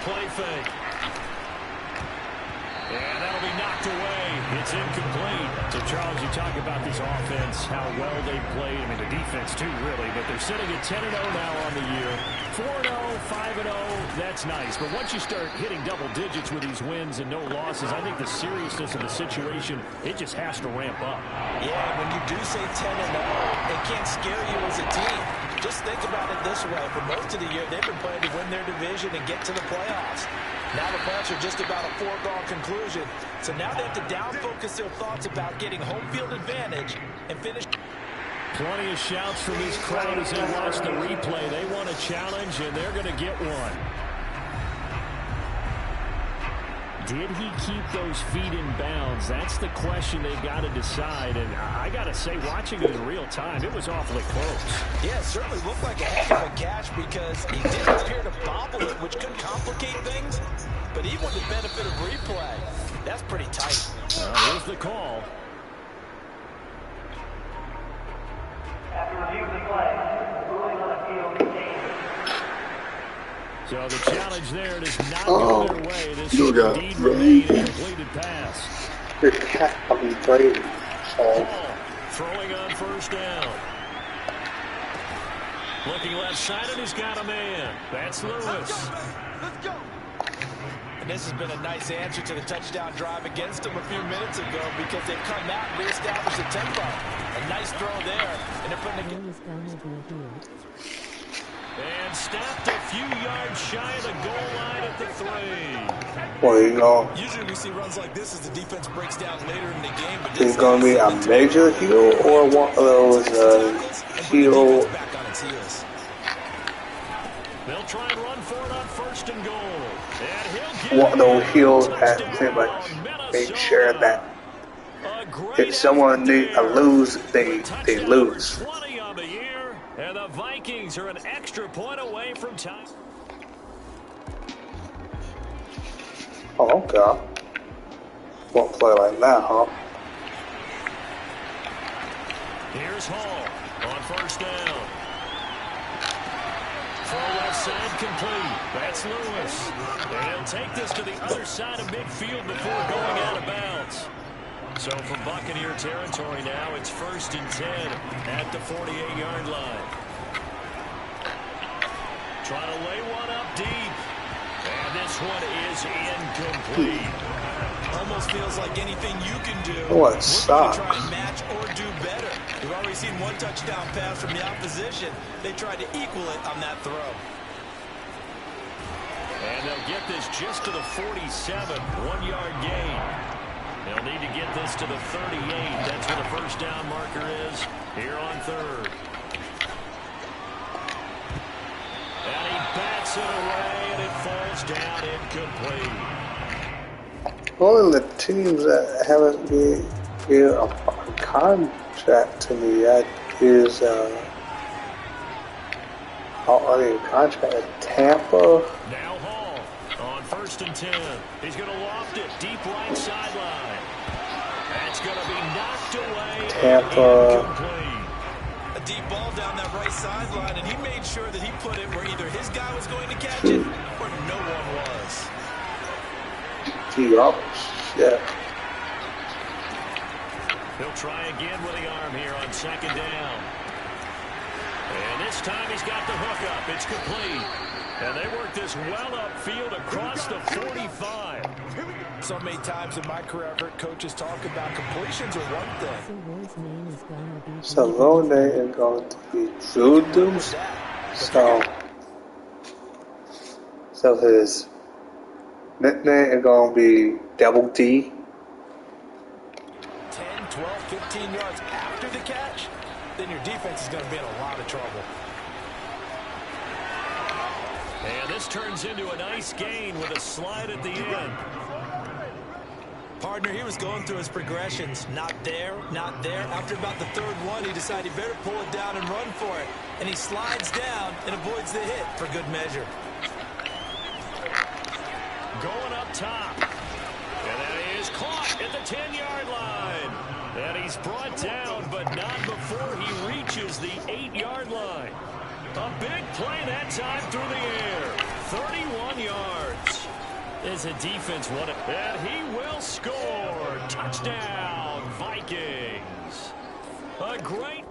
Play fake. And that'll be knocked away. It's incomplete. So, Charles, you talk about this offense, how well they played. I mean, the defense, too, really. But they're sitting at 10-0 now on the year. 4-0, 5-0, that's nice. But once you start hitting double digits with these wins and no losses, I think the seriousness of the situation, it just has to ramp up. Yeah, when you do say 10-0, it can't scare you as a team. Just think about it this way. For most of the year, they've been playing to win their division. division and get to the playoffs. Now the playoffs are just about a foregone conclusion. So now they have to down-focus their thoughts about getting home field advantage and finish. Plenty of shouts from this crowd as they watch the replay. They want a challenge, and they're going to get one. Did he keep those feet in bounds? That's the question they've got to decide. And I got to say, watching it in real time, it was awfully close. Yeah, it certainly looked like a heck of a catch because he didn't appear to bobble it, which could complicate things. But even with the benefit of replay, that's pretty tight. Here's the call. After reviewing the play, ruling on the field is So the challenge there does not go their way. This should indeed remain a completed pass. Your cat fucking Brady. Ball throwing on first down. Looking left-sided, he's got a man. That's Lewis. Let's go. And this has been a nice answer to the touchdown drive against them a few minutes ago because they've come out and reestablished the tempo. A nice throw there, and they're putting it. And stopped a few yards shy of the goal line at the 3. Well, you know, usually we see runs like this as the defense breaks down later in the game. But it's going to be a major heel or one of those heel. They'll try and run for it on first and goal. And he'll get One of those heels that pretty much make sure that if someone needs to lose, they lose. 20 on the year, and the Vikings are an extra point away from time. Oh, okay. Won't play like that, huh? Here's Hall on first down. Throw left side complete. That's Lewis. And he'll take this to the other side of midfield before going out of bounds. So from Buccaneer territory now, it's 1st and 10 at the 48-yard line. Trying to lay one up deep. And this one is incomplete. Almost feels like anything you can do. What sucks? Try and match or do better. We've already seen one touchdown pass from the opposition. They tried to equal it on that throw. And they'll get this just to the 47, 1-yard gain. They'll need to get this to the 38. That's where the first down marker is here on 3rd. And he bats it away, and it falls down incomplete. One of the teams that haven't given a contract to me yet is contract Tampa. Now Hall on 1st and 10. He's going to loft it deep right sideline. That's going to be knocked away. Tampa. A deep ball down that right sideline, and he made sure that he put it where either his guy was going to catch it or no one was. Yeah. He'll try again with the arm here on 2nd down. And this time he's got the hook up. It's complete. And they work this well upfield across the 45. So many times in my career, I've heard coaches talk about completions are one thing. So Roy's name is going to be Judo. So his nickname is going to be Double D. 10, 12, 15 yards after the catch, then your defense is going to be in a lot of trouble. And this turns into a nice gain with a slide at the end. Partner, he was going through his progressions. Not there, not there. After about the 3rd one, he decided he better pull it down and run for it. And he slides down and avoids the hit for good measure. Going up top. And that is caught at the 10-yard line. And he's brought down, but not before he reaches the 8-yard line. A big play that time through the air. 31 yards. As a defense won it. And he will score. Touchdown, Vikings. A great...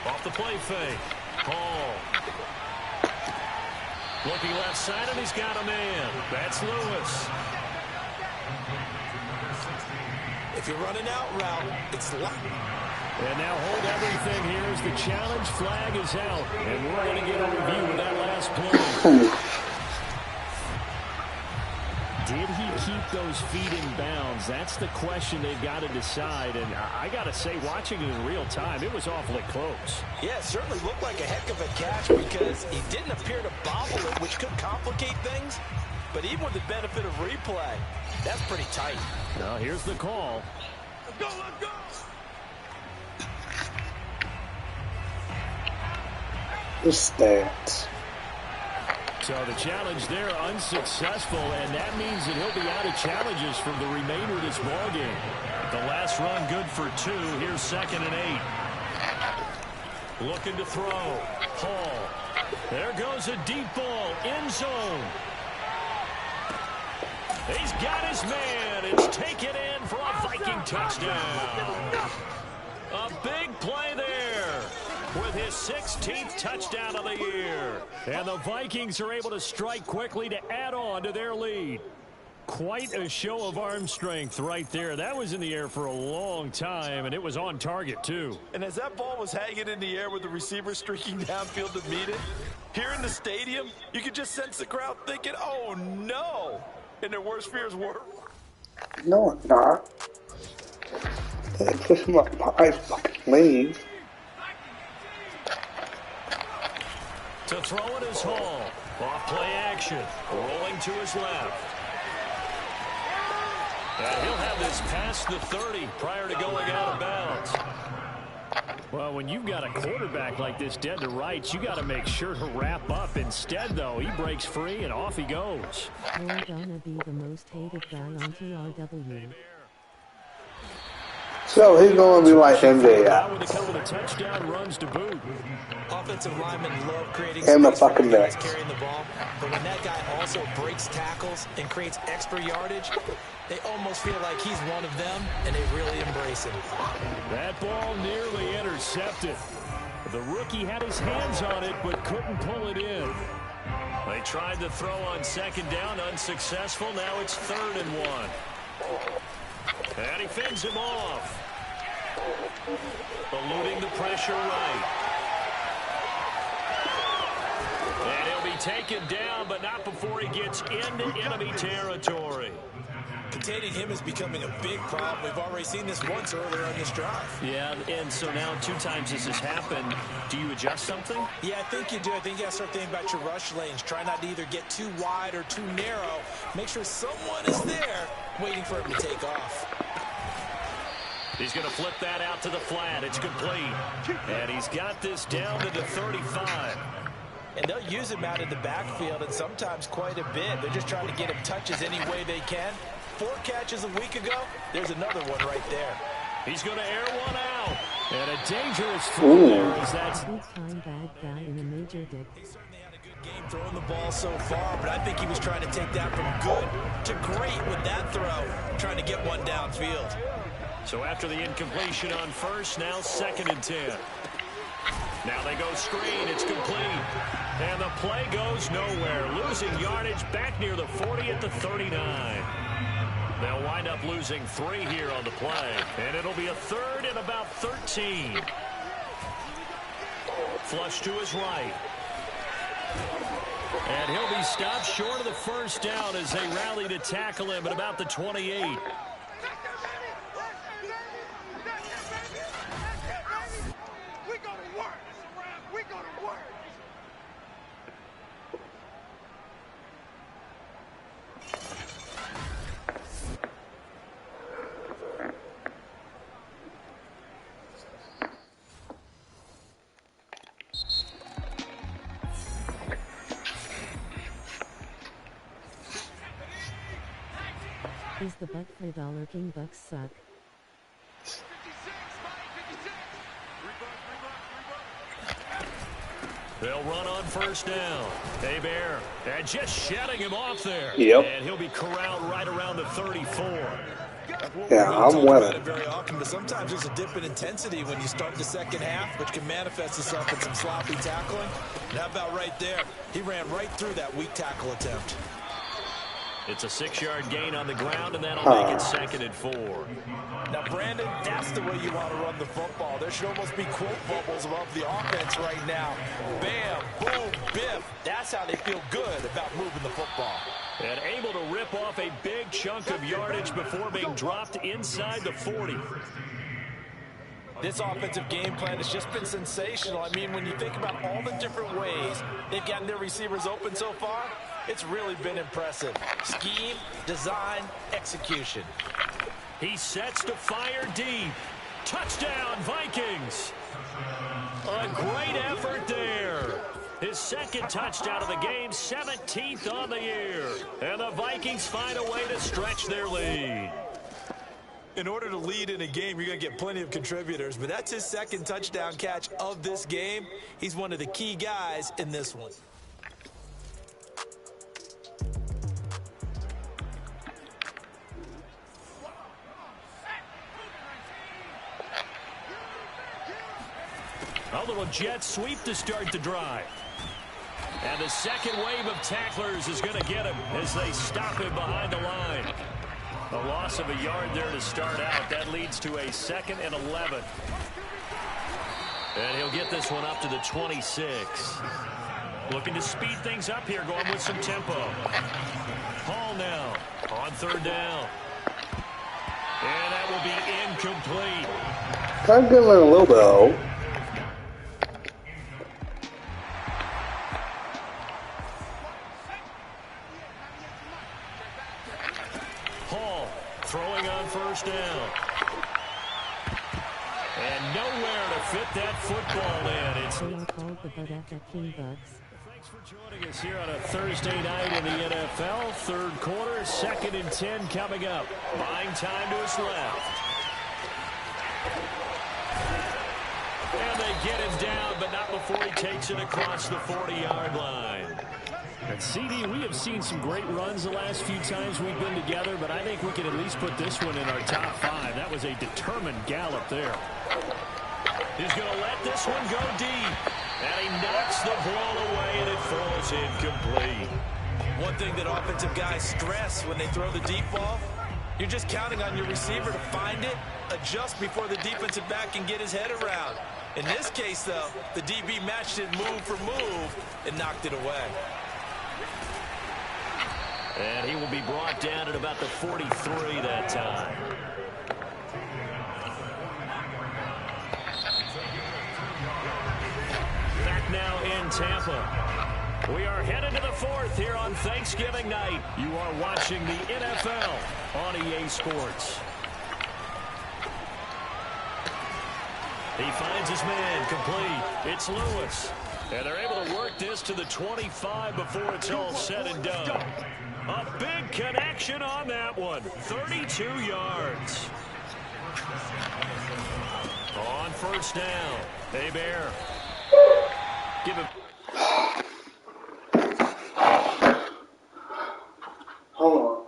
Off the play fake. Hall. Looking left side, and he's got a man. That's Lewis. If you're running out route, it's locked. And now hold everything here as the challenge flag is out. And we're going to get a review of that last play. Did he keep those feet in bounds? That's the question they've got to decide. And I got to say, watching it in real time, it was awfully close. Yeah, it certainly looked like a heck of a catch because he didn't appear to bobble it, which could complicate things. But even with the benefit of replay, that's pretty tight. Now here's the call. Let's go, let's go. The stats. So the challenge there unsuccessful, and that means that he'll be out of challenges for the remainder of this ballgame. The last run good for 2. Here's 2nd and 8. Looking to throw. Hall. There goes a deep ball. End zone. He's got his man. It's taken in for a Viking touchdown. A big play there with his 16th touchdown of the year. And the Vikings are able to strike quickly to add on to their lead. Quite a show of arm strength right there. That was in the air for a long time, and it was on target, too. And as that ball was hanging in the air with the receiver streaking downfield to meet it, here in the stadium, you could just sense the crowd thinking, oh, no. And their worst fears were. No, it's not. They push him up 5 fucking lanes. To throw it is Hall. Off play action. Rolling to his left. And he'll have this past the 30 prior to going out of bounds. Well, when you've got a quarterback like this dead to rights, you got to make sure to wrap up. Instead, though, he breaks free and off he goes. We're gonna be the most hated guy on TRW. So he's going to be like MJ. With a couple of touchdown runs to boot. Offensive linemen love creating And the space for fucking guys Nets. carrying the ball. But when that guy also breaks tackles and creates extra yardage, they almost feel like he's one of them, and they really embrace him. That ball nearly intercepted. The rookie had his hands on it, but couldn't pull it in. They tried to throw on 2nd down, unsuccessful. Now it's 3rd and 1. And he fends him off. Eluding the pressure right. And he'll be taken down, but not before he gets into enemy territory. Containing him is becoming a big problem. We've already seen this once earlier on this drive. Yeah, and so now 2 times this has happened. Do you adjust something? Yeah, I think you do. I think you got to start thinking about your rush lanes. Try not to either get too wide or too narrow. Make sure someone is there waiting for him to take off. He's going to flip that out to the flat. It's complete. And he's got this down to the 35. And they'll use him out in the backfield, and sometimes quite a bit. They're just trying to get him touches any way they can. 4 catches a week ago. There's another one right there. He's going to air one out. And a dangerous throw there as that's... Big-time bad guy in a major dick. He certainly had a good game throwing the ball so far, but I think he was trying to take that from good to great with that throw, trying to get one downfield. So after the incompletion on 1st, now 2nd and 10. Now they go screen. It's complete. And the play goes nowhere. Losing yardage back near the 40 at the 39. They'll wind up losing 3 here on the play. And it'll be a 3rd and about 13. Flush to his right. And he'll be stopped short of the 1st down as they rally to tackle him at about the 28. Is the buck for $1 King Bucks suck? They'll run on 1st down. Hey, Bear. And just shutting him off there. Yep. And he'll be corralled right around the 34. Yeah, I'm with it. Very often, but sometimes there's a dip in intensity when you start the 2nd half, which can manifest itself in some sloppy tackling. And how about right there? He ran right through that weak tackle attempt. It's a 6-yard gain on the ground, and that'll make it 2nd and 4. Now, Brandon, that's the way you want to run the football. There should almost be quote bubbles above the offense right now. Bam, boom, biff. That's how they feel good about moving the football. And able to rip off a big chunk of yardage before being dropped inside the 40. This offensive game plan has just been sensational. I mean, when you think about all the different ways they've gotten their receivers open so far, it's really been impressive. Scheme, design, execution. He sets to fire deep. Touchdown, Vikings. A great effort there. His 2nd touchdown of the game, 17th on the year. And the Vikings find a way to stretch their lead. In order to lead in a game, you're going to get plenty of contributors, but that's his 2nd touchdown catch of this game. He's one of the key guys in this one. A little jet sweep to start the drive. And the 2nd wave of tacklers is going to get him as they stop him behind the line. A loss of a yard there to start out. That leads to a 2nd and 11. And he'll get this one up to the 26. Looking to speed things up here, going with some tempo. Hall now on 3rd down. And that will be incomplete. Kind of good a little though. Throwing on 1st down. And nowhere to fit that football in. It's They are called the Bud at King Bucks. Thanks for joining us here on a Thursday night in the NFL. 3rd quarter, 2nd and 10 coming up. Buying time to his left. And they get him down, but not before he takes it across the 40-yard line. And CD, we have seen some great runs the last few times we've been together, but I think we can at least put this one in our top 5. That was a determined gallop there. He's going to let this one go deep. And he knocks the ball away, and it falls incomplete. One thing that offensive guys stress when they throw the deep ball, you're just counting on your receiver to find it, adjust before the defensive back can get his head around. In this case, though, the DB matched it move for move and knocked it away. And he will be brought down at about the 43 that time. Back now in Tampa. We are headed to the 4th here on Thanksgiving night. You are watching the NFL on EA Sports. He finds his man complete. It's Lewis. And they're able to work this to the 25 before it's all said and done. A big connection on that one. 32 yards. On 1st down. Hey, Bear. Give him. Hold on.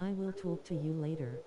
I will talk to you later.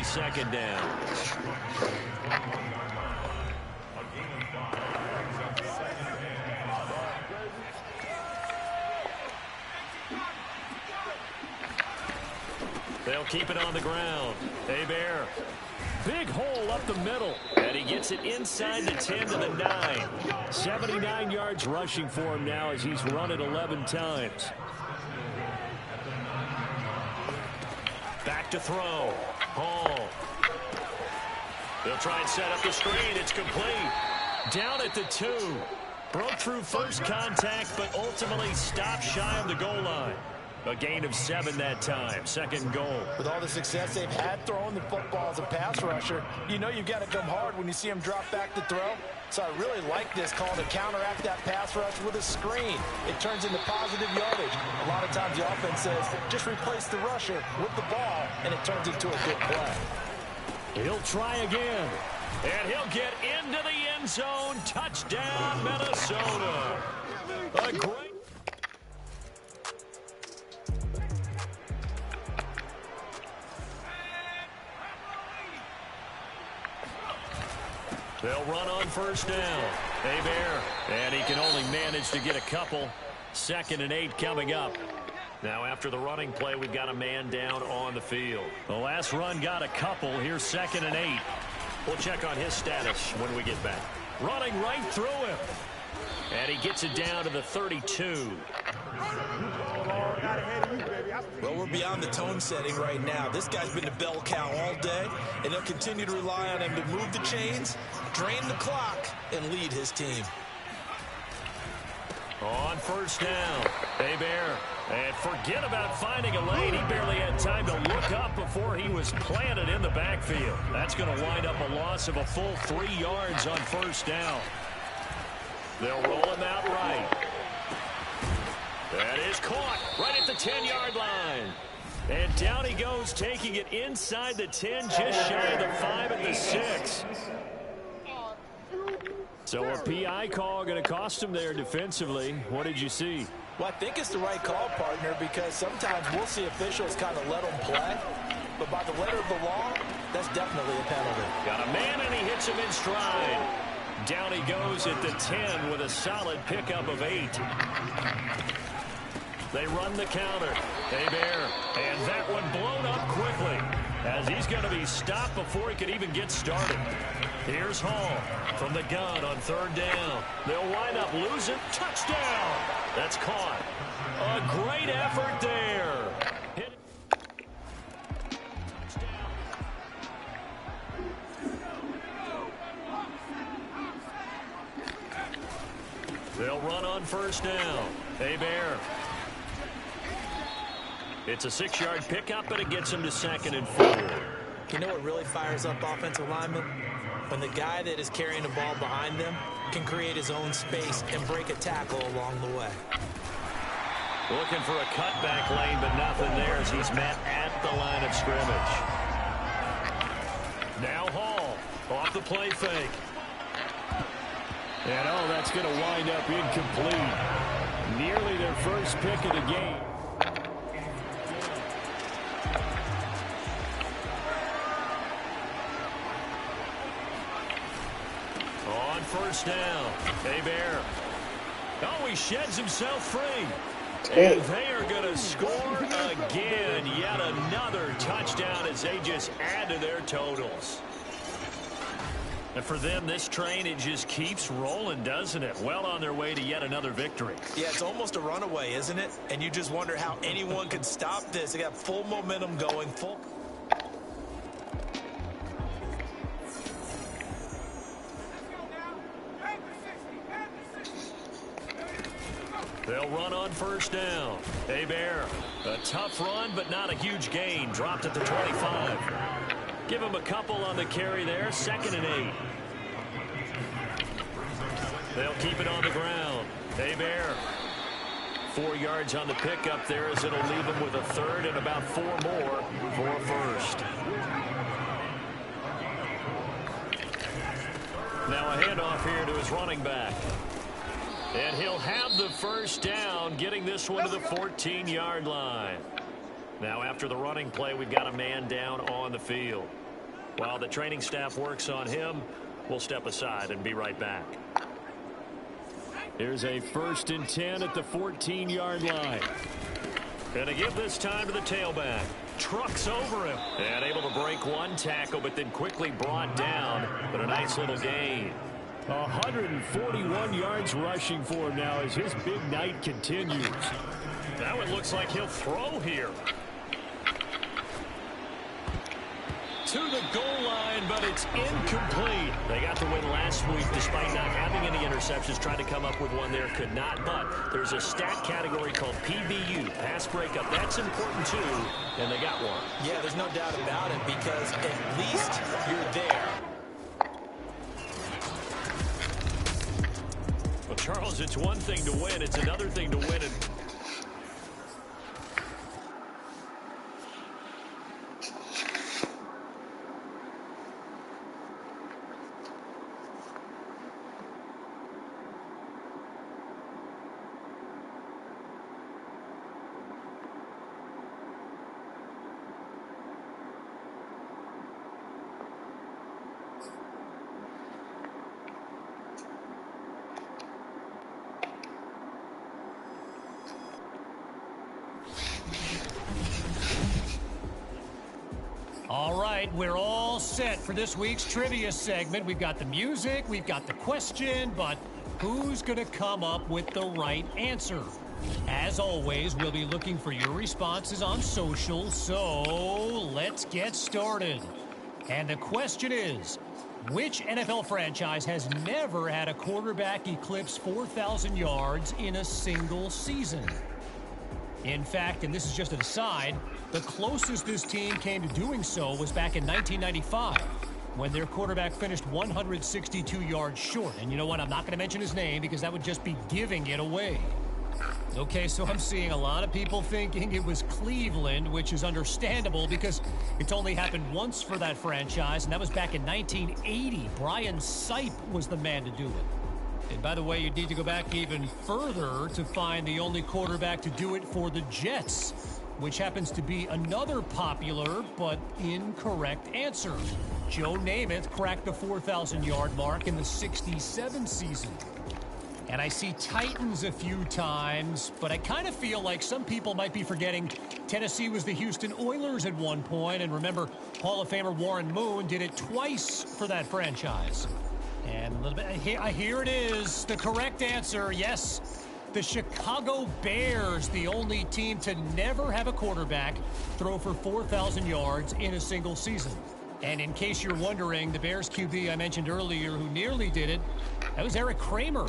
second down. They'll keep it on the ground. Hebert. Big hole up the middle. And he gets it inside the 10 to the 9. 79 yards rushing for him now as he's run it 11 times. Back to throw. Hall. They'll try and set up the screen. It's complete. Down at the 2. Broke through first contact, but ultimately stopped shy of the goal line. A gain of 7 that time. Second goal. With all the success they've had throwing the football as a pass rusher, you know you've got to come hard when you see him drop back to throw. So I really like this call to counteract that pass rush with a screen. It turns into positive yardage. A lot of times the offense says, just replace the rusher with the ball, and it turns into a good play. He'll try again. And he'll get into the end zone. Touchdown, Minnesota. A great... They'll run on first down. Hebert. And he can only manage to get a couple. 2nd and 8 coming up. Now after the running play, we've got a man down on the field. The last run got a couple. Here's 2nd and 8. We'll check on his status when we get back. Running right through him. And he gets it down to the 32. Well, we're beyond the tone setting right now. This guy's been a bell cow all day, and they'll continue to rely on him to move the chains, drain the clock, and lead his team. On first down, Hebert. And forget about finding a lane. He barely had time to look up before he was planted in the backfield. That's going to wind up a loss of a full 3 yards on first down. They'll roll him out right. That is caught right at the 10-yard line. And down he goes, taking it inside the 10, just shy of the 5 at the 6. So a PI call going to cost him there defensively. What did you see? Well, I think it's the right call, partner, because sometimes we'll see officials kind of let them play. But by the letter of the law, that's definitely a penalty. Got a man, and he hits him in stride. Down he goes at the 10 with a solid pickup of 8. They run the counter. Hebert. And that one blown up quickly as he's going to be stopped before he could even get started. Here's Hall from the gun on 3rd down. They'll wind up losing. Touchdown. That's caught. A great effort there. They'll run on first down. Hebert. It's a 6-yard pickup, but it gets him to 2nd and 4. You know what really fires up offensive linemen? When the guy that is carrying the ball behind them can create his own space and break a tackle along the way. Looking for a cutback lane, but nothing there as he's met at the line of scrimmage. Now Hall off the play fake. And oh, that's going to wind up incomplete. Nearly their first pick of the game. On first down, Hebert. Oh, he sheds himself free. And they are going to score again. Yet another touchdown as they just add to their totals. And for them, this train, it just keeps rolling, doesn't it? Well on their way to yet another victory. Yeah, it's almost a runaway, isn't it? And you just wonder how anyone could stop this. They got full momentum going. They'll run on first down. Hebert, a tough run, but not a huge gain. Dropped at the 25. Give him a couple on the carry there. 2nd and 8. They'll keep it on the ground. Hebert. 4 yards on the pickup there as it'll leave him with a 3rd and about 4 more for a first. Now a handoff here to his running back. And he'll have the first down, getting this one to the 14-yard line. Now after the running play, we've got a man down on the field. While the training staff works on him, we'll step aside and be right back. Here's a 1st and 10 at the 14-yard line. Gonna give this time to the tailback. Trucks over him. And able to break one tackle, but then quickly brought down. But a nice little gain. 141 yards rushing for him now as his big night continues. That one looks like he'll throw here. To the goal line, but it's incomplete. They got the win last week despite not having any interceptions. Tried to come up with one there, could not. But there's a stat category called PBU, pass breakup. That's important too, and they got one. Yeah, there's no doubt about it because at least you're there. Well, Charles, it's one thing to win. It's another thing to win it. All right, we're all set for this week's trivia segment. We've got the music, we've got the question, but who's going to come up with the right answer? As always, we'll be looking for your responses on social, so let's get started. And the question is, which NFL franchise has never had a quarterback eclipse 4,000 yards in a single season? In fact, and this is just an aside, the closest this team came to doing so was back in 1995 when their quarterback finished 162 yards short. And you know what? I'm not going to mention his name because that would just be giving it away. Okay, so I'm seeing a lot of people thinking it was Cleveland, which is understandable because it's only happened once for that franchise, and that was back in 1980. Brian Sipe was the man to do it. And by the way, you need to go back even further to find the only quarterback to do it for the Jets, which happens to be another popular but incorrect answer. Joe Namath cracked the 4,000-yard mark in the '67 season. And I see Titans a few times, but I kind of feel like some people might be forgetting Tennessee was the Houston Oilers at one point, and remember, Hall of Famer Warren Moon did it twice for that franchise. And a little bit, here it is, the correct answer, yes. The Chicago Bears, the only team to never have a quarterback throw for 4,000 yards in a single season. And in case you're wondering, the Bears QB I mentioned earlier who nearly did it, that was Eric Kramer,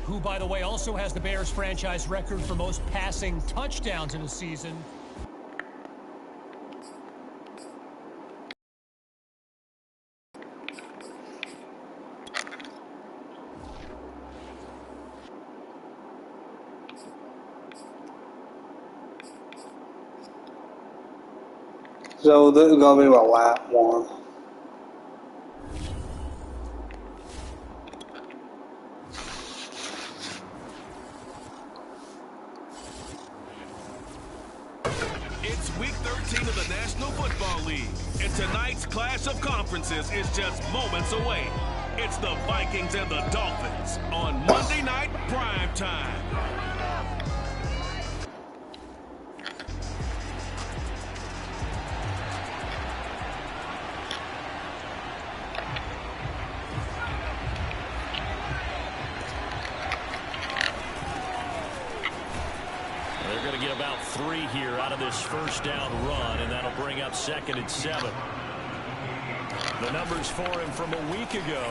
who, by the way, also has the Bears franchise record for most passing touchdowns in a season. So this is gonna be my last one. It's week 13 of the National Football League, and tonight's clash of conferences is just moments away. It's the Vikings and the Dolphins on Monday Night Prime Time. They're going to get about 3 here out of this first down run, and that'll bring up 2nd and 7. The numbers for him from a week ago.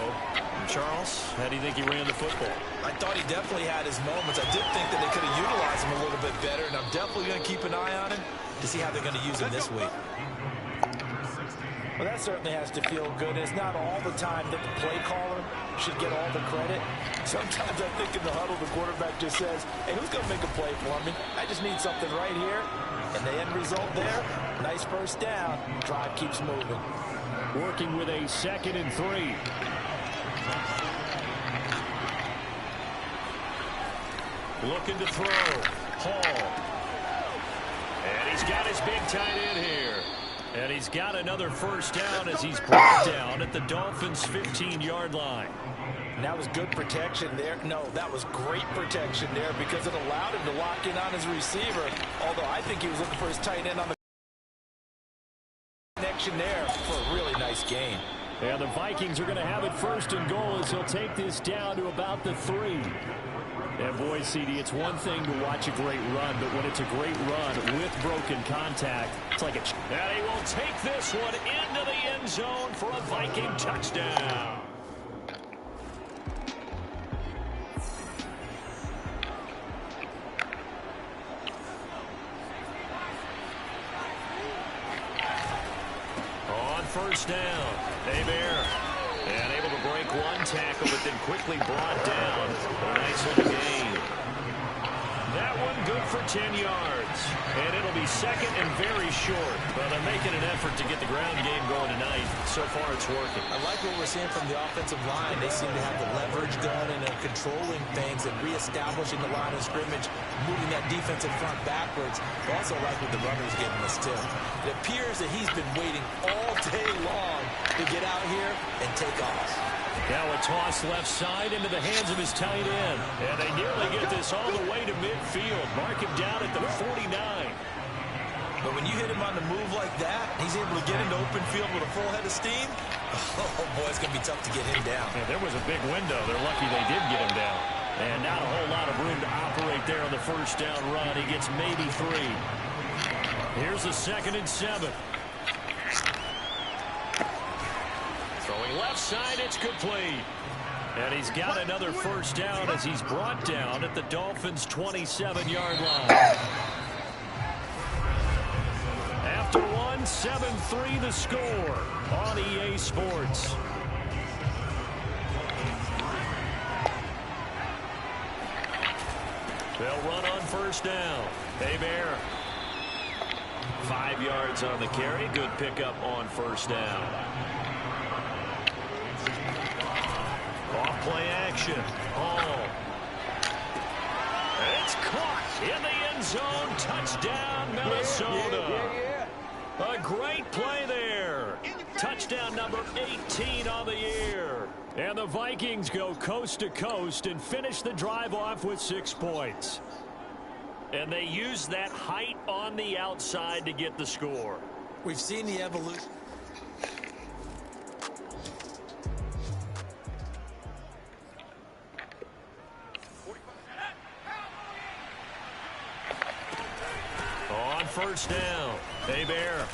Charles, how do you think he ran the football? I thought he definitely had his moments. I did think that they could have utilized him a little bit better, and I'm definitely going to keep an eye on him to see how they're going to use him this week. Well, that certainly has to feel good. It's not all the time that the play caller should get all the credit. Sometimes I think in the huddle, the quarterback just says, hey, who's going to make a play for me? I just need something right here. And the end result there, nice first down. Drive keeps moving. Working with a 2nd and 3. Looking to throw. Hall. And he's got his big tight end here. And he's got another first down as he's brought down at the Dolphins' 15-yard line. And that was good protection there. No, that was great protection there because it allowed him to lock in on his receiver. Although I think he was looking for his tight end on the connection there for a really nice gain. And the Vikings are going to have it first and goal as he'll take this down to about the 3. And boy, CD, it's one thing to watch a great run, but when it's a great run with broken contact, it's like a... And he will take this one into the end zone for a Viking touchdown. On first down, Hebert. And able to break one tackle, but then quickly brought down. A nice little gain. That one good for 10 yards. And it'll be second and very short. But they're making an effort to get the ground game going tonight. So far, it's working. I like what we're seeing from the offensive line. They seem to have the leverage going and they're controlling things and reestablishing the line of scrimmage, moving that defensive front backwards. I also like what the runner's giving us, too. It appears that he's been waiting all day long to get out here and take off. Now a toss left side into the hands of his tight end. And they nearly get this all the way to midfield. Mark him down at the 49. But when you hit him on the move like that, he's able to get into open field with a full head of steam. Oh, boy, it's going to be tough to get him down. Yeah, there was a big window. They're lucky they did get him down. And not a whole lot of room to operate there on the first down run. He gets maybe 3. Here's the 2nd and 7. Throwing left side, it's complete. And he's got another first down as he's brought down at the Dolphins' 27-yard line. After one, 7-3 the score on EA Sports. They'll run on first down. Hebert. 5 yards on the carry. Good pickup on first down. Off play action. Hall. It's caught in the end zone. Touchdown, Minnesota. A great play there. Touchdown number 18 on the year. And the Vikings go coast to coast and finish the drive off with 6 points. And they use that height on the outside to get the score. We've seen the evolution. On first down, Hebert.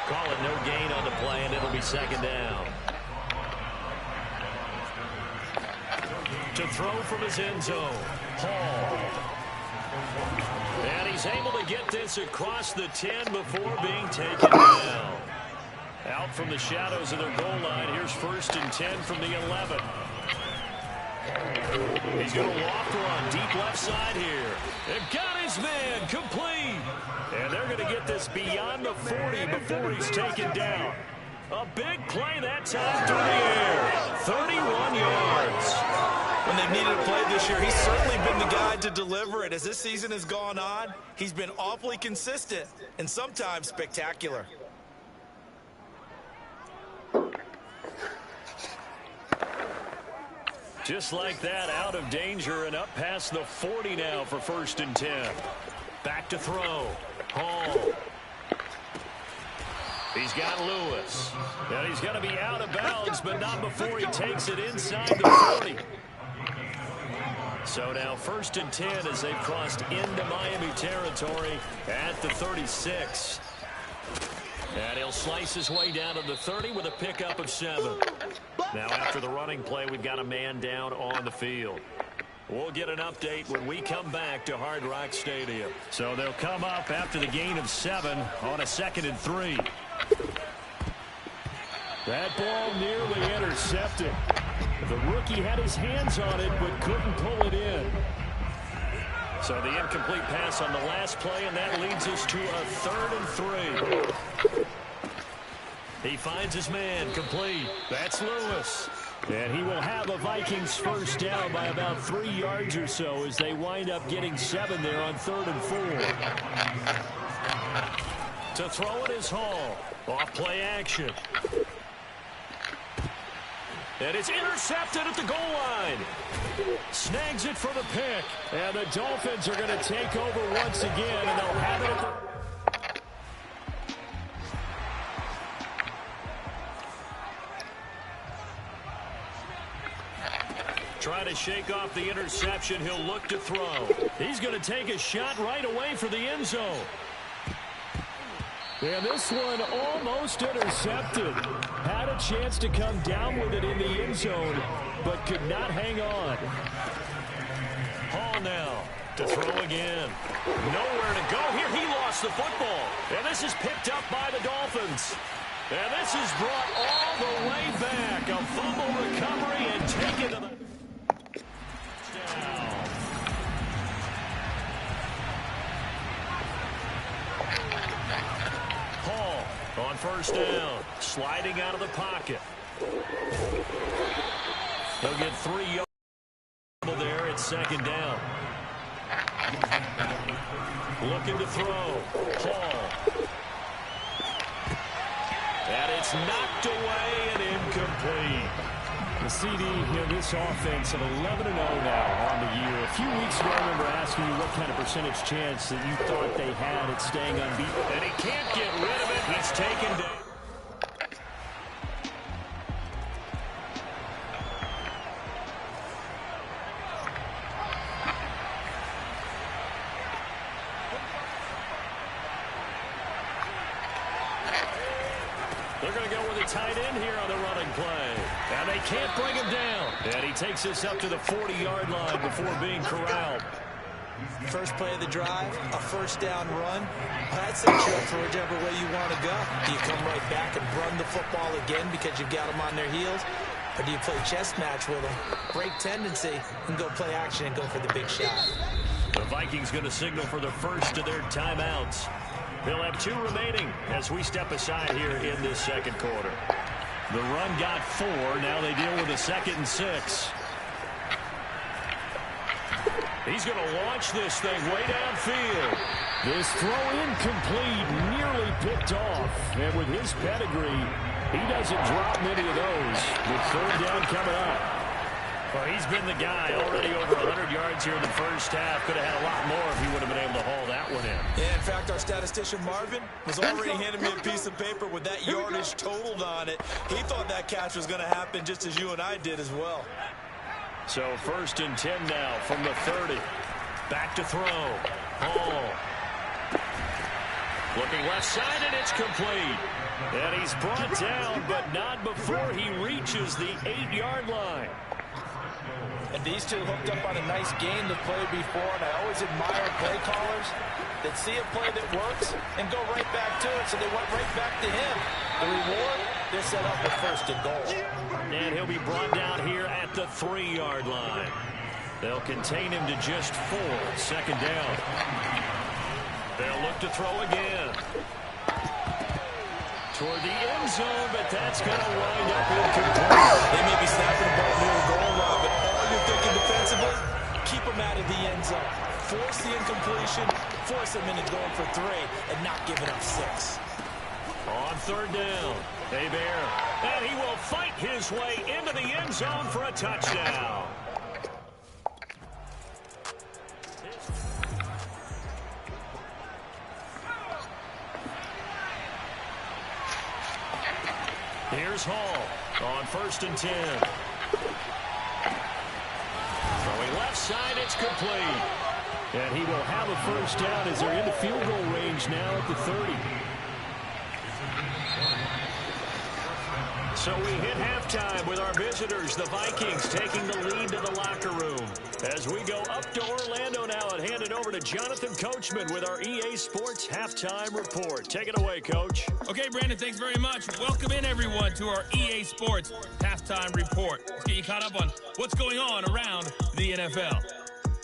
Call it no gain on the play, and it'll be 2nd down. To throw from his end zone, Hall. And he's able to get this across the 10 before being taken down. Out from the shadows of their goal line, here's 1st and 10 from the 11. He's going to walk run deep left side here. They've got his man complete. And they're going to get this beyond the 40 before he's taken down. A big play that time through the air. 31 yards. When they've needed a play this year, he's certainly been the guy to deliver it. As this season has gone on, he's been awfully consistent and sometimes spectacular. Just like that, out of danger and up past the 40 now for 1st and 10. Back to throw. Hall. He's got Lewis. And he's going to be out of bounds, but not before he takes it inside the 40. So now 1st and 10 as they've crossed into Miami territory at the 36. And he'll slice his way down to the 30 with a pickup of 7. Now after the running play, we've got a man down on the field. We'll get an update when we come back to Hard Rock Stadium. So they'll come up after the gain of 7 on a 2nd and 3. That ball nearly intercepted. The rookie had his hands on it but couldn't pull it in. So the incomplete pass on the last play, and that leads us to a 3rd and 3. He finds his man complete. That's Lewis. And he will have a Vikings first down by about 3 yards or so as they wind up getting 7 there on 3rd and 4. To throw it is Hall. Off play action. And it's intercepted at the goal line. Snags it for the pick. And the Dolphins are going to take over once again, and they'll have it at the... Try to shake off the interception. He'll look to throw. He's going to take a shot right away for the end zone. And this one almost intercepted. Had a chance to come down with it in the end zone, but could not hang on. Hall now to throw again. Nowhere to go here. He lost the football. And this is picked up by the Dolphins. And this is brought all the way back. A fumble recovery and taken to the... Hall on first down, sliding out of the pocket. He'll get 3 yards there at second down. Looking to throw. Hall. And it's knocked away and incomplete. The CD, this offense at 11-0 now on the year. A few weeks ago, I remember asking you what kind of percentage chance that you thought they had at staying unbeaten. And he can't get rid of it. He's taken down. They're going to go with a tight end here on the running play. And they can't bring him down. And he takes us up to the 40-yard line before being corralled. First play of the drive, a first down run. That sets you up for whichever way you want to go. Do you come right back and run the football again because you've got them on their heels? Or do you play chess match with them, break tendency, and go play action and go for the big shot? The Vikings going to signal for the first of their timeouts. They'll have 2 remaining as we step aside here in this second quarter. The run got 4. Now they deal with a 2nd and 6. He's going to launch this thing way downfield. This throw incomplete, nearly picked off. And with his pedigree, he doesn't drop many of those. With 3rd down coming up. Well, he's been the guy already over 100 yards here in the first half. Could have had a lot more if he would have been able to haul that one in. Yeah, in fact, our statistician Marvin was already handing me a piece of paper with that yardage totaled on it. He thought that catch was going to happen just as you and I did as well. So 1st and 10 now from the 30. Back to throw. Hall. Looking left side, and it's complete. And he's brought down, but not before he reaches the 8-yard line. And these two hooked up on a nice game that played before, and I always admire play callers that see a play that works and go right back to it, so they went right back to him. The reward, they're set up with 1st and goal. And he'll be brought down here at the 3-yard line. They'll contain him to just 4, 2nd down. They'll look to throw again. Toward the end zone, but that's going to wind up incomplete. They may be snapping the ball near the goal line, but all you're thinking defensively, keep them out of the end zone. Force the incompletion, force them into going for 3, and not giving up 6. On 3rd down, Hebert, and he will fight his way into the end zone for a touchdown. Here's Hall on 1st and 10. Throwing left side, it's complete. And he will have a first down as they're into field goal range now at the 30. So we hit halftime with our visitors, the Vikings, taking the lead to the locker room. As we go up to Orlando now and hand it over to Jonathan Coachman with our EA Sports Halftime Report. Take it away, Coach. Okay, Brandon, thanks very much. Welcome in, everyone, to our EA Sports Halftime Report. Let's get you caught up on what's going on around the NFL.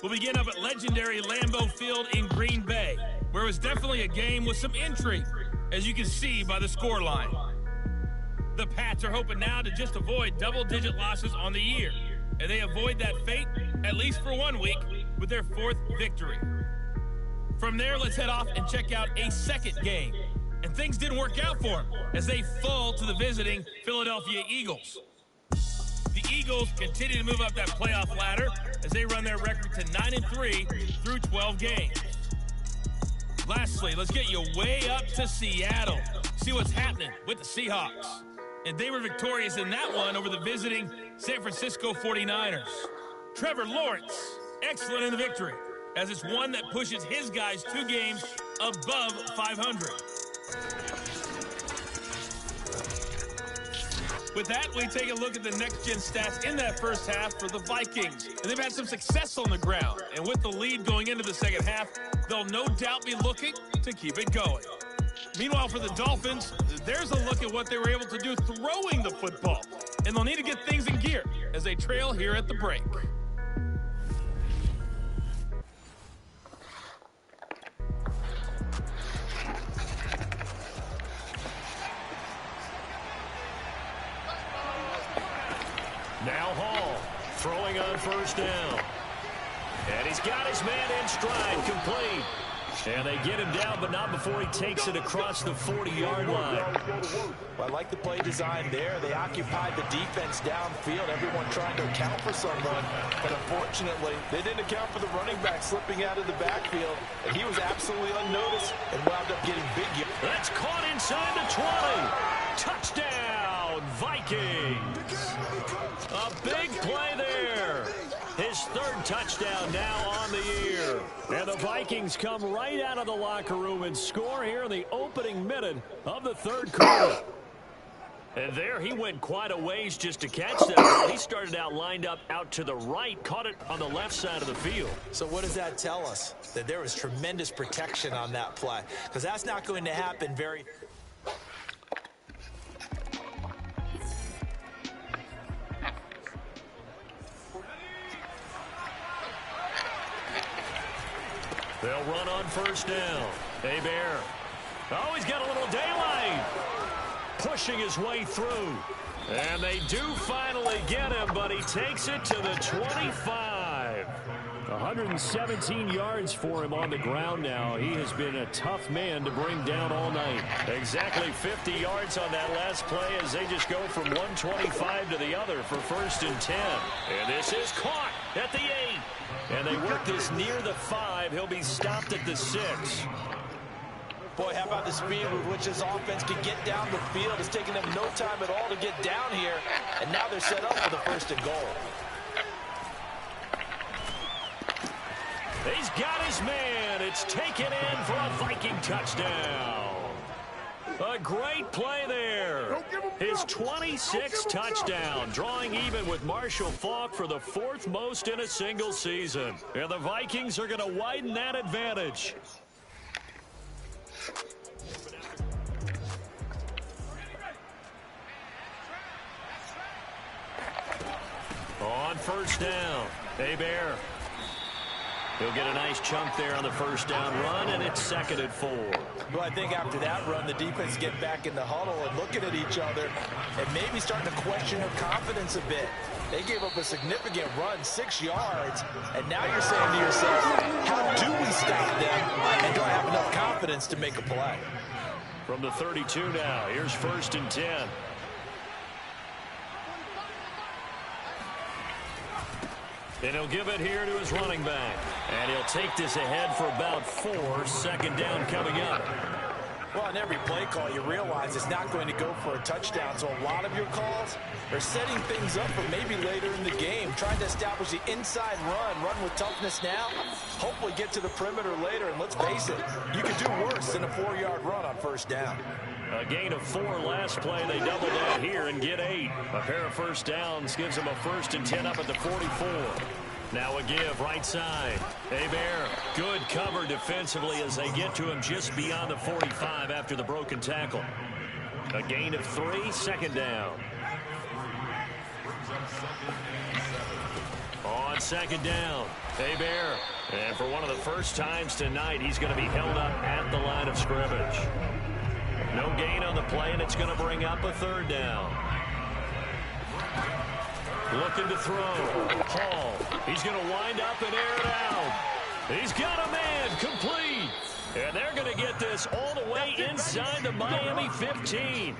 We'll begin up at legendary Lambeau Field in Green Bay, where it was definitely a game with some intrigue, as you can see by the scoreline. The Pats are hoping now to just avoid double-digit losses on the year, and they avoid that fate, at least for 1 week, with their 4th victory. From there, let's head off and check out a second game And things didn't work out for him as they fall to the visiting Philadelphia Eagles. The Eagles continue to move up that playoff ladder as they run their record to 9-3 through 12 games. Lastly, let's get you way up to Seattle. See what's happening with the Seahawks. And they were victorious in that one over the visiting San Francisco 49ers. Trevor Lawrence, excellent in the victory, as it's one that pushes his guys 2 games above 500. With that, we take a look at the next-gen stats in that first half for the Vikings. And they've had some success on the ground. And with the lead going into the second half, they'll no doubt be looking to keep it going. Meanwhile, for the Dolphins, there's a look at what they were able to do throwing the football. And they'll need to get things in gear as they trail here at the break. Now Hall, throwing on first down. And he's got his man in stride, complete. And they get him down, but not before he takes it across the 40-yard line. Well, I like the play design there. They occupied the defense downfield, everyone trying to account for someone. But unfortunately, they didn't account for the running back slipping out of the backfield. And he was absolutely unnoticed and wound up getting big. That's caught inside the 20. Touchdown, Vikings. A big play there. His 3rd touchdown now on the year. And the Vikings come right out of the locker room and score here in the opening minute of the 3rd quarter. And there he went quite a ways just to catch that ball. He started out lined up out to the right, caught it on the left side of the field. So what does that tell us? That there was tremendous protection on that play. Because that's not going to happen very... They'll run on first down. Hebert. Oh, he's got a little daylight. Pushing his way through. And they do finally get him, but he takes it to the 25. 117 yards for him on the ground now. He has been a tough man to bring down all night. Exactly 50 yards on that last play as they just go from 125 to the other for 1st and 10. And this is caught at the 8. And they work this near the 5. He'll be stopped at the 6. Boy, how about the speed with which this offense can get down the field? It's taken them no time at all to get down here. And now they're set up for the 1st and goal. He's got his man. It's taken in for a Viking touchdown. A great play there. His 26th touchdown, drawing even with Marshall Faulk for the 4th most in a single season. And the Vikings are going to widen that advantage. On first down, Hebert. He'll get a nice chunk there on the first down run, and it's 2nd and 4. Well, I think after that run, the defense get back in the huddle and looking at each other and maybe starting to question their confidence a bit. They gave up a significant run, 6 yards, and now you're saying to yourself, how do we stop them, and do I have enough confidence to make a play? From the 32 now, here's 1st and 10. And he'll give it here to his running back. And he'll take this ahead for about 4. 2nd down coming up. Well, on every play call, you realize it's not going to go for a touchdown. So a lot of your calls are setting things up for maybe later in the game, trying to establish the inside run with toughness now, hopefully get to the perimeter later. And let's face it, you could do worse than a 4-yard run on 1st down. A gain of 4 last play. They double down here and get 8. A pair of 1st downs gives them a 1st and 10 up at the 44. Now a give right side. Hebert, good cover defensively as they get to him just beyond the 45 after the broken tackle. A gain of 3, 2nd down. On 2nd down, Hebert. And for one of the first times tonight, he's going to be held up at the line of scrimmage. No gain on the play, and it's going to bring up a 3rd down. Looking to throw. Hall. He's going to wind up and air it out. He's got a man complete. And they're going to get this all the way inside the Miami 15.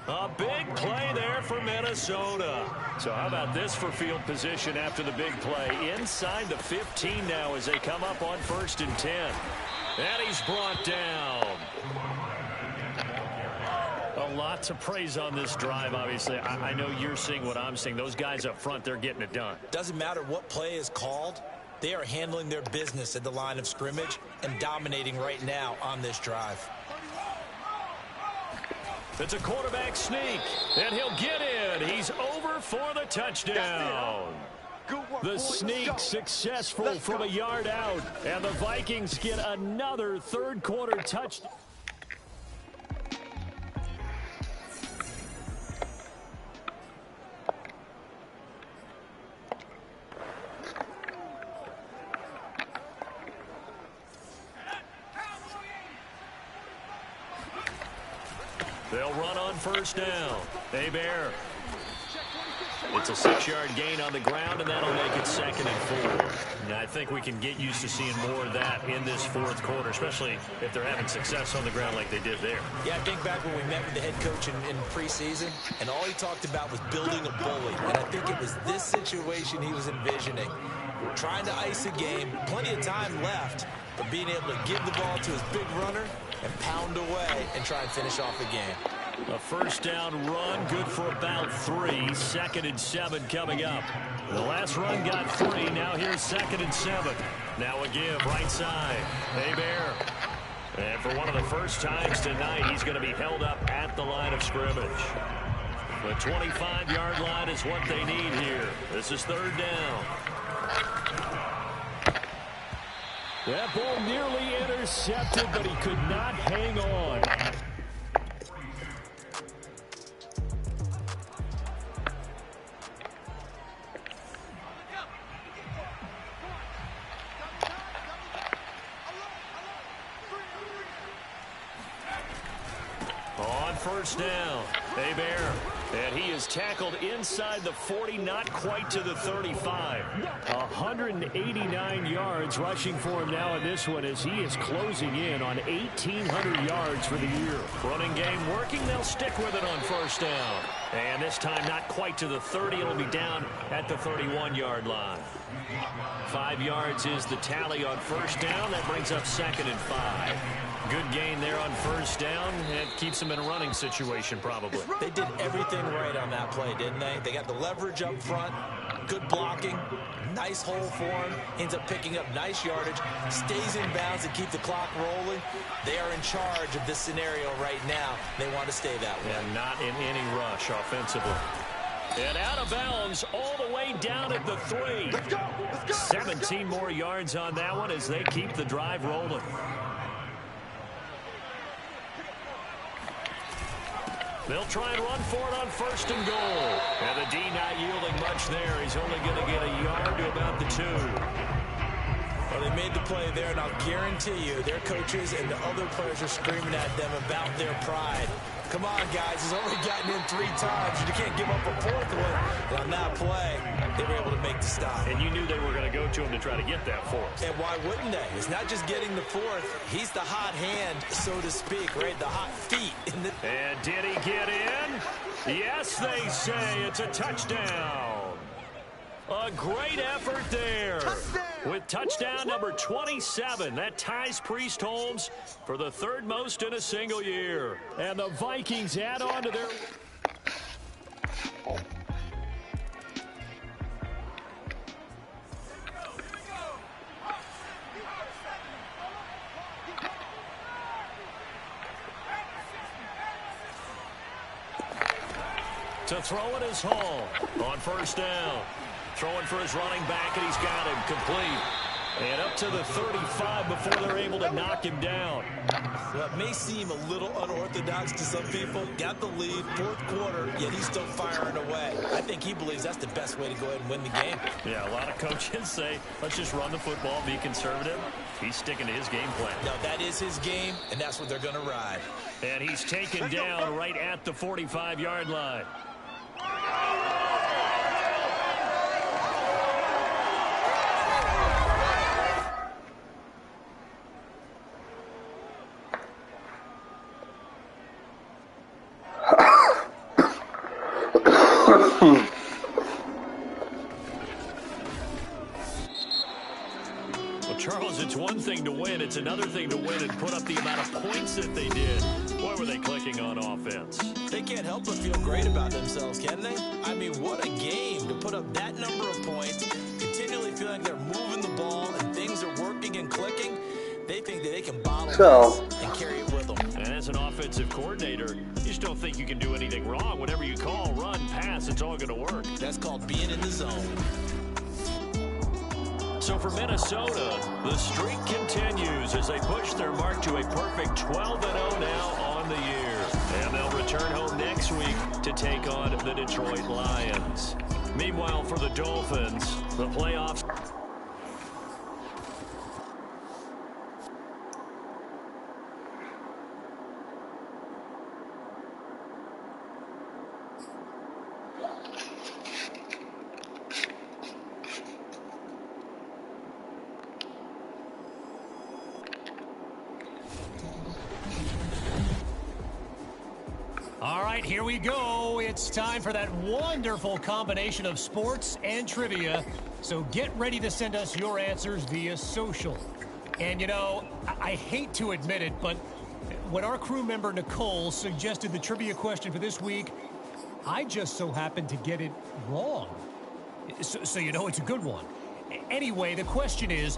A big play there for Minnesota. So how about this for field position after the big play? Inside the 15 now as they come up on 1st and 10. And he's brought down. A lot to praise on this drive, obviously. I know you're seeing what I'm seeing. Those guys up front, they're getting it done. Doesn't matter what play is called. They are handling their business at the line of scrimmage and dominating right now on this drive. It's a quarterback sneak, and he'll get in. He's over for the touchdown. The sneak successful from a yard out, and the Vikings get another third-quarter touchdown. They'll run on 1st down. Bear. It's a 6-yard gain on the ground, and that'll make it 2nd and 4. Now, I think we can get used to seeing more of that in this 4th quarter, especially if they're having success on the ground like they did there. Yeah, I think back when we met with the head coach in preseason, and all he talked about was building a bully. And I think it was this situation he was envisioning. Trying to ice a game, plenty of time left, but being able to give the ball to his big runner and pound away and try and finish off the game. A 1st down run, good for about 3. 2nd and 7 coming up. The last run got 3. Now here's 2nd and 7. Now a give, right side. Bear. And for one of the first times tonight, he's going to be held up at the line of scrimmage. The 25-yard line is what they need here. This is 3rd down. That ball nearly intercepted, but he could not hang on. On 1st down, Bear. And he is tackled inside the 40, not quite to the 35. 189 yards rushing for him now in this one as he is closing in on 1,800 yards for the year. Running game working. They'll stick with it on 1st down. And this time not quite to the 30. It'll be down at the 31-yard line. 5 yards is the tally on 1st down. That brings up 2nd and 5. Good gain there on 1st down. It keeps them in a running situation probably. They did everything right on that play, didn't they? They got the leverage up front, good blocking, nice hole for him, ends up picking up nice yardage, stays in bounds to keep the clock rolling. They are in charge of this scenario right now. They want to stay that way. And not in any rush offensively. And out of bounds all the way down at the 3. Let's go. 17 more yards on that one as they keep the drive rolling. They'll try and run for it on 1st and goal. And the D not yielding much there. He's only going to get a yard to about the 2. Well, they made the play there, and I'll guarantee you their coaches and the other players are screaming at them about their pride. Come on, guys. He's already gotten in 3 times. You can't give up a 4th one. And on that play, they were able to make the stop. And you knew they were going to go to him to try to get that 4th. And why wouldn't they? It's not just getting the 4th. He's the hot hand, so to speak, right? The hot feet. And did he get in? Yes, they say it's a touchdown. A great effort there. With touchdown number 27. That ties Priest Holmes for the 3rd most in a single year. And the Vikings add on to their... To throw it is Hall on 1st down. Throwing for his running back, and he's got him complete. And up to the 35 before they're able to knock him down. Well, it may seem a little unorthodox to some people. Got the lead, 4th quarter, yet he's still firing away. I think he believes that's the best way to go ahead and win the game. Yeah, a lot of coaches say, let's just run the football, be conservative. He's sticking to his game plan. No, that is his game, and that's what they're going to ride. And he's taken down right at the 45-yard line. Well, Charles, it's one thing to win. It's another thing to win and put up the amount of points that they did. Boy, were they clicking on offense. They can't help but feel great about themselves, can they? I mean, what a game to put up that number of points, continually feeling they're moving the ball and things are working and clicking. They think that they can bottle this and carry it with them. And as an offensive coordinator, you just don't think you can do anything wrong. Whatever you call, run, pass, it's all going to work. That's called being in the zone. So for Minnesota, the streak continues as they push their mark to a perfect 12-0 now on the year. And they'll return home next week to take on the Detroit Lions. Meanwhile, for the Dolphins, the playoffs... All right, here we go. It's time for that wonderful combination of sports and trivia. So get ready to send us your answers via social. And, you know, I hate to admit it, but when our crew member Nicole suggested the trivia question for this week, I just so happened to get it wrong. So you know it's a good one. Anyway, the question is,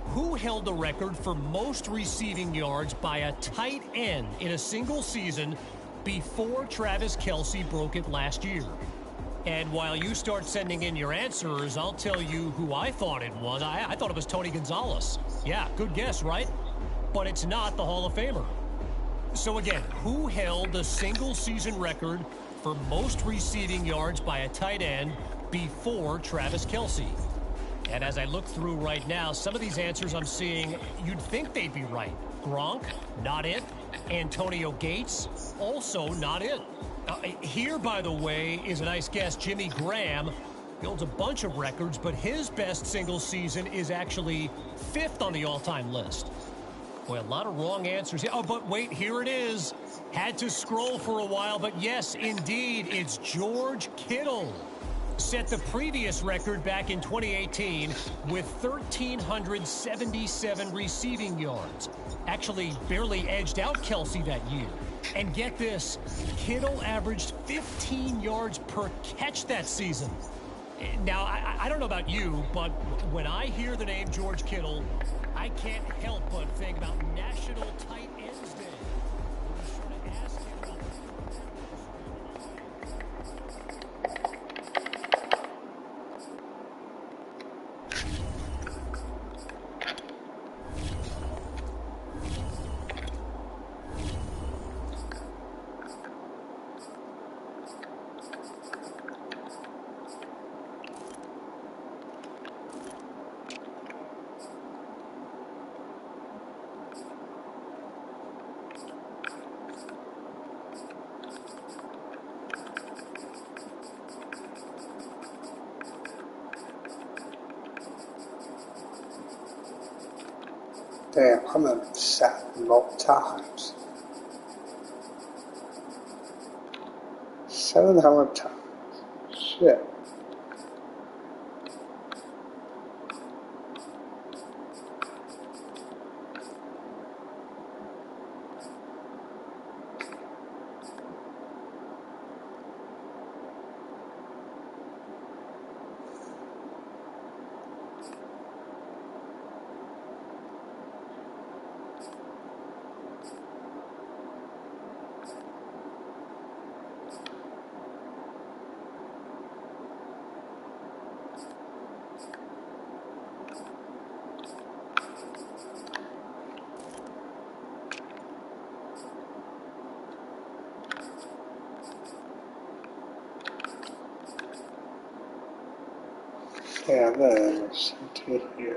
who held the record for most receiving yards by a tight end in a single season before Travis Kelce broke it last year? And while you start sending in your answers, I'll tell you who I thought it was. I thought it was Tony Gonzalez. Yeah, good guess, right? But it's not the Hall of Famer. So again, who held the single season record for most receiving yards by a tight end before Travis Kelce? And as I look through right now, some of these answers I'm seeing, you'd think they'd be right. Gronk, not it. Antonio Gates, also not it. Here, by the way, is a nice guess. Jimmy Graham builds a bunch of records, but his best single season is actually 5th on the all-time list. Boy, a lot of wrong answers here. Oh, but wait, here it is. Had to scroll for a while, but yes, indeed, it's George Kittle. Set the previous record back in 2018 with 1,377 receiving yards. Actually, barely edged out Kelce that year. And get this, Kittle averaged 15 yards per catch that season. Now, I don't know about you, but when I hear the name George Kittle, I can't help but think about National Tight Ends Day. Be sure to ask him about Damn, I'm gonna be sacked both times. 700 times. Shit. Yeah, there's 2 years.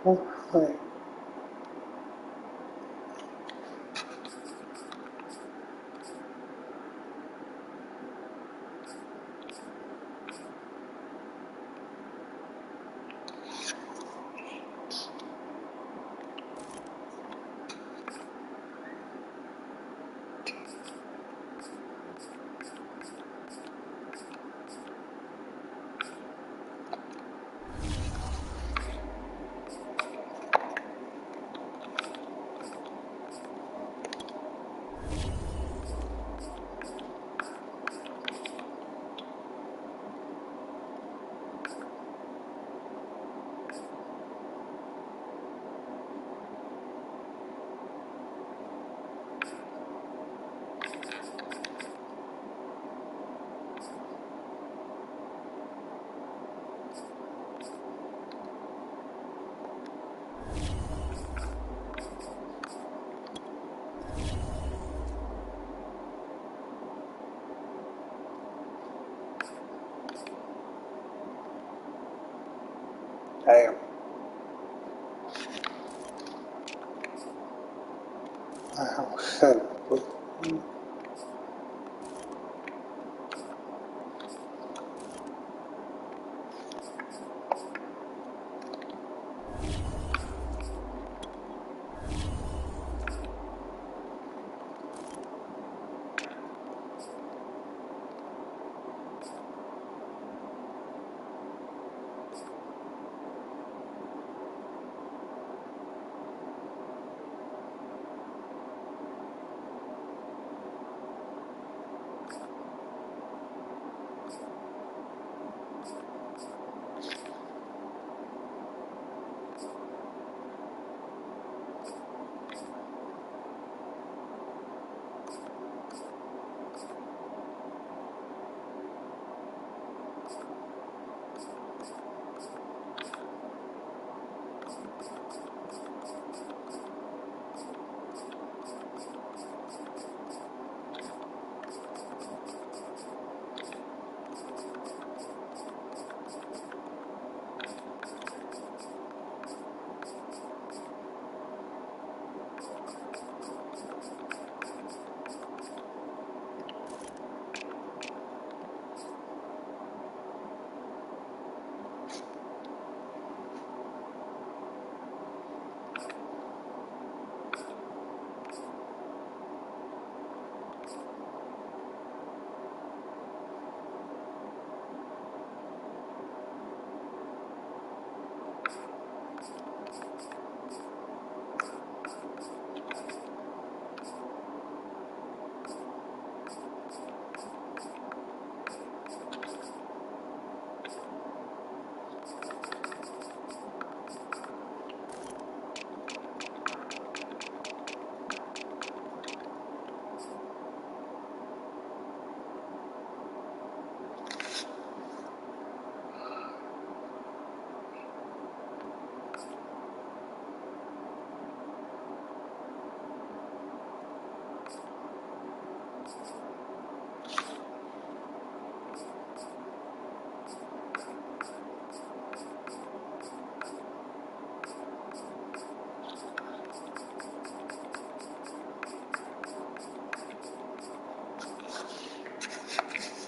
Okay. Damn. Oh, shit.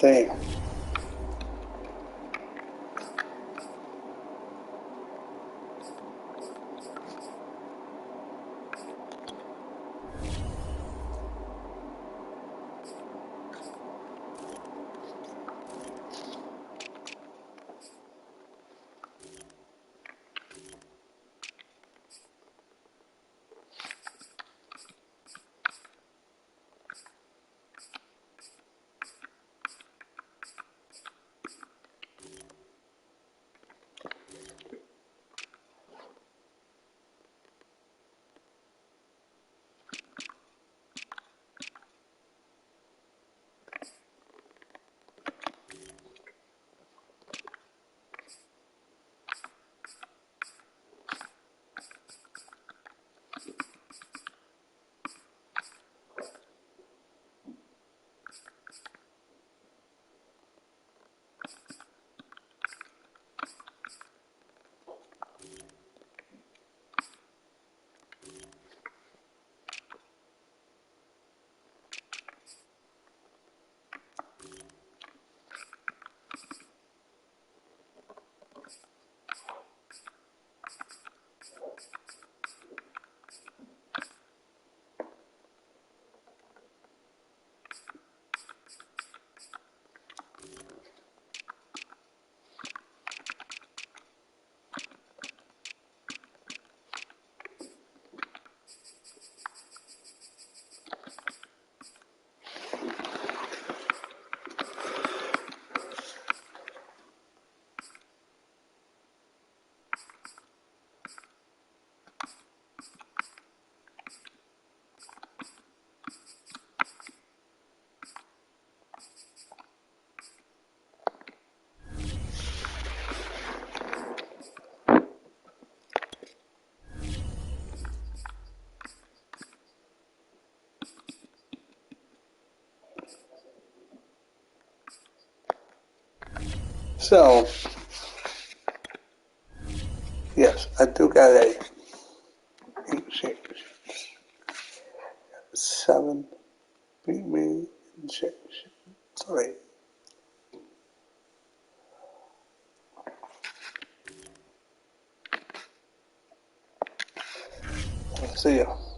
Damn. So, yes, I do got a 8 championships. 7 beat me in championship. Sorry. See ya.